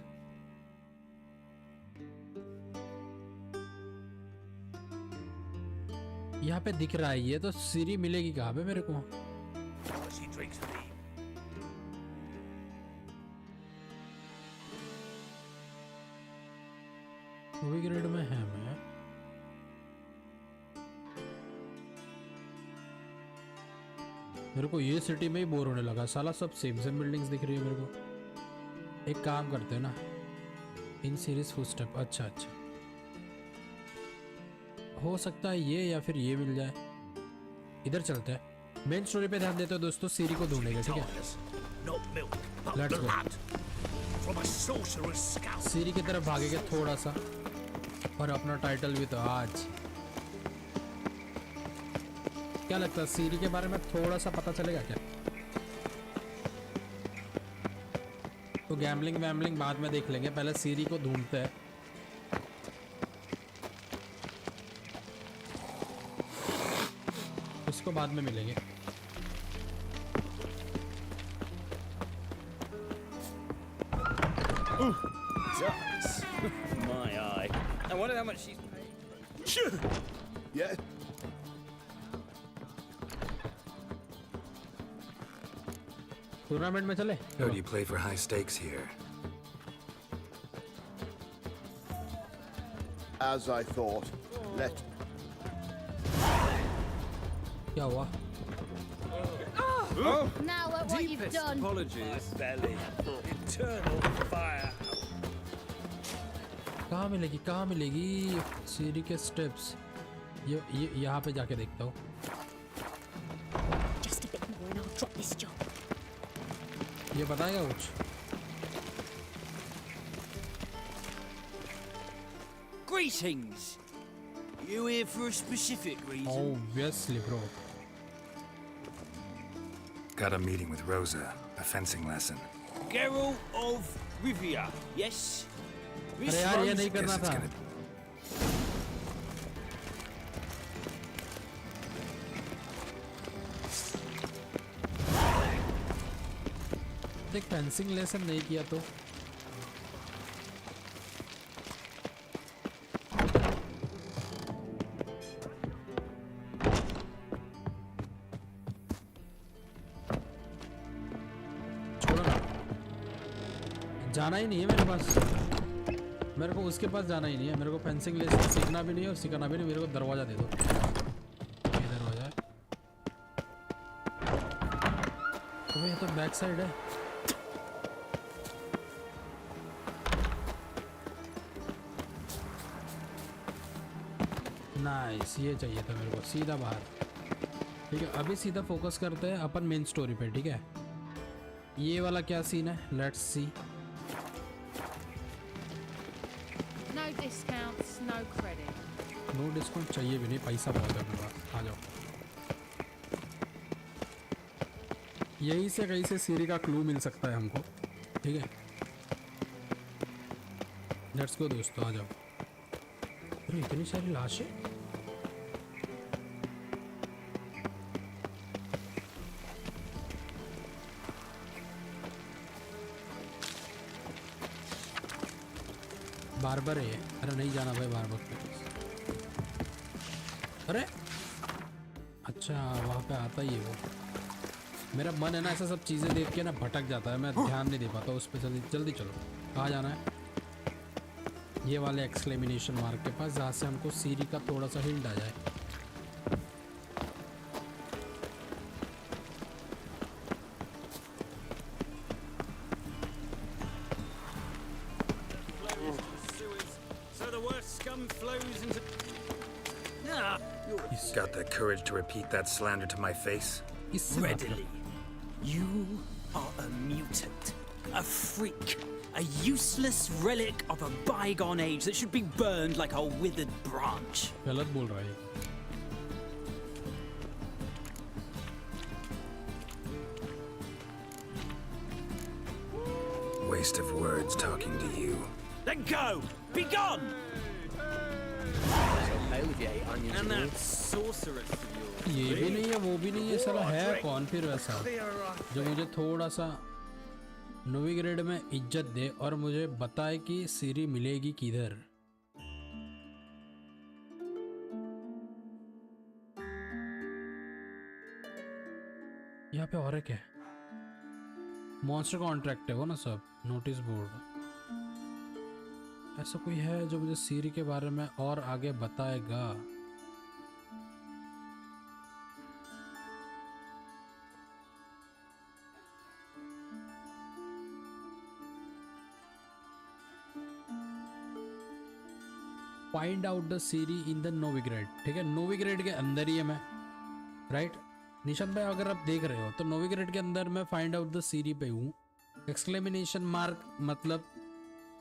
यहाँ पे दिख रहा है ये तो. सीरी मिलेगी कहाँ पे मेरे को? नोविग्रेड में है मैं. मेरे को ये सिटी में ही बोर होने लगा. साला सब सेम बिल्डिंग्स दिख रही है मेरे को. एक काम करते हैं ना, इन सीरीज फुटस्टेप. अच्छा अच्छा, हो सकता है ये या फिर ये मिल जाए. इधर चलते हैं. मेन स्टोरी पे ध्यान देते हो दोस्तों. सीरी को ढूंढेगा, ठीक है? Let's go. सीरी की तरफ भागेंगे थोड़ा सा, और अपना टाइटल भी तो आज. क्या लगता है सीरी के बारे में थोड़ा सा पता चलेगा क्या? तो गैम्बलिंग वैम्बलिंग बाद में देख लेंगे, पहले सीरी को ढूंढते हैं. उसको बाद में मिलेंगे. Does. My eye. I wonder how much she's paid. Yeah. Tournament में चले. Heard you play for high stakes here. As I thought. Let. क्या हुआ? Now at what you've done. Apologies. Belly. Eternal fire. कहाँ मिलेगी? कहाँ मिलेगी सीरी के steps? ये यहाँ पे जाके देखता हूँ. Just a bit more and I'll drop this job. ये बताएगा कुछ? Greetings. You here for a specific reason? Obviously, bro. Got a meeting with Rosa, a fencing lesson. Geralt of Rivia, yes? अरे यार ये नहीं करना था. देख फेंसिंग लेसन नहीं किया तो छोड़ो ना. जाना ही नहीं है मेरे पास. मेरे को उसके पास जाना ही नहीं है. मेरे को फेंसिंग लेसन सीखना भी नहीं है और सिखाना भी नहीं. मेरे को दरवाजा दे दो. ये दरवाजा है. तो ये तो बैक साइड है. नाइस. ये चाहिए था मेरे को. सीधा बाहर. ठीक है, अभी सीधा फोकस करते हैं अपन मेन स्टोरी पे. ठीक है, ये वाला क्या सीन है? Let's see. No discounts, no credit. No discount चाहिए भी नहीं, पैसा बहुत है मेरे पास। आ जाओ। यहीं से कहीं से सीरी का क्लू मिल सकता है हमको, ठीक है? लेट्स गो दोस्तों, आ जाओ। अरे इतनी सारी लाशें। बार्बर है। अरे नहीं जाना भाई बार्बर पे। अरे अच्छा, वहाँ पे आता ही है वो। मेरा मन है ना ऐसा सब चीज़ें देख के ना भटक जाता है, मैं ध्यान नहीं दे पाता उस पर। जल्दी जल्दी चलो, कहाँ जाना है? ये वाले एक्सक्लेमिनेशन मार्क के पास, जहाँ से हमको सीरी का थोड़ा सा हिंट आ जाए। He's got the courage to repeat that slander to my face? Readily. You are a mutant, a freak, a useless relic of a bygone age that should be burned like a withered branch. गलत बोल रहा है। Waste of words talking to you. Then go! Be gone! And that sorceress of yours. ये भी नहीं है, वो भी नहीं है, साला है कौन फिर वैसा जो मुझे थोड़ा सा नोविग्रेड में इज्जत दे और मुझे बताए कि सीरी मिलेगी किधर। यहाँ पे और है क्या? मॉन्स्टर कॉन्ट्रैक्ट है वो ना सब, नोटिस बोर्ड। ऐसा कोई है जो मुझे सीरी के बारे में और आगे बताएगा? Find out the Ciri in the Novigrad. ठीक है, नोविग्रेड के अंदर ही है मैं, राइट? निशान भाई अगर आप देख रहे हो तो नोविग्रेड के अंदर मैं फाइंड आउट द सीरी पे हूँ। एक्सक्लेमिनेशन मार्क मतलब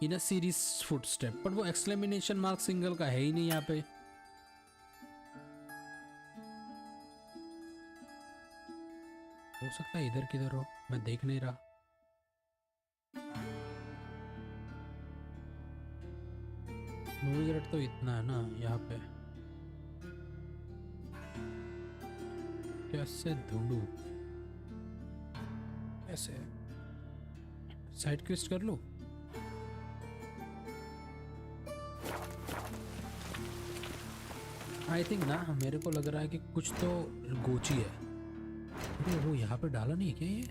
इन अ सीरीज फुटस्टेप, बट वो एक्सक्लेमिनेशन मार्क सिंगल का है ही नहीं यहाँ पे। हो सकता है इधर किधर हो, मैं देख नहीं रहा। नोविग्रेड तो इतना है ना यहाँ पे, कैसे ढूंढूं? कैसे साइड क्वेस्ट कर लूं? आई थिंक ना, मेरे को लग रहा है कि कुछ तो गोची है। अरे वो यहाँ पे डाला नहीं क्या ये?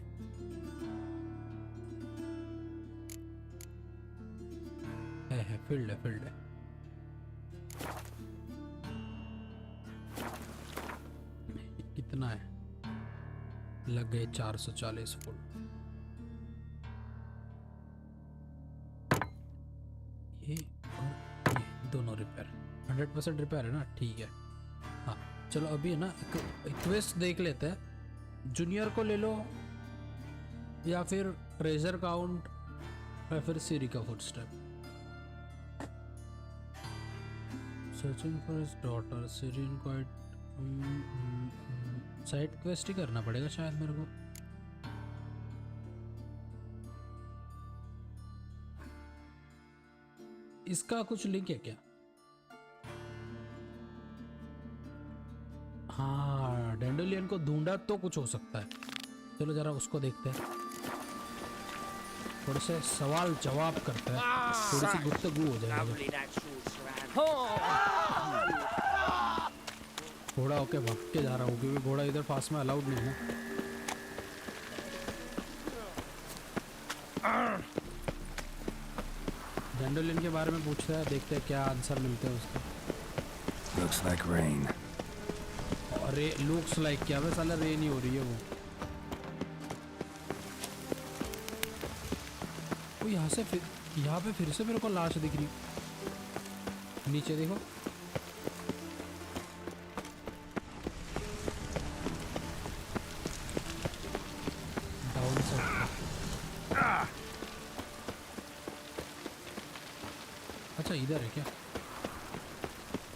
है फील्ड है, फील्ड है। कितना है? लग गए 440 फुल। ये और ये दोनों रिपेयर, 100% रिपेयर है ना? ठीक है। हाँ चलो अभी है ना क्वेस्ट देख लेते हैं। जूनियर को ले लो या फिर ट्रेजर काउंट या फिर सीरी का footstep. Searching for his daughter Ciri inquired. Side quest ही करना पड़ेगा शायद मेरे को। इसका कुछ लिंक है क्या? हाँ, डेंडोलियन को ढूंढा तो कुछ हो सकता है। चलो जरा उसको देखते हैं, थोड़े से सवाल जवाब करते हैं, थोड़ी सी गुफ्तगू हो जाएगी। घोड़ा होके भाग के जा रहा हूँ क्योंकि घोड़ा इधर पास में अलाउड नहीं है। डेंडोलियन के बारे में पूछता है, देखते हैं क्या आंसर मिलते हैं उसका। Looks like rain. अरे लुक्स लाइक क्या? वैसे साला रेन ही हो रही है वो। यहाँ से फिर यहाँ पे फिर से मेरे को लाश दिख रही। नीचे देखो, डाउन साइड। अच्छा इधर है क्या?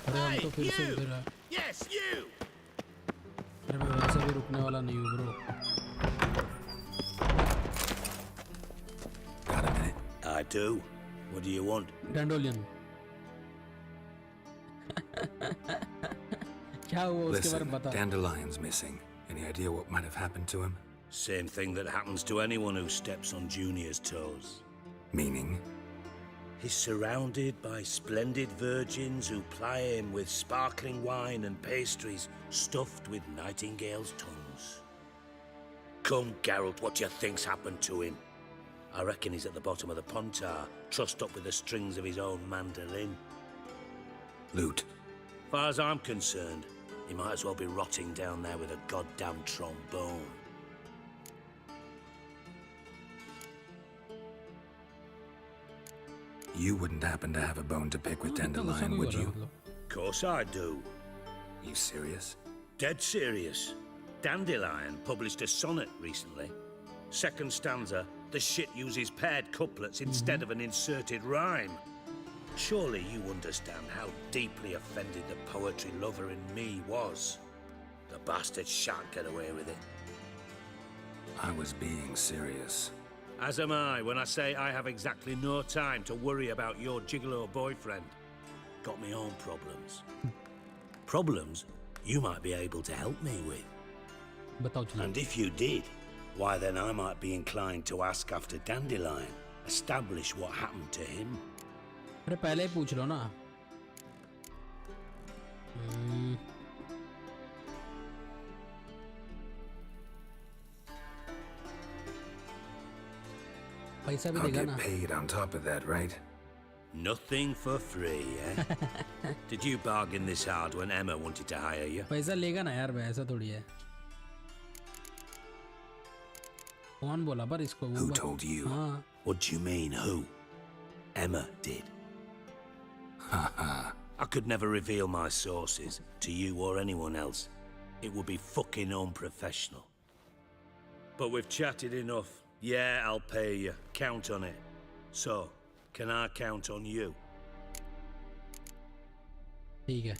अरे हम तो फिर से इधर है। Yes, you. अरे मैं वैसे भी रुकने वाला नहीं हूँ bro. Got a minute? I do. What do you want? डैंडोलियन। क्या हुआ उसके बारे में Listen, बता। Dandelion's missing. Any idea what might have happened to him? Same thing that happens to anyone who steps on Junior's toes. Meaning? He's surrounded by splendid virgins who ply him with sparkling wine and pastries stuffed with nightingales' tongues. Come, Geralt, what do you think's happened to him? I reckon he's at the bottom of the pontar, trussed up with the strings of his own mandolin. Loot. Far as I'm concerned, he might as well be rotting down there with a goddamn trombone. You wouldn't happen to have a bone to pick with Dandelion, would you? Of course I do. You serious? Dead serious. Dandelion published a sonnet recently. Second stanza, the shit uses paired couplets instead of an inserted rhyme. Surely you understand how deeply offended the poetry lover in me was. The bastard shan't get away with it. I was being serious. As am I when I say I have exactly no time to worry about your gigolo boyfriend. Got me own problems. Problems you might be able to help me with. And if you did, why then I might be inclined to ask after Dandelion, establish what happened to him. अरे पहले ही पूछ लो ना। पैसा भी I'll देगा get ना। paid on top of that, right? Nothing for free, eh? Did you bargain this hard when Emma wanted to hire you? पैसा लेगा ना यार, ऐसा थोड़ी है। कौन बोला पर इसको? Who told you? हाँ। What do you mean, who? Emma did. I could never reveal my sources to you or anyone else. It would be fucking unprofessional. But we've chatted enough. Yeah, I'll pay you. Count on it. So, can I count on you?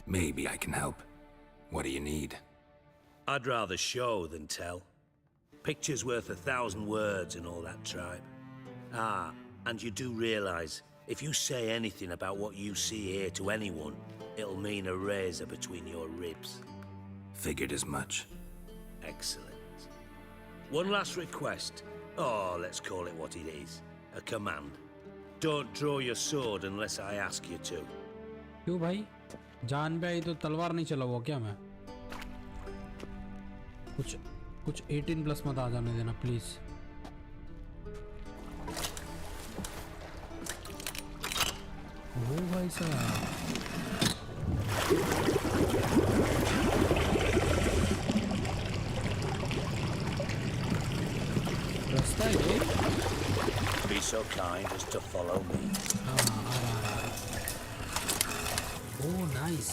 Maybe I can help. What do you need? I'd rather show than tell. Picture's worth 1,000 words and all that tribe. Ah, and you do realize, if you say anything about what you see here to anyone, it'll mean a razor between your ribs. Figured as much. Excellent. One last request. Oh, let's call it what it is. A command. Don't draw your sword unless I ask you to. क्यों भाई? जान पे आई तो तलवार नहीं चलाऊंगा क्या मैं? कुछ 18 प्लस मत आ जाने देना प्लीज। ओ भाई साहब। रास्ता है ये? Be so kind as to follow me. Oh, nice.